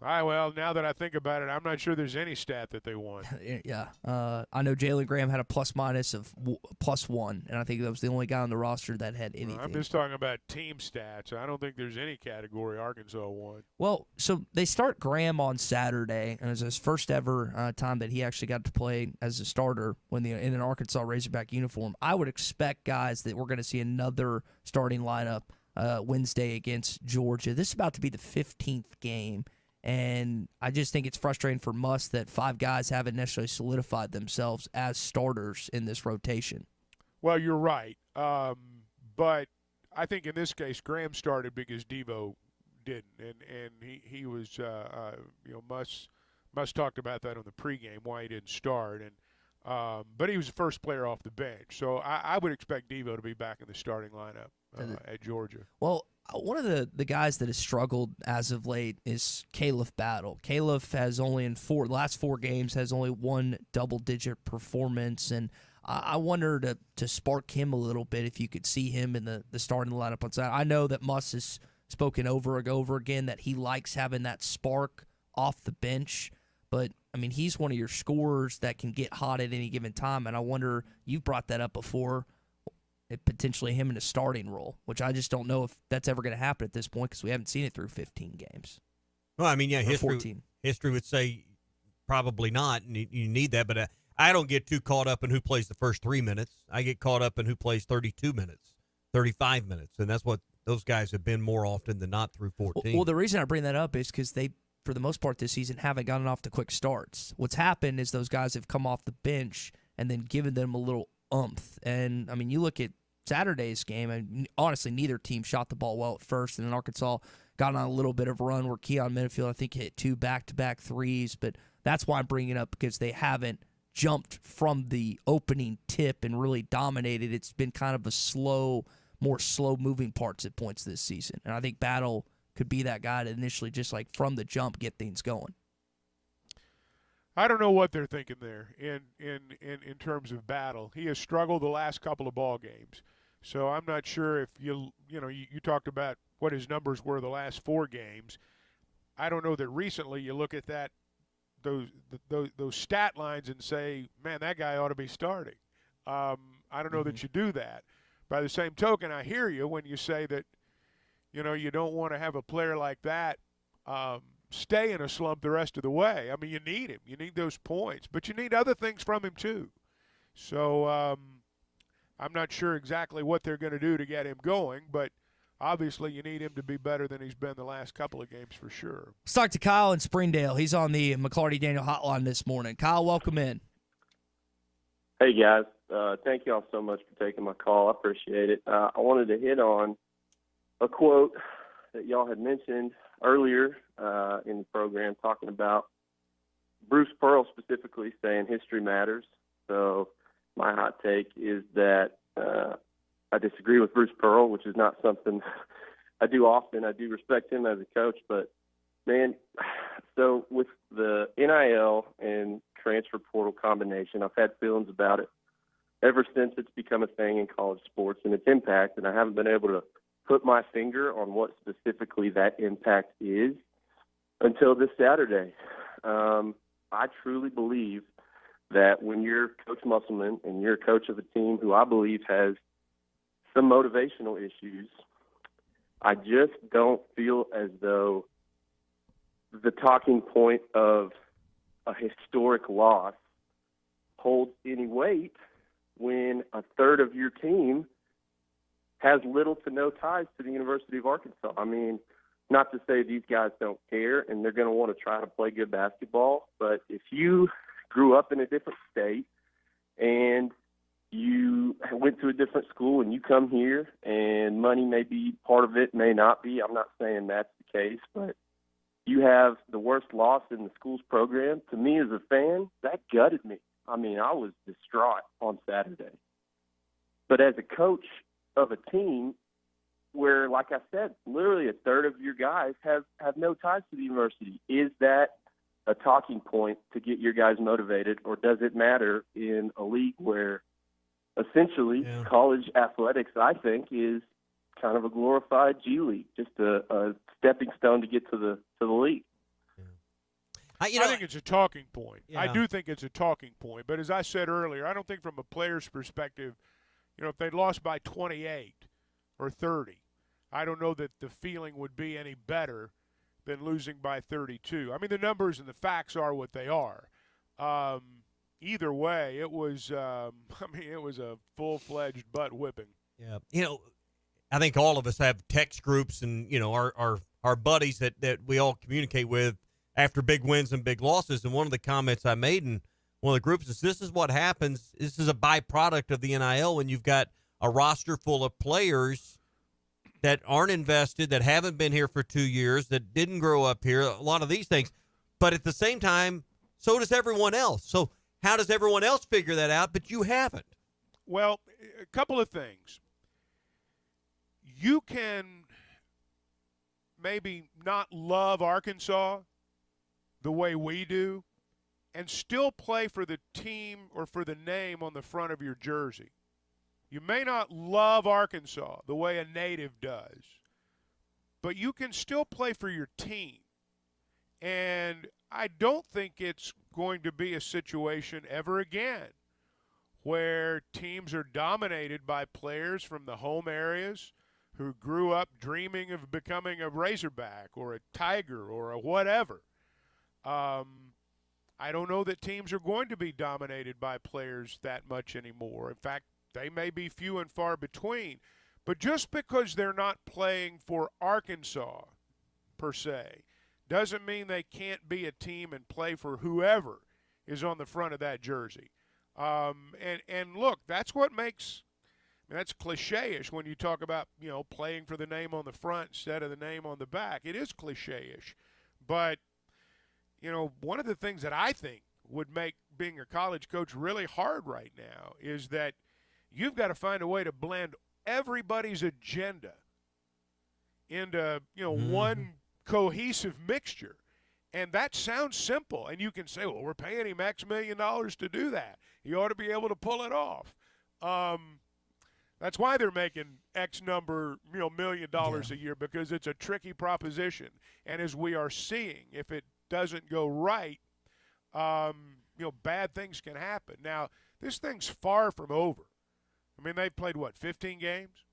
Speaker 6: now that I think about it, I'm not sure there's any stat that they won.
Speaker 1: Yeah. I know Jalen Graham had a plus-minus of +1, and I think that was the only guy on the roster that had anything.
Speaker 6: I'm just talking about team stats. I don't think there's any category Arkansas won.
Speaker 1: Well, so they start Graham on Saturday, and it's his first ever time that he actually got to play as a starter in an Arkansas Razorback uniform. I would expect, guys, that we're going to see another starting lineup Wednesday against Georgia. This is about to be the 15th game. And I just think it's frustrating for Muss that 5 guys haven't necessarily solidified themselves as starters in this rotation.
Speaker 6: Well, you're right. But I think in this case, Graham started because Devo didn't. And he was, Muss talked about that on the pregame, why he didn't start. But he was the first player off the bench. So I would expect Devo to be back in the starting lineup at Georgia.
Speaker 1: Well, one of the guys that has struggled as of late is Caleb Battle. Caleb has only in the last 4 games has only 1 double-digit performance, and I wonder to spark him a little bit if you could see him in the starting lineup on Saturday. I know that Muss has spoken over and over again that he likes having that spark off the bench, but I mean he's one of your scorers that can get hot at any given time, and I wonder, you've brought that up before, potentially him in a starting role, which I just don't know if that's ever going to happen at this point because we haven't seen it through 15 games.
Speaker 2: Well, I mean, yeah, history would say probably not, and you need that. But I don't get too caught up in who plays the first 3 minutes. I get caught up in who plays 32 minutes, 35 minutes, and that's what those guys have been more often than not through 14.
Speaker 1: Well, the reason I bring that up is because they, for the most part this season, haven't gotten off to quick starts. What's happened is those guys have come off the bench and then given them a little oomph. And, I mean, you look at Saturday's game, and honestly, neither team shot the ball well at first, and then Arkansas got on a little bit of a run where Keon Minifield, I think, hit 2 back-to-back threes, but that's why I'm bringing it up, because they haven't jumped from the opening tip and really dominated. It's been kind of a more slow-moving parts at points this season, and I think Battle could be that guy to initially just like from the jump get things going.
Speaker 6: I don't know what they're thinking there in terms of Battle. He has struggled the last couple of ball games. So I'm not sure if you talked about what his numbers were the last 4 games. I don't know that recently you look at those stat lines and say, man, that guy ought to be starting. I don't know that you do that. By the same token, I hear you when you say that, you don't want to have a player like that stay in a slump the rest of the way. I mean, you need him. You need those points. But you need other things from him too. So I'm not sure exactly what they're going to do to get him going, but obviously you need him to be better than he's been the last couple of games for sure.
Speaker 1: Let's talk to Kyle in Springdale. He's on the McClarty Daniel hotline this morning. Kyle, welcome in.
Speaker 4: Hey, guys. Thank you all so much for taking my call. I appreciate it. I wanted to hit on a quote that y'all had mentioned earlier in the program, talking about Bruce Pearl specifically saying history matters. So my hot take is that I disagree with Bruce Pearl, which is not something I do often. I do respect him as a coach, but, man, So with the NIL and transfer portal combination, I've had feelings about it ever since it's become a thing in college sports and its impact, and I haven't been able to put my finger on what specifically that impact is until this Saturday. I truly believe that when you're Coach Musselman and you're a coach of a team who I believe has some motivational issues, I just don't feel as though the talking point of a historic loss holds any weight when a third of your team has little to no ties to the University of Arkansas. I mean, not to say these guys don't care and they're going to want to try to play good basketball, but if you grew up in a different state and you went to a different school and you come here and money may be part of it, may not be. I'm not saying that's the case, but you have the worst loss in the school's program. To me as a fan, that gutted me. I mean, I was distraught on Saturday. But as a coach of a team where, like I said, literally a third of your guys have no ties to the university, is that a talking point to get your guys motivated, or does it matter in a league where essentially college athletics, I think, is kind of a glorified G League, just a stepping stone to get to the league?
Speaker 6: I think it's a talking point.
Speaker 2: Yeah.
Speaker 6: I do think it's a talking point. But as I said earlier, I don't think from a player's perspective, if they'd lost by 28 or 30, I don't know that the feeling would be any better than losing by 32. I mean, the numbers and the facts are what they are. Either way, it was it was a full-fledged butt whipping.
Speaker 2: Yeah. I think all of us have text groups and, our buddies that we all communicate with after big wins and big losses. And one of the comments I made in one of the groups is this is what happens. This is a byproduct of the NIL when you've got a roster full of players that aren't invested, that haven't been here for 2 years, that didn't grow up here, a lot of these things. But at the same time, so does everyone else. So how does everyone else figure that out, but you haven't?
Speaker 6: Well, a couple of things. You can maybe not love Arkansas the way we do and still play for the team or for the name on the front of your jersey. You may not love Arkansas the way a native does, but you can still play for your team. And I don't think it's going to be a situation ever again where teams are dominated by players from the home areas who grew up dreaming of becoming a Razorback or a Tiger or a whatever. I don't know that teams are going to be dominated by players that much anymore. In fact, they may be few and far between. But just because they're not playing for Arkansas, per se, doesn't mean they can't be a team and play for whoever is on the front of that jersey. And look, that's what makes – that's cliche-ish when you talk about, playing for the name on the front instead of the name on the back. It is cliche-ish. But, one of the things that I think would make being a college coach really hard right now is that you've got to find a way to blend everybody's agenda into, one cohesive mixture. And that sounds simple. And you can say, well, we're paying him X million to do that. He ought to be able to pull it off. That's why they're making X number, $million a year, because it's a tricky proposition. And as we are seeing, if it doesn't go right, bad things can happen. Now, this thing's far from over. I mean, they've played, 15 games?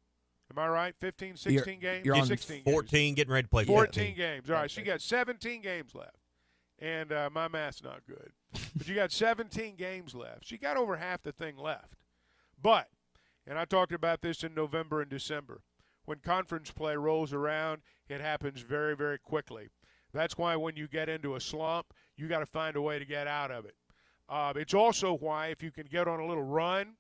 Speaker 6: Am I right? 15, 16 games?
Speaker 2: You're on
Speaker 6: 16
Speaker 2: 14,
Speaker 6: games.
Speaker 2: Getting ready to play
Speaker 6: 14 games. All right, so you got 17 games left. And my math's not good. But you got 17 games left. So you got over half the thing left. But, and I talked about this in November and December, when conference play rolls around, it happens very, very quickly. That's why when you get into a slump, you got to find a way to get out of it. It's also why if you can get on a little run,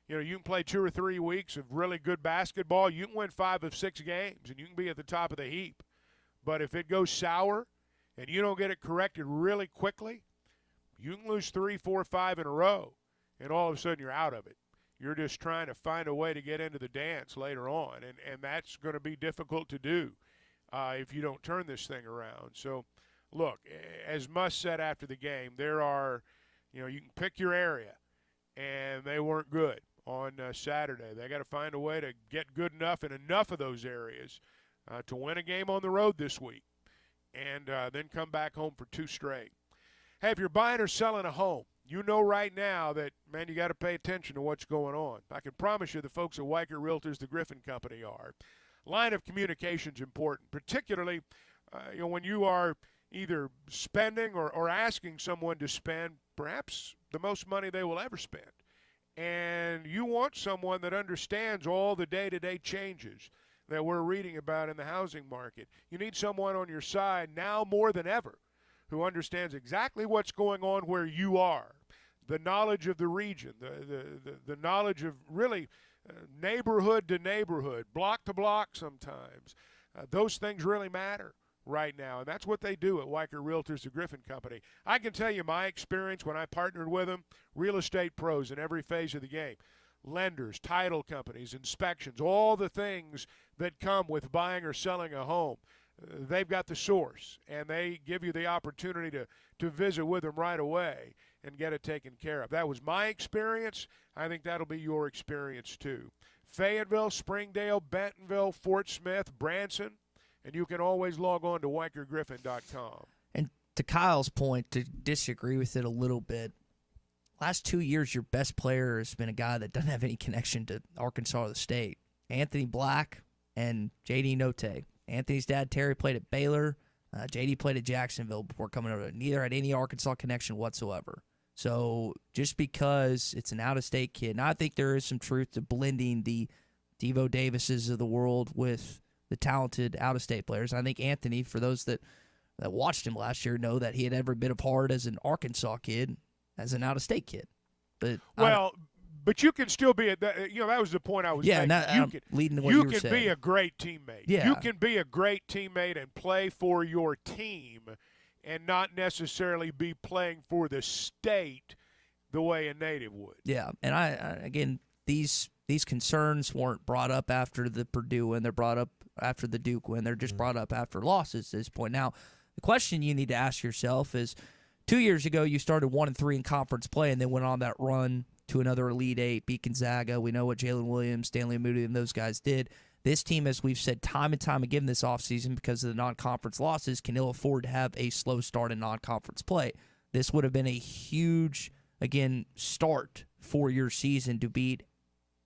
Speaker 6: you can play 2 or 3 weeks of really good basketball. You can win 5 of 6 games, and you can be at the top of the heap. But if it goes sour and you don't get it corrected really quickly, you can lose 3, 4, 5 in a row, and all of a sudden you're out of it. You're just trying to find a way to get into the dance later on, and that's going to be difficult to do if you don't turn this thing around. So look, as Muss said after the game, there are, you can pick your area, and they weren't good on Saturday. They got to find a way to get good enough in enough of those areas to win a game on the road this week, and then come back home for 2 straight. Hey, if you're buying or selling a home, you know right now that, man, you got to pay attention to what's going on. I can promise you the folks at Weicker Realtors, the Griffin Company, are. Line of communication is important, particularly when you are either spending or asking someone to spend perhaps the most money they will ever spend. And you want someone that understands all the day-to-day changes that we're reading about in the housing market. You need someone on your side now more than ever who understands exactly what's going on where you are, the knowledge of the region, the knowledge of really neighborhood to neighborhood, block to block sometimes. Those things really matter right now, and that's what they do at Weicker Realtors, the Griffin Company. I can tell you my experience when I partnered with them, real estate pros in every phase of the game, lenders, title companies, inspections, all the things that come with buying or selling a home. They've got the source, and they give you the opportunity to visit with them right away and get it taken care of. That was my experience. I think that'll be your experience too. Fayetteville, Springdale, Bentonville, Fort Smith, Branson, and you can always log on to WeicherGriffin.com.
Speaker 1: And to Kyle's point, to disagree with it a little bit, last 2 years your best player has been a guy that doesn't have any connection to Arkansas or the state. Anthony Black and J.D. Notte. Anthony's dad, Terry, played at Baylor. J.D. played at Jacksonville before coming over. Neither had any Arkansas connection whatsoever. So just because it's an out-of-state kid, and I think there is some truth to blending the Devo Davises of the world with the talented out-of-state players. I think Anthony, for those that watched him last year, know that he had every bit of heart as an Arkansas kid, as an out-of-state kid.
Speaker 6: But you can still be that was the point I was making. You can be a great teammate.
Speaker 1: Yeah.
Speaker 6: You can be a great teammate and play for your team and not necessarily be playing for the state the way a native would.
Speaker 1: Yeah, and I again, these concerns weren't brought up after the Purdue win. They're brought up after the Duke win. They're just brought up after losses at this point. Now, the question you need to ask yourself is, 2 years ago you started 1-3 in conference play and then went on that run to another Elite Eight, beat Gonzaga. We know what Jalen Williams, Stanley Moody, and those guys did. This team, as we've said time and time again this offseason, because of the non-conference losses, can ill afford to have a slow start in non-conference play. This would have been a huge, again, start for your season to beat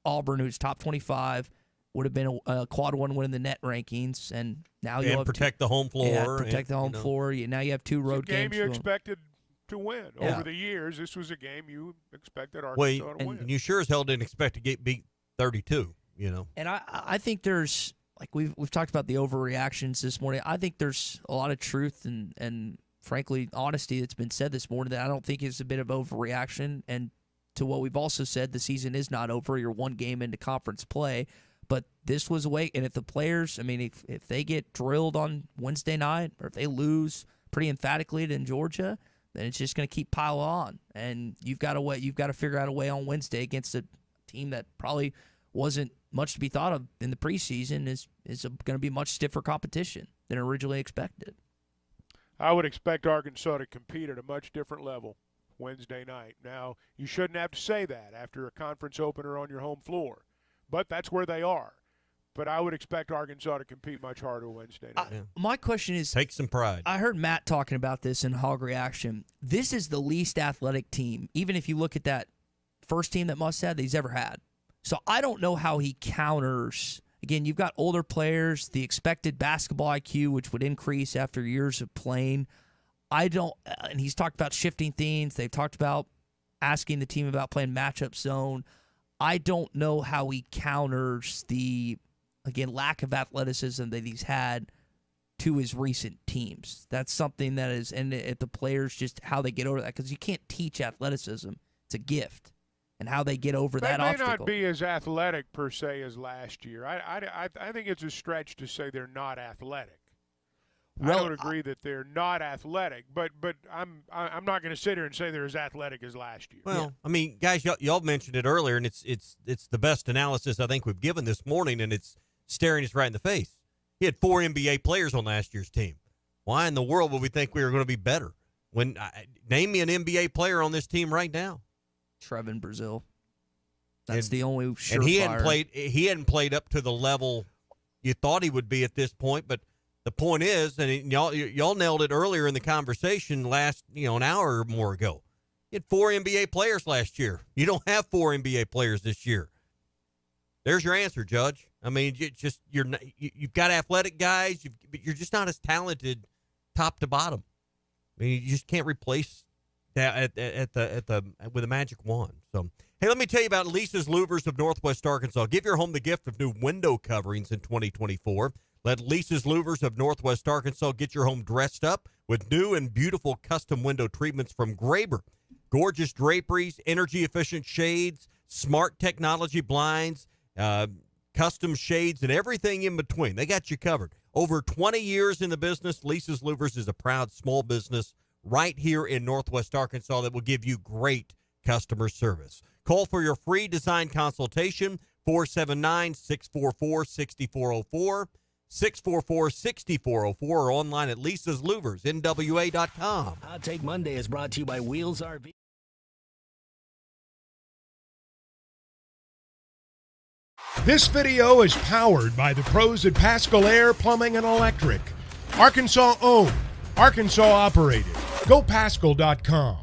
Speaker 1: Auburn, who's top 25, would have been a quad one win in the net rankings, and now you'll
Speaker 2: protect the home floor.
Speaker 1: Yeah, protect the home floor. Now you have 2 road games.
Speaker 6: You expected to win. Over the years, this was a game you expected Arkansas to win.
Speaker 2: And you sure as hell didn't expect to get beat 32,
Speaker 1: And I think there's, like we've talked about the overreactions this morning, I think there's a lot of truth and frankly, honesty that's been said this morning that I don't think is a bit of overreaction. And to what we've also said, the season is not over. You're 1 game into conference play. But this was a way, and if the players, if they get drilled on Wednesday night or if they lose pretty emphatically in Georgia, then it's just going to keep piling on. And you've got to figure out a way on Wednesday against a team that probably wasn't much to be thought of in the preseason is going to be much stiffer competition than originally expected.
Speaker 6: I would expect Arkansas to compete at a much different level Wednesday night. Now, you shouldn't have to say that after a conference opener on your home floor, but that's where they are. But I would expect Arkansas to compete much harder Wednesday night.
Speaker 1: My question is,
Speaker 2: take some pride.
Speaker 1: I heard Matt talking about this in Hog Reaction. This is the least athletic team, even if you look at that first team that Muss had that he's ever had. So I don't know how he counters. Again, you've got older players, the expected basketball IQ, which would increase after years of playing. And he's talked about shifting things. They've talked about asking the team about playing matchup zone. I don't know how he counters the, again, lack of athleticism that he's had to his recent teams. That's something that is, and if the players just how they get over that, because you can't teach athleticism. It's a gift. And how they get over that obstacle.
Speaker 6: They may not be as athletic per se as last year. I think it's a stretch to say they're not athletic. I don't agree that they're not athletic, but I'm not going to sit here and say they're as athletic as last year.
Speaker 2: Well, guys, y'all mentioned it earlier, and it's the best analysis I think we've given this morning, and it's staring us right in the face. He had 4 NBA players on last year's team. Why in the world would we think we were going to be better? Name me an NBA player on this team right now.
Speaker 1: Trevin Brazil. That's the only surefire.
Speaker 2: And he hadn't played up to the level you thought he would be at this point. But the point is, and y'all nailed it earlier in the conversation an hour or more ago. You had 4 NBA players last year. You don't have 4 NBA players this year. There's your answer, Judge. I mean, you've got athletic guys, but you're just not as talented top to bottom. I mean, you just can't replace that with a magic wand. So, hey, let me tell you about Lisa's Louvers of Northwest Arkansas. Give your home the gift of new window coverings in 2024. Let Lisa's Louvers of Northwest Arkansas get your home dressed up with new and beautiful custom window treatments from Graber. Gorgeous draperies, energy-efficient shades, smart technology blinds, custom shades, and everything in between. They got you covered. Over 20 years in the business, Lisa's Louvers is a proud small business right here in Northwest Arkansas that will give you great customer service. Call for your free design consultation, 479-644-6404, 644-6404, or online at lisaslouversnwa.com.
Speaker 3: Hot Take Monday is brought to you by Wheels RV.
Speaker 6: This video is powered by the pros at Pascal Air Plumbing and Electric. Arkansas owned, Arkansas operated. GoPascal.com.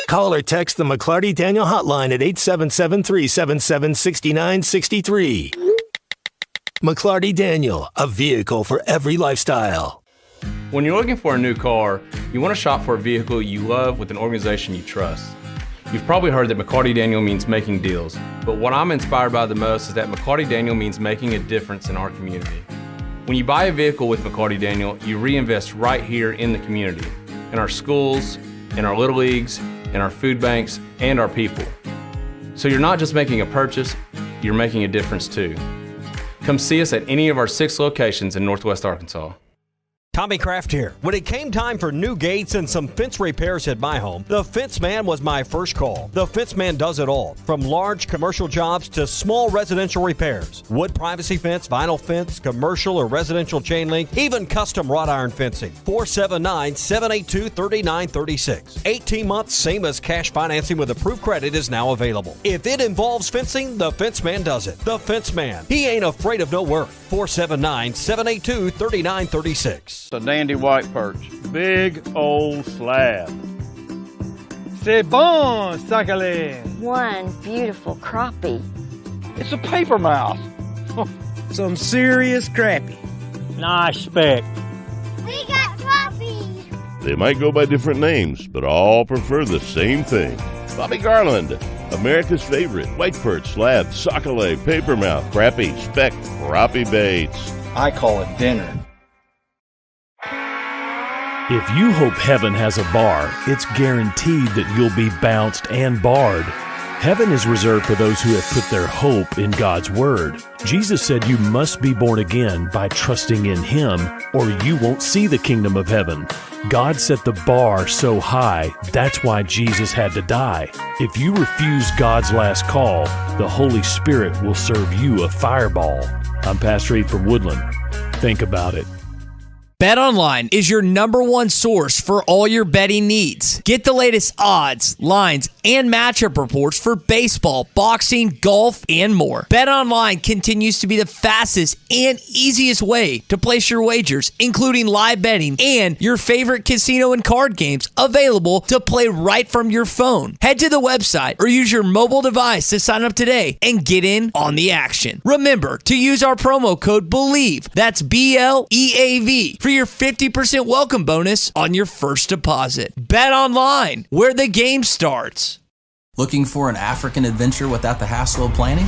Speaker 3: Call or text the McClarty Daniel hotline at 877-377-6963. McClarty Daniel, a vehicle for every lifestyle.
Speaker 7: When you're looking for a new car, you want to shop for a vehicle you love with an organization you trust. You've probably heard that McClarty Daniel means making deals, but what I'm inspired by the most is that McClarty Daniel means making a difference in our community. When you buy a vehicle with McClarty Daniel, you reinvest right here in the community, in our schools, in our little leagues, in our food banks, and our people. So you're not just making a purchase, you're making a difference too. Come see us at any of our 6 locations in Northwest Arkansas.
Speaker 5: Tommy Kraft here. When it came time for new gates and some fence repairs at my home, the Fence Man was my first call. The Fence Man does it all, from large commercial jobs to small residential repairs. Wood privacy fence, vinyl fence, commercial or residential chain link, even custom wrought iron fencing. 479-782-3936. 18 months, same as cash financing with approved credit is now available. If it involves fencing, the Fence Man does it. The Fence Man. He ain't afraid of no work. 479-782-3936.
Speaker 13: A dandy white perch. Big old slab. C'est bon, sacalé.
Speaker 18: One beautiful crappie.
Speaker 13: It's a paper mouse. Some serious crappie. Nice speck.
Speaker 18: We got crappie.
Speaker 19: They might go by different names, but all prefer the same thing. Bobby Garland, America's favorite white perch, slab, sockeye, papermouth, crappie, speck, crappie baits.
Speaker 13: I call it dinner.
Speaker 20: If you hope heaven has a bar, it's guaranteed that you'll be bounced and barred. Heaven is reserved for those who have put their hope in God's Word. Jesus said you must be born again by trusting in Him, or you won't see the kingdom of heaven. God set the bar so high, that's why Jesus had to die. If you refuse God's last call, the Holy Spirit will serve you a fireball. I'm Pastor Eve from Woodland. Think about it.
Speaker 1: BetOnline is your #1 source for all your betting needs. Get the latest odds, lines, and matchup reports for baseball, boxing, golf, and more. BetOnline continues to be the fastest and easiest way to place your wagers, including live betting and your favorite casino and card games available to play right from your phone. Head to the website or use your mobile device to sign up today and get in on the action. Remember to use our promo code BELIEVE, that's BLEAV, for your 50% welcome bonus on your first deposit. Bet online, where the game starts.
Speaker 21: Looking for an African adventure without the hassle of planning?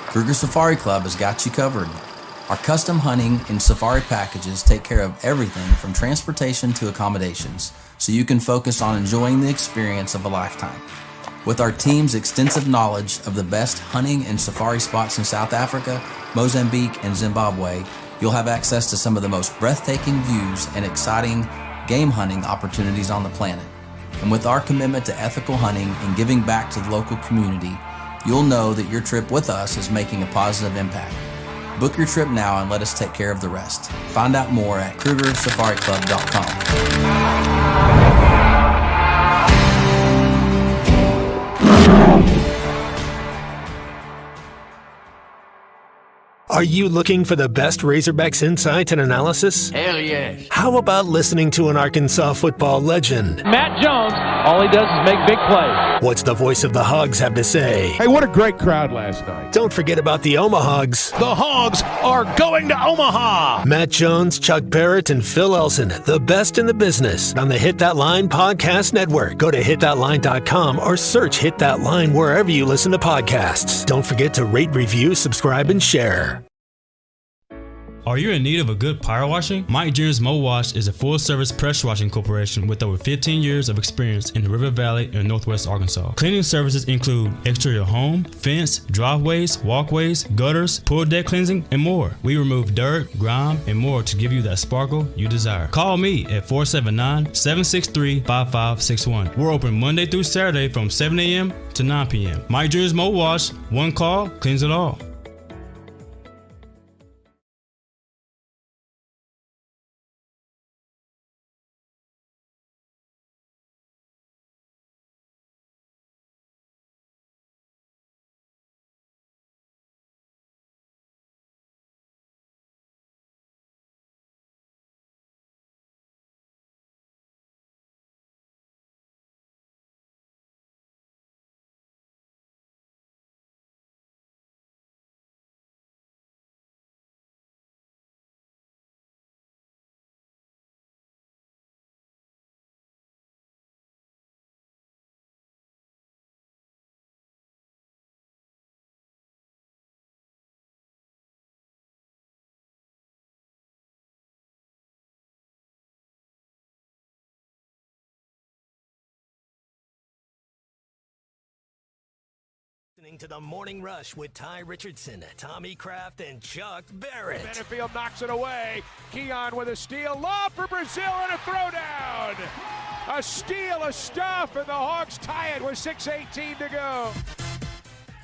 Speaker 21: Kruger Safari Club has got you covered. Our custom hunting and safari packages take care of everything from transportation to accommodations, so you can focus on enjoying the experience of a lifetime. With our team's extensive knowledge of the best hunting and safari spots in South Africa, Mozambique, and Zimbabwe, you'll have access to some of the most breathtaking views and exciting game hunting opportunities on the planet. And with our commitment to ethical hunting and giving back to the local community, you'll know that your trip with us is making a positive impact. Book your trip now and let us take care of the rest. Find out more at KrugerSafariClub.com.
Speaker 8: Are you looking for the best Razorbacks insight and analysis?
Speaker 9: Hell yes.
Speaker 8: How about listening to an Arkansas football legend?
Speaker 9: Matt Jones, all he does is make big plays.
Speaker 8: What's the voice of the Hogs have to say?
Speaker 6: Hey, what a great crowd last night.
Speaker 8: Don't forget about the Omahogs.
Speaker 20: The Hogs are going to Omaha.
Speaker 8: Matt Jones, Chuck Barrett, and Phil Elson, the best in the business on the Hit That Line Podcast Network. Go to hitthatline.com or search Hit That Line wherever you listen to podcasts. Don't forget to rate, review, subscribe, and share.
Speaker 25: Are you in need of a good power washing? Mike Jr.'s Mo Wash is a full-service pressure washing corporation with over 15 years of experience in the River Valley and Northwest Arkansas. Cleaning services include exterior home, fence, driveways, walkways, gutters, pool deck cleansing, and more. We remove dirt, grime, and more to give you that sparkle you desire. Call me at 479-763-5561. We're open Monday through Saturday from 7 a.m. to 9 p.m. Mike Jr.'s Mo Wash, one call, cleans it all.
Speaker 3: Listening to the Morning Rush with Ty Richardson, Tommy Kraft, and Chuck Barrett.
Speaker 6: Benefield knocks it away. Keon with a steal. Lob for Brazil and a throwdown. A steal, a stuff, and the Hogs tie it with 6:18 to go.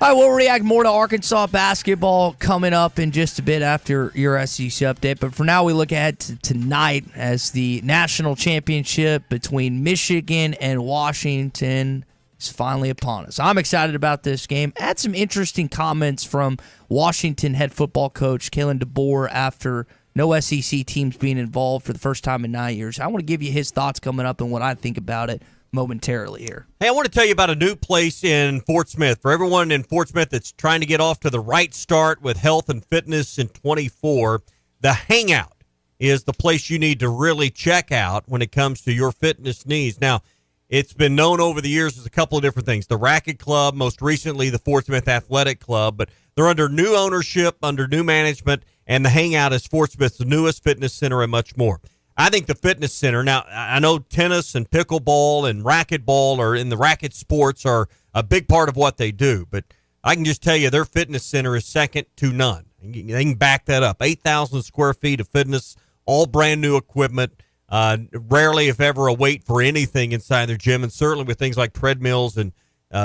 Speaker 1: All right, we'll react more to Arkansas basketball coming up in just a bit after your SEC update. But for now, we look ahead to tonight as the national championship between Michigan and Washington is finally upon us. I'm excited about this game. I had some interesting comments from Washington head football coach Kalen DeBoer after no SEC teams being involved for the first time in 9 years. I want to give you his thoughts coming up and what I think about it momentarily here.
Speaker 2: Hey, I want to tell you about a new place in Fort Smith. For everyone in Fort Smith that's trying to get off to the right start with health and fitness in 24, the Hangout is the place you need to really check out when it comes to your fitness needs. Now, it's been known over the years as a couple of different things. The Racket Club, most recently the Fort Smith Athletic Club, but they're under new ownership, under new management, and the Hangout is Fort Smith's newest fitness center and much more. I think the fitness center, now I know tennis and pickleball and racquetball are in the racket sports are a big part of what they do, but I can just tell you their fitness center is second to none. They can back that up. 8,000 square feet of fitness, all brand new equipment. Rarely, if ever, a wait for anything inside their gym, and certainly with things like treadmills and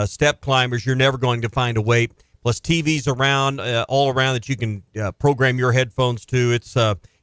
Speaker 2: step climbers, you're never going to find a wait. Plus TVs around, all around that you can program your headphones to.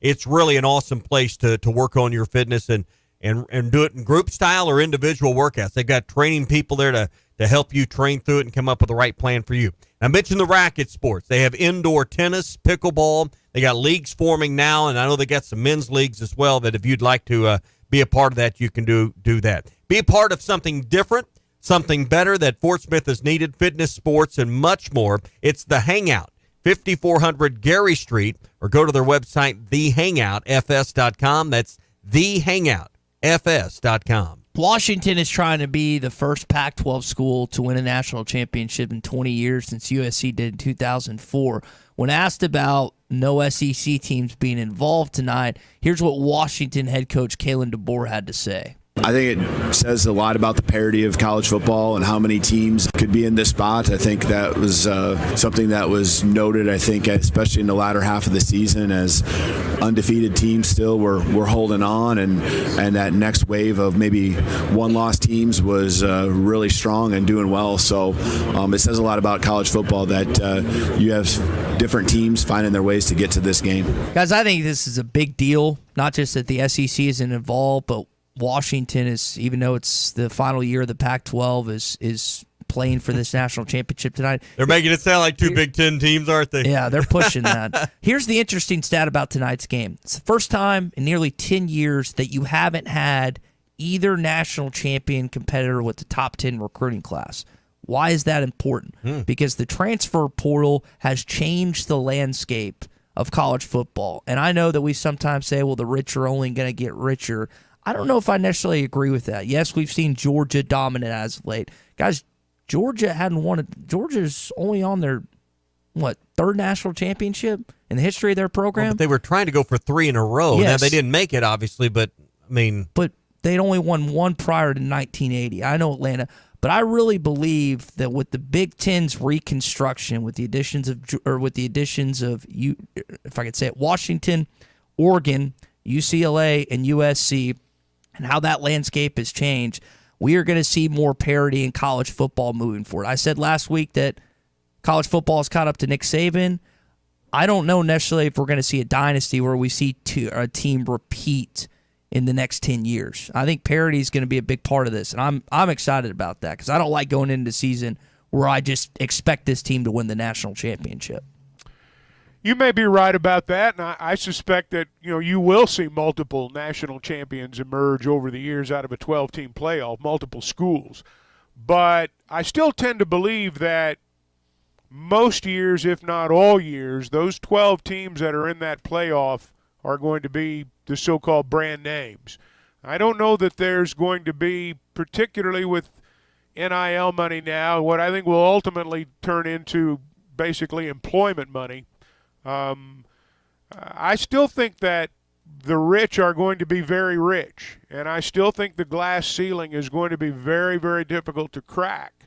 Speaker 2: It's really an awesome place to work on your fitness and do it in group style or individual workouts. They've got training people there to help you train through it and come up with the right plan for you. I mentioned the racket sports. They have indoor tennis, pickleball. They got leagues forming now, and I know they got some men's leagues as well that if you'd like to be a part of that, you can do that. Be a part of something different, something better that Fort Smith has needed, fitness, sports, and much more. It's the Hangout, 5400 Gary Street, or go to their website, thehangoutfs.com. That's thehangoutfs.com.
Speaker 1: Washington is trying to be the first Pac-12 school to win a national championship in 20 years since USC did in 2004. When asked about no SEC teams being involved tonight, here's what Washington head coach Kalen DeBoer had to say.
Speaker 10: I think it says a lot about the parity of college football and how many teams could be in this spot. I think that was something that was noted, I think, especially in the latter half of the season, as undefeated teams still were holding on, and that next wave of maybe one-loss teams was really strong and doing well. So it says a lot about college football that you have different teams finding their ways to get to this game.
Speaker 1: Guys, I think this is a big deal, not just that the SEC isn't involved, but Washington is, even though it's the final year of the Pac-12, is playing for this national championship tonight.
Speaker 2: They're making it sound like two Big Ten teams, aren't they?
Speaker 1: Yeah, they're pushing that. Here's the interesting stat about tonight's game. It's the first time in nearly 10 years that you haven't had either national champion competitor with the top 10 recruiting class. Why is that important? Because the transfer portal has changed the landscape of college football. And I know that we sometimes say, well, the rich are only going to get richer. I don't know if I necessarily agree with that. Yes, we've seen Georgia dominant as of late. Guys, Georgia hadn't won it. Georgia's only on their, third national championship in the history of their program?
Speaker 2: Well, but they were trying to go for 3 in a row.
Speaker 1: Yes.
Speaker 2: Now, they didn't make it, obviously, but, I mean.
Speaker 1: But they'd only won one prior to 1980. I know Atlanta. But I really believe that with the Big Ten's reconstruction, with the additions of, if I could say it, Washington, Oregon, UCLA, and USC, and how that landscape has changed, we are going to see more parity in college football moving forward. I said last week that college football is caught up to Nick Saban. I don't know necessarily if we're going to see a dynasty where we see a team repeat in the next 10 years. I think parity is going to be a big part of this, and I'm excited about that because I don't like going into the season where I just expect this team to win the national championship.
Speaker 6: You may be right about that, and I suspect that you will see multiple national champions emerge over the years out of a 12-team playoff, multiple schools. But I still tend to believe that most years, if not all years, those 12 teams that are in that playoff are going to be the so-called brand names. I don't know that there's going to be, particularly with NIL money now, what I think will ultimately turn into basically employment money. I still think that the rich are going to be very rich, and I still think the glass ceiling is going to be very, very difficult to crack.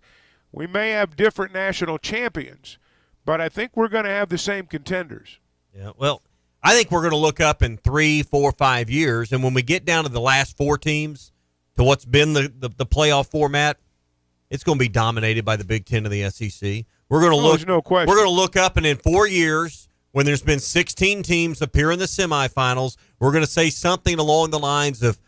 Speaker 6: We may have different national champions, but I think we're going to have the same contenders.
Speaker 2: Yeah, well, I think we're going to look up in 3, 4, 5 years, and when we get down to the last 4 teams, to what's been the playoff format, it's going to be dominated by the Big Ten and the SEC. We're going to look.
Speaker 6: There's no question.
Speaker 2: We're going to look up, and in 4 years, when there's been 16 teams appear in the semifinals, we're going to say something along the lines of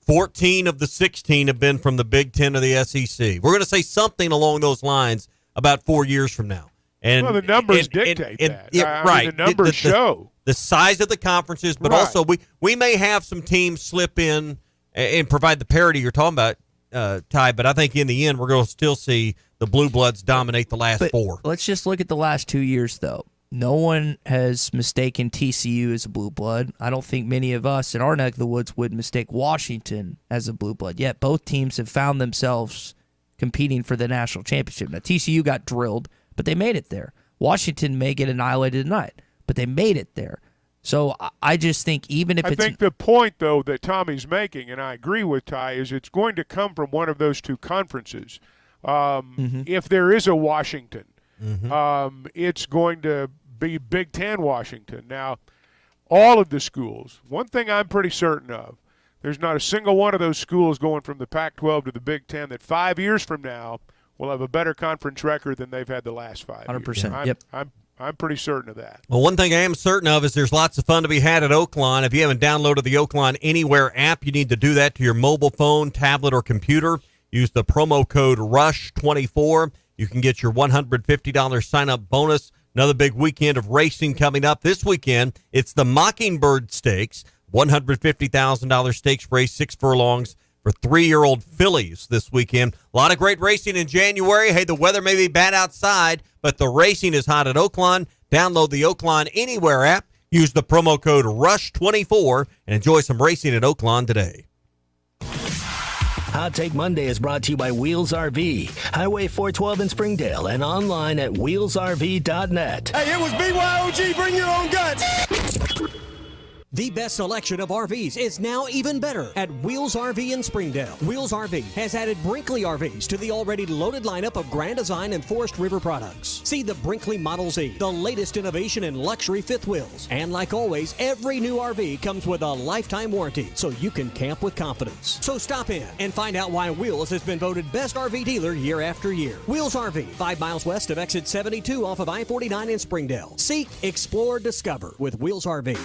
Speaker 2: 14 of the 16 have been from the Big Ten or the SEC. We're going to say something along those lines about 4 years from now. And
Speaker 6: the numbers dictate that.
Speaker 2: Yeah,
Speaker 6: right. The numbers show
Speaker 2: the size of the conferences, but also we may have some teams slip in and provide the parity you're talking about, Ty. But I think in the end, we're going to still see the Blue Bloods dominate the last 4.
Speaker 1: Let's just look at the last 2 years, though. No one has mistaken TCU as a blue blood. I don't think many of us in our neck of the woods would mistake Washington as a blue blood. Yet both teams have found themselves competing for the national championship. Now, TCU got drilled, but they made it there. Washington may get annihilated tonight, but they made it there. So I just think even if
Speaker 6: I think the point, though, that Tommy's making, and I agree with Ty, is it's going to come from one of those two conferences. If there is a Washington, it's going to be Big Ten Washington. Now, all of the schools, one thing I'm pretty certain of, there's not a single one of those schools going from the Pac-12 to the Big Ten that 5 years from now will have a better conference record than they've had the last 5 years.
Speaker 1: 100%. Yep.
Speaker 6: I'm pretty certain of that.
Speaker 2: Well, one thing I am certain of is there's lots of fun to be had at Oaklawn. If you haven't downloaded the Oaklawn Anywhere app, you need to do that to your mobile phone, tablet, or computer. Use the promo code RUSH24. You can get your $150 sign-up bonus. Another big weekend of racing coming up this weekend. It's the Mockingbird Stakes, $150,000 stakes race, 6 furlongs for 3-year-old fillies this weekend. A lot of great racing in January. Hey, the weather may be bad outside, but the racing is hot at Oaklawn. Download the Oaklawn Anywhere app. Use the promo code RUSH24 and enjoy some racing at Oaklawn today.
Speaker 3: Hot Take Monday is brought to you by Wheels RV, Highway 412 in Springdale, and online at wheelsrv.net.
Speaker 12: Hey, it was BYOG, bring your own guts.
Speaker 5: The best selection of RVs is now even better at Wheels RV in Springdale. Wheels RV has added Brinkley RVs to the already loaded lineup of Grand Design and Forest River products. See the Brinkley Model Z, the latest innovation in luxury fifth wheels. And like always, every new RV comes with a lifetime warranty, so you can camp with confidence. So stop in and find out why Wheels has been voted best RV dealer year after year. Wheels RV, 5 miles west of exit 72 off of I-49 in Springdale. Seek, explore, discover with Wheels RV.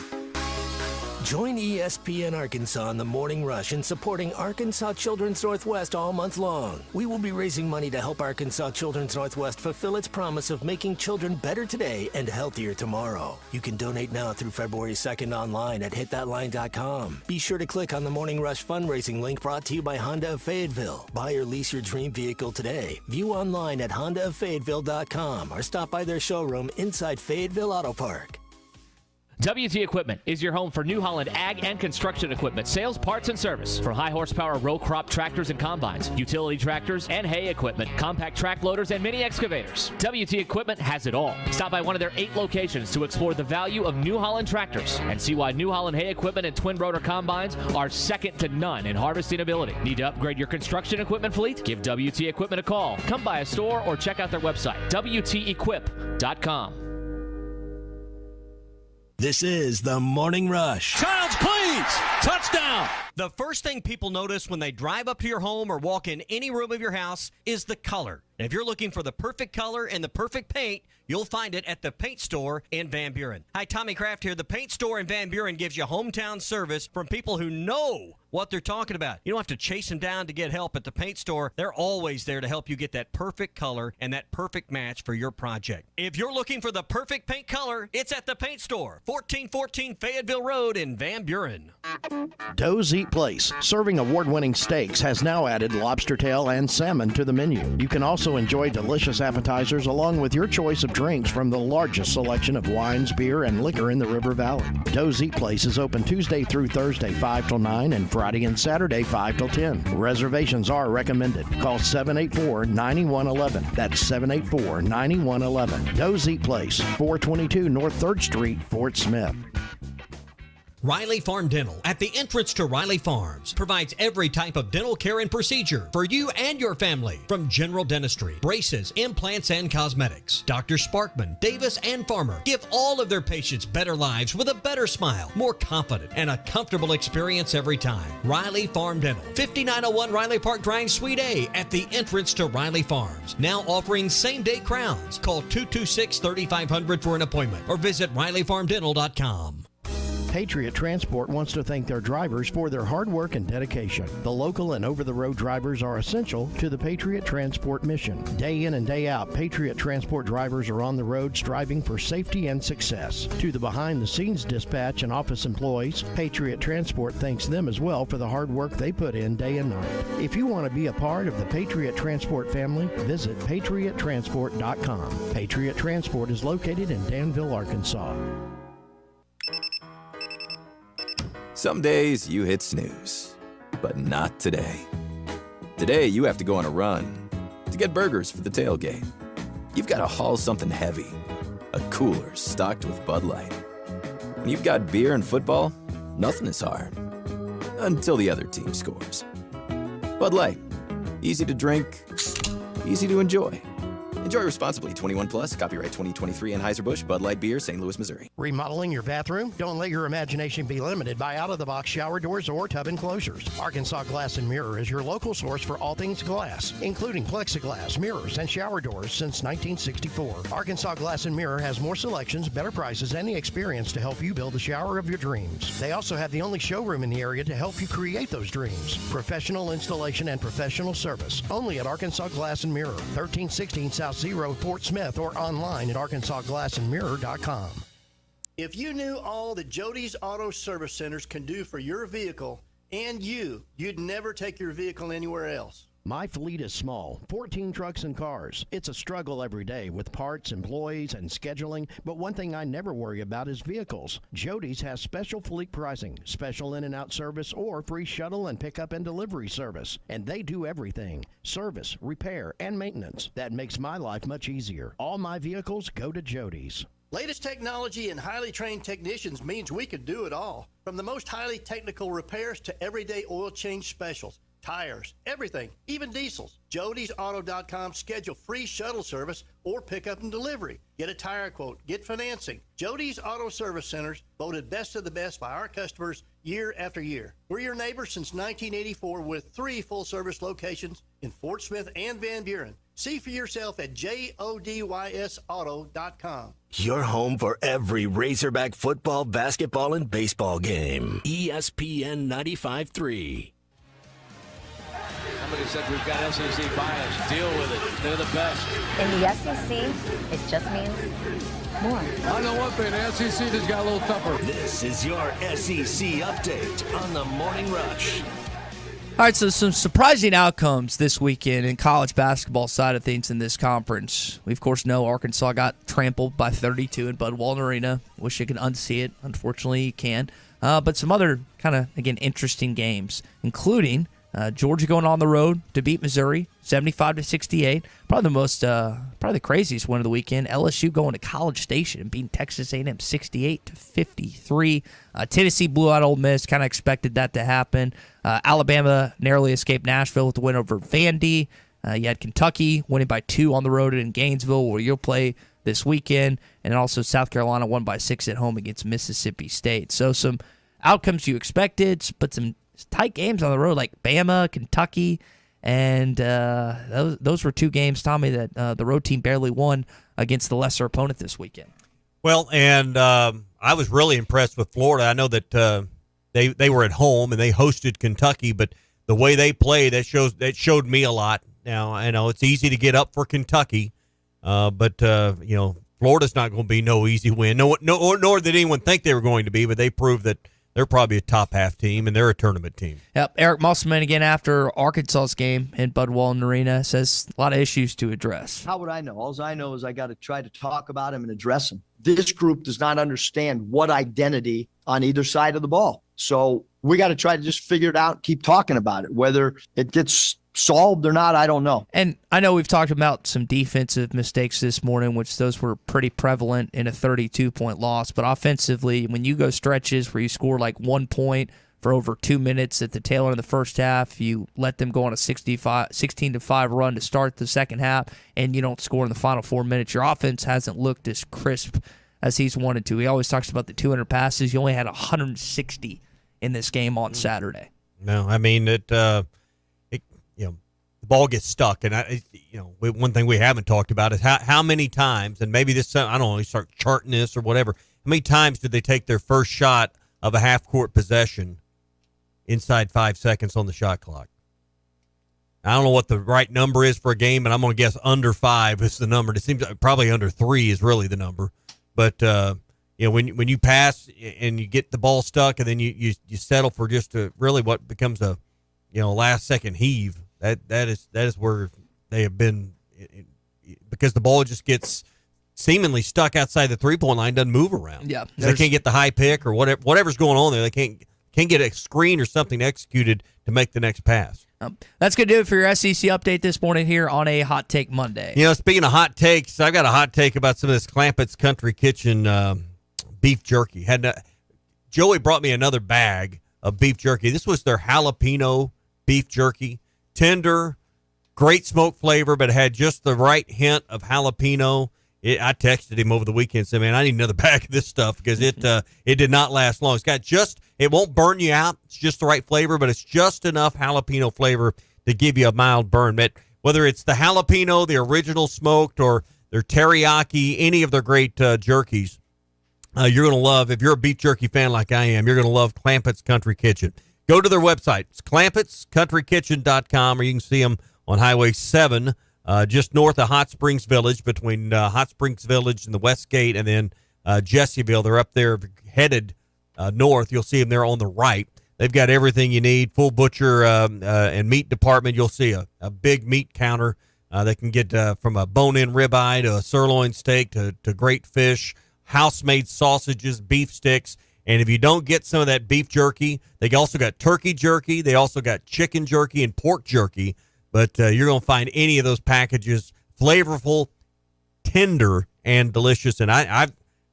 Speaker 3: Join ESPN Arkansas in the Morning Rush in supporting Arkansas Children's Northwest all month long. We will be raising money to help Arkansas Children's Northwest fulfill its promise of making children better today and healthier tomorrow. You can donate now through February 2nd online at hitthatline.com. Be sure to click on the Morning Rush fundraising link brought to you by Honda of Fayetteville. Buy or lease your dream vehicle today. View online at hondaoffayetteville.com or stop by their showroom inside Fayetteville Auto Park.
Speaker 9: WT Equipment is your home for New Holland ag and construction equipment, sales, parts, and service. For high horsepower row crop tractors and combines, utility tractors and hay equipment, compact track loaders, and mini excavators. WT Equipment has it all. Stop by one of their 8 locations to explore the value of New Holland tractors and see why New Holland hay equipment and twin rotor combines are second to none in harvesting ability. Need to upgrade your construction equipment fleet? Give WT Equipment a call. Come by a store or check out their website, WTEquip.com.
Speaker 3: This is the Morning Rush.
Speaker 5: Childs, please! Touchdown! The first thing people notice when they drive up to your home or walk in any room of your house is the color. And if you're looking for the perfect color and the perfect paint, you'll find it at the Paint Store in Van Buren. Hi, Tommy Kraft here. The Paint Store in Van Buren gives you hometown service from people who know what they're talking about. You don't have to chase them down to get help at the Paint Store. They're always there to help you get that perfect color and that perfect match for your project. If you're looking for the perfect paint color, it's at the Paint Store, 1414 Fayetteville Road in Van Buren.
Speaker 12: Doe's Eat Place, serving award-winning steaks, has now added lobster tail and salmon to the menu. You can also enjoy delicious appetizers along with your choice of drinks from the largest selection of wines, beer, and liquor in the River Valley. Doe's Eat Place is open Tuesday through Thursday, 5 till 9, and Friday and Saturday, 5 till 10. Reservations are recommended. Call 784-9111. That's 784-9111. Doe's Eat Place, 422 North 3rd Street, Fort Smith.
Speaker 5: Riley Farm Dental, at the entrance to Riley Farms, provides every type of dental care and procedure for you and your family, from general dentistry, braces, implants, and cosmetics. Dr. Sparkman, Davis, and Farmer give all of their patients better lives with a better smile, more confident, and a comfortable experience every time. Riley Farm Dental, 5901 Riley Park Drive, Suite A, at the entrance to Riley Farms. Now offering same-day crowns. Call 226-3500 for an appointment or visit RileyFarmDental.com.
Speaker 12: Patriot Transport wants to thank their drivers for their hard work and dedication. The local and over-the-road drivers are essential to the Patriot Transport mission. Day in and day out, Patriot Transport drivers are on the road striving for safety and success. To the behind-the-scenes dispatch and office employees, Patriot Transport thanks them as well for the hard work they put in day and night. If you want to be a part of the Patriot Transport family, visit patriottransport.com. Patriot Transport is located in Danville, Arkansas.
Speaker 15: Some days you hit snooze, but not today. Today you have to go on a run to get burgers for the tailgate. You've got to haul something heavy, a cooler stocked with Bud Light. When you've got beer and football, nothing is hard. Until the other team scores. Bud Light, easy to drink, easy to enjoy. Enjoy responsibly. 21 plus. Copyright 2023 Anheuser-Busch Bud Light Beer, St. Louis, Missouri.
Speaker 12: Remodeling your bathroom? Don't let your imagination be limited by out-of-the-box shower doors or tub enclosures. Arkansas Glass and Mirror is your local source for all things glass, including plexiglass, mirrors, and shower doors since 1964. Arkansas Glass and Mirror has more selections, better prices, and the experience to help you build the shower of your dreams. They also have the only showroom in the area to help you create those dreams. Professional installation and professional service. Only at Arkansas Glass and Mirror, 1316 South 0 Fort Smith, or online at arkansasglassandmirror.com.
Speaker 16: If you knew all that Jody's Auto Service Centers can do for your vehicle and you'd never take your vehicle anywhere else.
Speaker 12: My fleet is small, 14 trucks and cars. It's a struggle every day with parts, employees, and scheduling, but one thing I never worry about is vehicles. Jody's has special fleet pricing, special in and out service, or free shuttle and pickup and delivery service. And they do everything, service, repair, and maintenance. That makes my life much easier. All my vehicles go to Jody's.
Speaker 16: Latest technology and highly trained technicians means we could do it all. From the most highly technical repairs to everyday oil change specials, tires, everything, even diesels. Jody'sAuto.com. Schedule free shuttle service or pickup and delivery. Get a tire quote. Get financing. Jody's Auto Service Centers, voted best of the best by our customers year after year. We're your neighbor since 1984 with 3 full-service locations in Fort Smith and Van Buren. See for yourself at JODYSAuto.com.
Speaker 8: Your home for every Razorback football, basketball, and baseball game. ESPN 95.3.
Speaker 11: Somebody said we've got SEC bias. Deal with it. They're the best.
Speaker 14: In the SEC, it just means more.
Speaker 11: I know one thing. The SEC just got a little tougher.
Speaker 8: This is your SEC update on the Morning Rush.
Speaker 1: All right, so some surprising outcomes this weekend in college basketball side of things in this conference. We, of course, know Arkansas got trampled by 32 in Bud Walton Arena. Wish you could unsee it. Unfortunately, you can. But some other kind of, again, interesting games, including Georgia going on the road to beat Missouri, 75-68. Probably the craziest win of the weekend. LSU going to College Station and beating Texas A&M 68-53. Tennessee blew out Ole Miss. Kind of expected that to happen. Alabama narrowly escaped Nashville with the win over Vandy. You had Kentucky winning by 2 on the road in Gainesville, where you'll play this weekend. And also South Carolina won by 6 at home against Mississippi State. So some outcomes you expected, but some tight games on the road like Bama, Kentucky, and those were 2 games, Tommy, that the road team barely won against the lesser opponent this weekend.
Speaker 2: Well, and I was really impressed with Florida. I know that they were at home and they hosted Kentucky, but the way they played, that showed me a lot. Now, I know it's easy to get up for Kentucky, but Florida's not going to be no easy win. Nor did anyone think they were going to be, but they proved that they're probably a top half team, and they're a tournament team.
Speaker 1: Yep. Eric Musselman, again, after Arkansas's game in Bud Walton Arena, says a lot of issues to address.
Speaker 22: How would I know? All I know is I got to try to talk about them and address them. This group does not understand what identity on either side of the ball. So we got to try to just figure it out, keep talking about it. Whether it gets solved or not, I don't know.
Speaker 1: And I know we've talked about some defensive mistakes this morning, which those were pretty prevalent in a 32-point loss. But offensively, when you go stretches where you score like 1 point for over 2 minutes at the tail end of the first half, you let them go on a 16-5 run to start the second half, and you don't score in the final 4 minutes, your offense hasn't looked as crisp as he's wanted to. He always talks about the 200 passes. You only had 160 in this game on Saturday.
Speaker 2: No, I mean, the ball gets stuck, and one thing we haven't talked about is how many times, and maybe this, I don't know, we start charting this or whatever. How many times did they take their first shot of a half-court possession inside 5 seconds on the shot clock? I don't know what the right number is for a game, and I'm going to guess under 5 is the number. It seems like probably under 3 is really the number. But when you pass and you get the ball stuck, and then you settle for just really what becomes a last-second heave. That is where they have been, because the ball just gets seemingly stuck outside the 3-point line, doesn't move around.
Speaker 1: Yeah,
Speaker 2: they can't get the high pick or whatever's going on there. They can't get a screen or something executed to make the next pass.
Speaker 1: That's going to do it for your SEC update this morning here on a Hot Take Monday.
Speaker 2: Speaking of hot takes, I've got a hot take about some of this Clampett's Country Kitchen beef jerky. Joey brought me another bag of beef jerky. This was their jalapeno beef jerky. Tender, great smoke flavor, but it had just the right hint of jalapeno. I texted him over the weekend and said, man, I need another bag of this stuff because it did not last long. It's got it won't burn you out. It's just the right flavor, but it's just enough jalapeno flavor to give you a mild burn. But whether it's the jalapeno, the original smoked, or their teriyaki, any of their great jerkies, you're going to love. If you're a beef jerky fan like I am, you're going to love Clampett's Country Kitchen. Go to their website. It's clampettscountrykitchen.com, or you can see them on Highway 7, just north of Hot Springs Village, between Hot Springs Village and the West Gate, and then Jessieville. They're up there headed north. You'll see them there on the right. They've got everything you need, full butcher and meat department. You'll see a big meat counter. They can get from a bone-in ribeye to a sirloin steak to great fish, house-made sausages, beef sticks. And if you don't get some of that beef jerky, they also got turkey jerky. They also got chicken jerky and pork jerky. But you're going to find any of those packages flavorful, tender, and delicious. And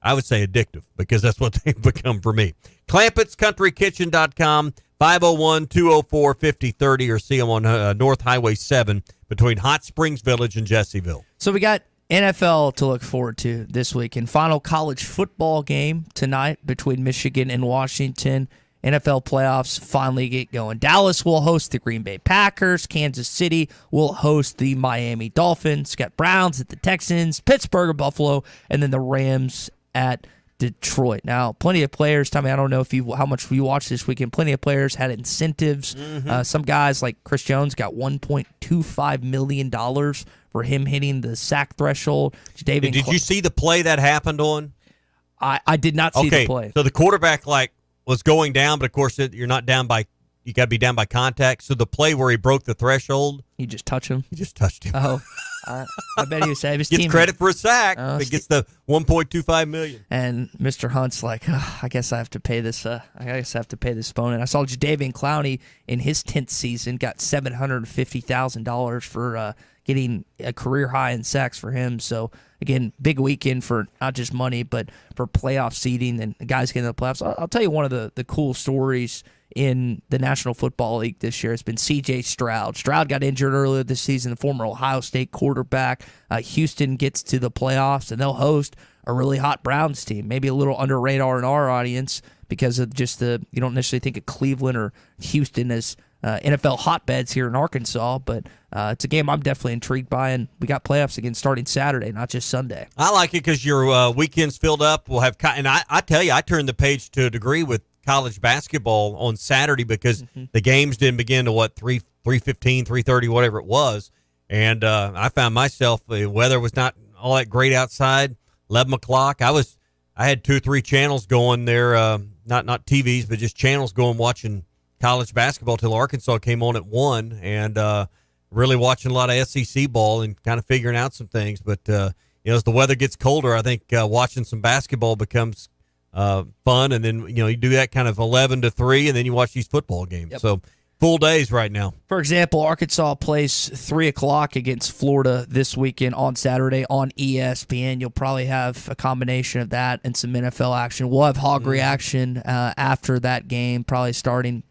Speaker 2: I would say addictive because that's what they've become for me. Clampett'sCountryKitchen.com, 501-204-5030, or see them on North Highway 7 between Hot Springs Village and Jesseville.
Speaker 1: So we got NFL to look forward to this week, and final college football game tonight between Michigan and Washington. NFL playoffs finally get going. Dallas will host the Green Bay Packers. Kansas City will host the Miami Dolphins. Got Browns at the Texans, Pittsburgh at Buffalo, and then the Rams at Detroit. Now, plenty of players, Tommy, I don't know how much you watched this weekend. Plenty of players had incentives. Some guys like Chris Jones got $1.25 million for him hitting the sack threshold.
Speaker 2: Did you see the play that happened on?
Speaker 1: I did not see the play.
Speaker 2: So the quarterback was going down, but of course you're not down by. You got to be down by contact. So the play where he broke the threshold,
Speaker 1: you just touch him.
Speaker 2: You just touched him.
Speaker 1: Oh, I bet he was saving his
Speaker 2: gets
Speaker 1: team.
Speaker 2: credit for a sack. But gets the $1.25 million.
Speaker 1: And Mr. Hunt's like, I guess I have to pay this. I guess I have to pay this opponent. I saw Jadeveon Clowney in his 10th season got $750,000 for getting a career high in sacks for him. So again, big weekend for not just money, but for playoff seeding and guys getting to the playoffs. I'll tell you one of the cool stories in the National Football League this year has been C.J. Stroud. Stroud got injured earlier this season, the former Ohio State quarterback. Houston gets to the playoffs, and they'll host a really hot Browns team, maybe a little under radar in our audience because of just you don't necessarily think of Cleveland or Houston as NFL hotbeds here in Arkansas, but it's a game I'm definitely intrigued by, and we got playoffs again starting Saturday, not just Sunday.
Speaker 2: I like it because your weekend's filled up. We'll have, and I tell you, I turned the page to a degree with college basketball on Saturday because the games didn't begin to 3:15, 3:30, whatever it was, and I found myself the weather was not all that great outside. 11 o'clock, I had 2 or 3 channels going there, not TVs, but just channels going watching college basketball till Arkansas came on at 1, and really watching a lot of SEC ball and kind of figuring out some things. But as the weather gets colder, I think watching some basketball becomes fun, and then you do that kind of 11 to 3, and then you watch these football games.
Speaker 1: Yep.
Speaker 2: So full days right now.
Speaker 1: For example, Arkansas plays 3 o'clock against Florida this weekend on Saturday on ESPN. You'll probably have a combination of that and some NFL action. We'll have hog reaction after that game, probably starting,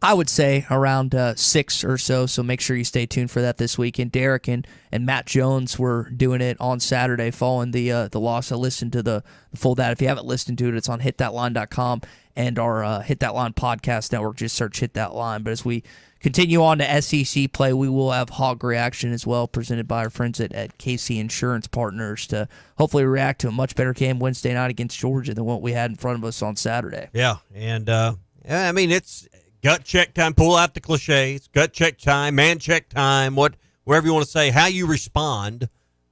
Speaker 1: I would say, around 6 or so, so make sure you stay tuned for that this weekend. Derek and Matt Jones were doing it on Saturday following the loss. I listened to the full that. If you haven't listened to it, it's on hitthatline.com and our Hit That Line podcast network. Just search Hit That Line. But as we continue on to SEC play, we will have hog reaction as well, presented by our friends at KC Insurance Partners, to hopefully react to a much better game Wednesday night against Georgia than what we had in front of us on Saturday.
Speaker 2: Yeah, and I mean, it's gut check time. Pull out the cliches. Gut check time, man check time, whatever you want to say. How you respond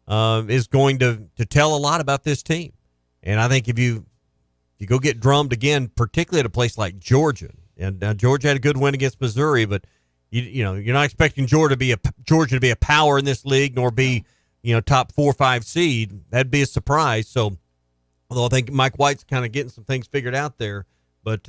Speaker 2: is going to tell a lot about this team. And I think if you go get drummed again, particularly at a place like Georgia, and Georgia had a good win against Missouri, but you're not expecting Georgia to be a power in this league, nor be top 4 or 5 seed. That'd be a surprise. So, although I think Mike White's kind of getting some things figured out there, but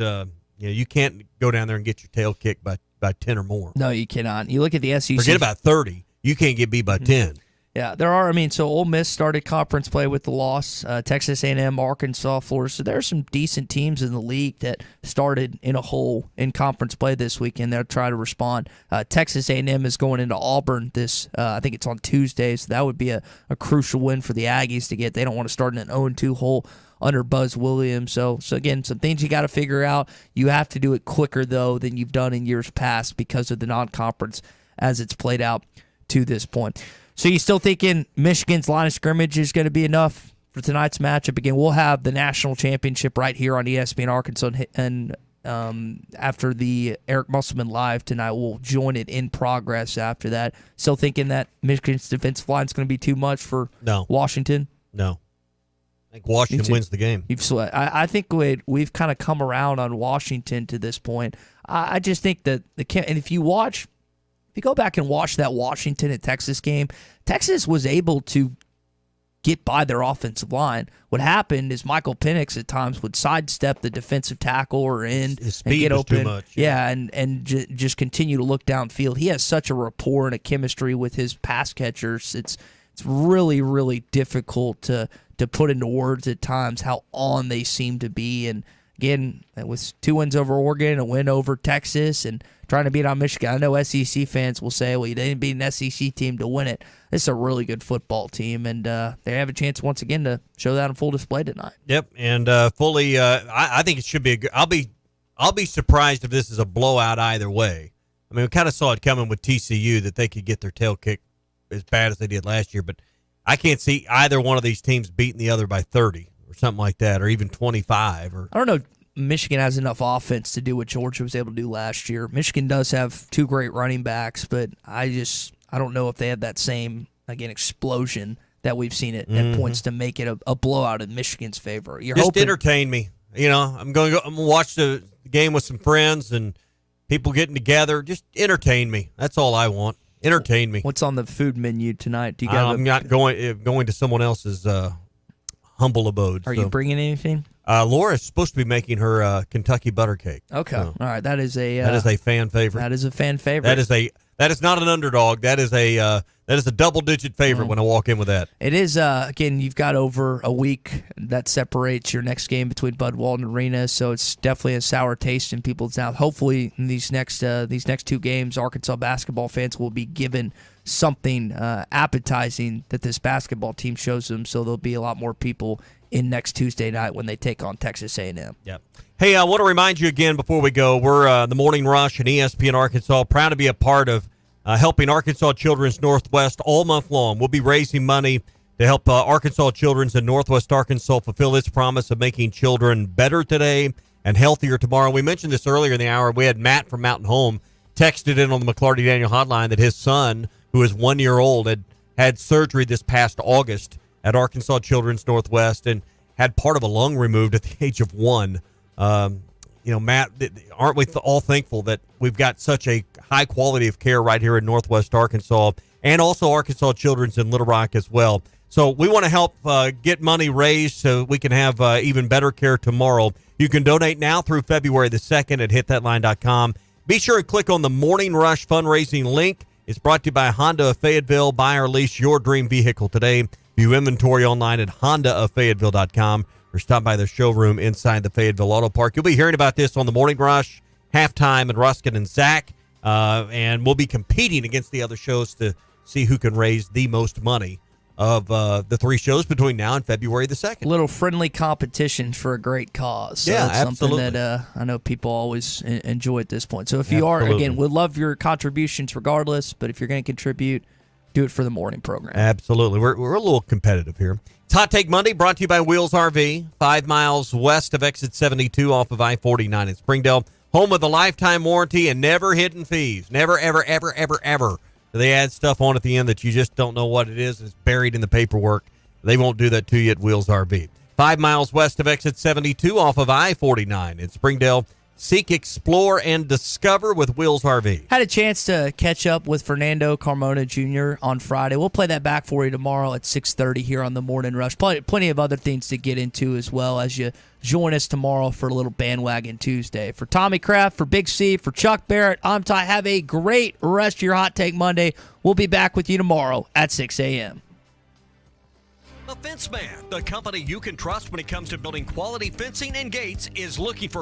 Speaker 2: you can't go down there and get your tail kicked by 10 or more.
Speaker 1: No, you cannot. You look at the SEC.
Speaker 2: Forget about 30. You can't get beat by 10.
Speaker 1: Yeah, there are. So Ole Miss started conference play with the loss. Texas A&M, Arkansas, Florida. So there are some decent teams in the league that started in a hole in conference play this weekend. They'll try to respond. Texas A&M is going into Auburn this, I think it's on Tuesday. So that would be a crucial win for the Aggies to get. They don't want to start in an 0-2 hole under Buzz Williams. So again, some things you got to figure out. You have to do it quicker, though, than you've done in years past because of the non-conference as it's played out to this point. So you still thinking Michigan's line of scrimmage is going to be enough for tonight's matchup? Again, we'll have the national championship right here on ESPN Arkansas, and after the Eric Musselman Live tonight, we'll join it in progress after that. Still thinking that Michigan's defensive line is going to be too much for Washington?
Speaker 2: No. I think Washington wins the game.
Speaker 1: I think we've kind of come around on Washington to this point. I just think that and if you go back and watch that Washington and Texas game, Texas was able to get by their offensive line. What happened is Michael Penix at times would sidestep the defensive tackle or end
Speaker 2: his speed
Speaker 1: and get
Speaker 2: was
Speaker 1: open.
Speaker 2: Too much.
Speaker 1: Yeah, and just continue to look downfield. He has such a rapport and a chemistry with his pass catchers. It's really, really difficult to to put into words at times how on they seem to be. And again, with 2 wins over Oregon, a win over Texas, and trying to beat on Michigan. I know SEC fans will say, well, you didn't beat an SEC team to win it. This is a really good football team, and they have a chance once again to show that on full display tonight.
Speaker 2: Yep, and fully, I think it should be a good. I'll be surprised if this is a blowout either way. I mean, we kind of saw it coming with TCU that they could get their tail kicked as bad as they did last year, but I can't see either one of these teams beating the other by 30 or something like that, or even 25. Or
Speaker 1: I don't know. Michigan has enough offense to do what Georgia was able to do last year. Michigan does have 2 great running backs, but I don't know if they have that same, again, explosion that we've seen at points to make it a blowout in Michigan's favor.
Speaker 2: Just entertain me. You know, I'm going to watch the game with some friends and people getting together. Just entertain me. That's all I want. Entertain me.
Speaker 1: What's on the food menu tonight? Do you
Speaker 2: I'm not going to someone else's humble abode.
Speaker 1: Are you bringing anything?
Speaker 2: Laura's supposed to be making her Kentucky butter cake.
Speaker 1: Okay,
Speaker 2: so
Speaker 1: all right. That is a
Speaker 2: fan favorite.
Speaker 1: That is a fan favorite.
Speaker 2: That is not an underdog. That is a double-digit favorite when I walk in with that.
Speaker 1: It is again. You've got over a week that separates your next game between Bud Walton Arena, so it's definitely a sour taste in people's mouth. Hopefully, in these next 2 games, Arkansas basketball fans will be given something appetizing that this basketball team shows them. So there'll be a lot more people in next Tuesday night when they take on Texas A&M.
Speaker 2: Yep. Hey, I want to remind you again before we go, we're the Morning Rush and ESPN Arkansas, proud to be a part of helping Arkansas Children's Northwest all month long. We'll be raising money to help Arkansas Children's in Northwest Arkansas fulfill its promise of making children better today and healthier tomorrow. We mentioned this earlier in the hour. We had Matt from Mountain Home texted in on the McClarty Daniel hotline that his son, who is 1 year old, had surgery this past August at Arkansas Children's Northwest and had part of a lung removed at the age of 1. Matt, aren't we all thankful that we've got such a high quality of care right here in Northwest Arkansas and also Arkansas Children's in Little Rock as well? So we want to help get money raised so we can have even better care tomorrow. You can donate now through February the 2nd at hitthatline.com. Be sure and click on the Morning Rush fundraising link. It's brought to you by Honda of Fayetteville. Buy or lease your dream vehicle today. View inventory online at hondaoffayetteville.com or stop by the showroom inside the Fayetteville Auto Park. You'll be hearing about this on the Morning Rush, Halftime, and Ruskin and Zach. And we'll be competing against the other shows to see who can raise the most money of the 3 shows between now and February the 2nd.
Speaker 1: A little friendly competition for a great cause. So
Speaker 2: yeah,
Speaker 1: it's
Speaker 2: absolutely.
Speaker 1: Something that I know people always enjoy at this point. So if you are, again, we'd love your contributions regardless, but if you're going to contribute, do it for the morning program.
Speaker 2: Absolutely. We're a little competitive here. It's Hot Take Monday, brought to you by Wheels RV, 5 miles west of exit 72 off of I-49 in Springdale. Home of the lifetime warranty and never hidden fees. Never, ever, ever, ever, ever. They add stuff on at the end that you just don't know what it is. It's buried in the paperwork. They won't do that to you at Wheels RV. 5 miles west of exit 72 off of I-49 in Springdale. Seek, explore, and discover with Wheels RV.
Speaker 1: Had a chance to catch up with Fernando Carmona Jr. on Friday. We'll play that back for you tomorrow at 6:30 here on the Morning Rush. Plenty of other things to get into as well as you join us tomorrow for a little Bandwagon Tuesday. For Tommy Kraft, for Big C, for Chuck Barrett, I'm Ty. Have a great rest of your Hot Take Monday. We'll be back with you tomorrow at 6 a.m.
Speaker 5: The Fence Man, the company you can trust when it comes to building quality fencing and gates, is looking for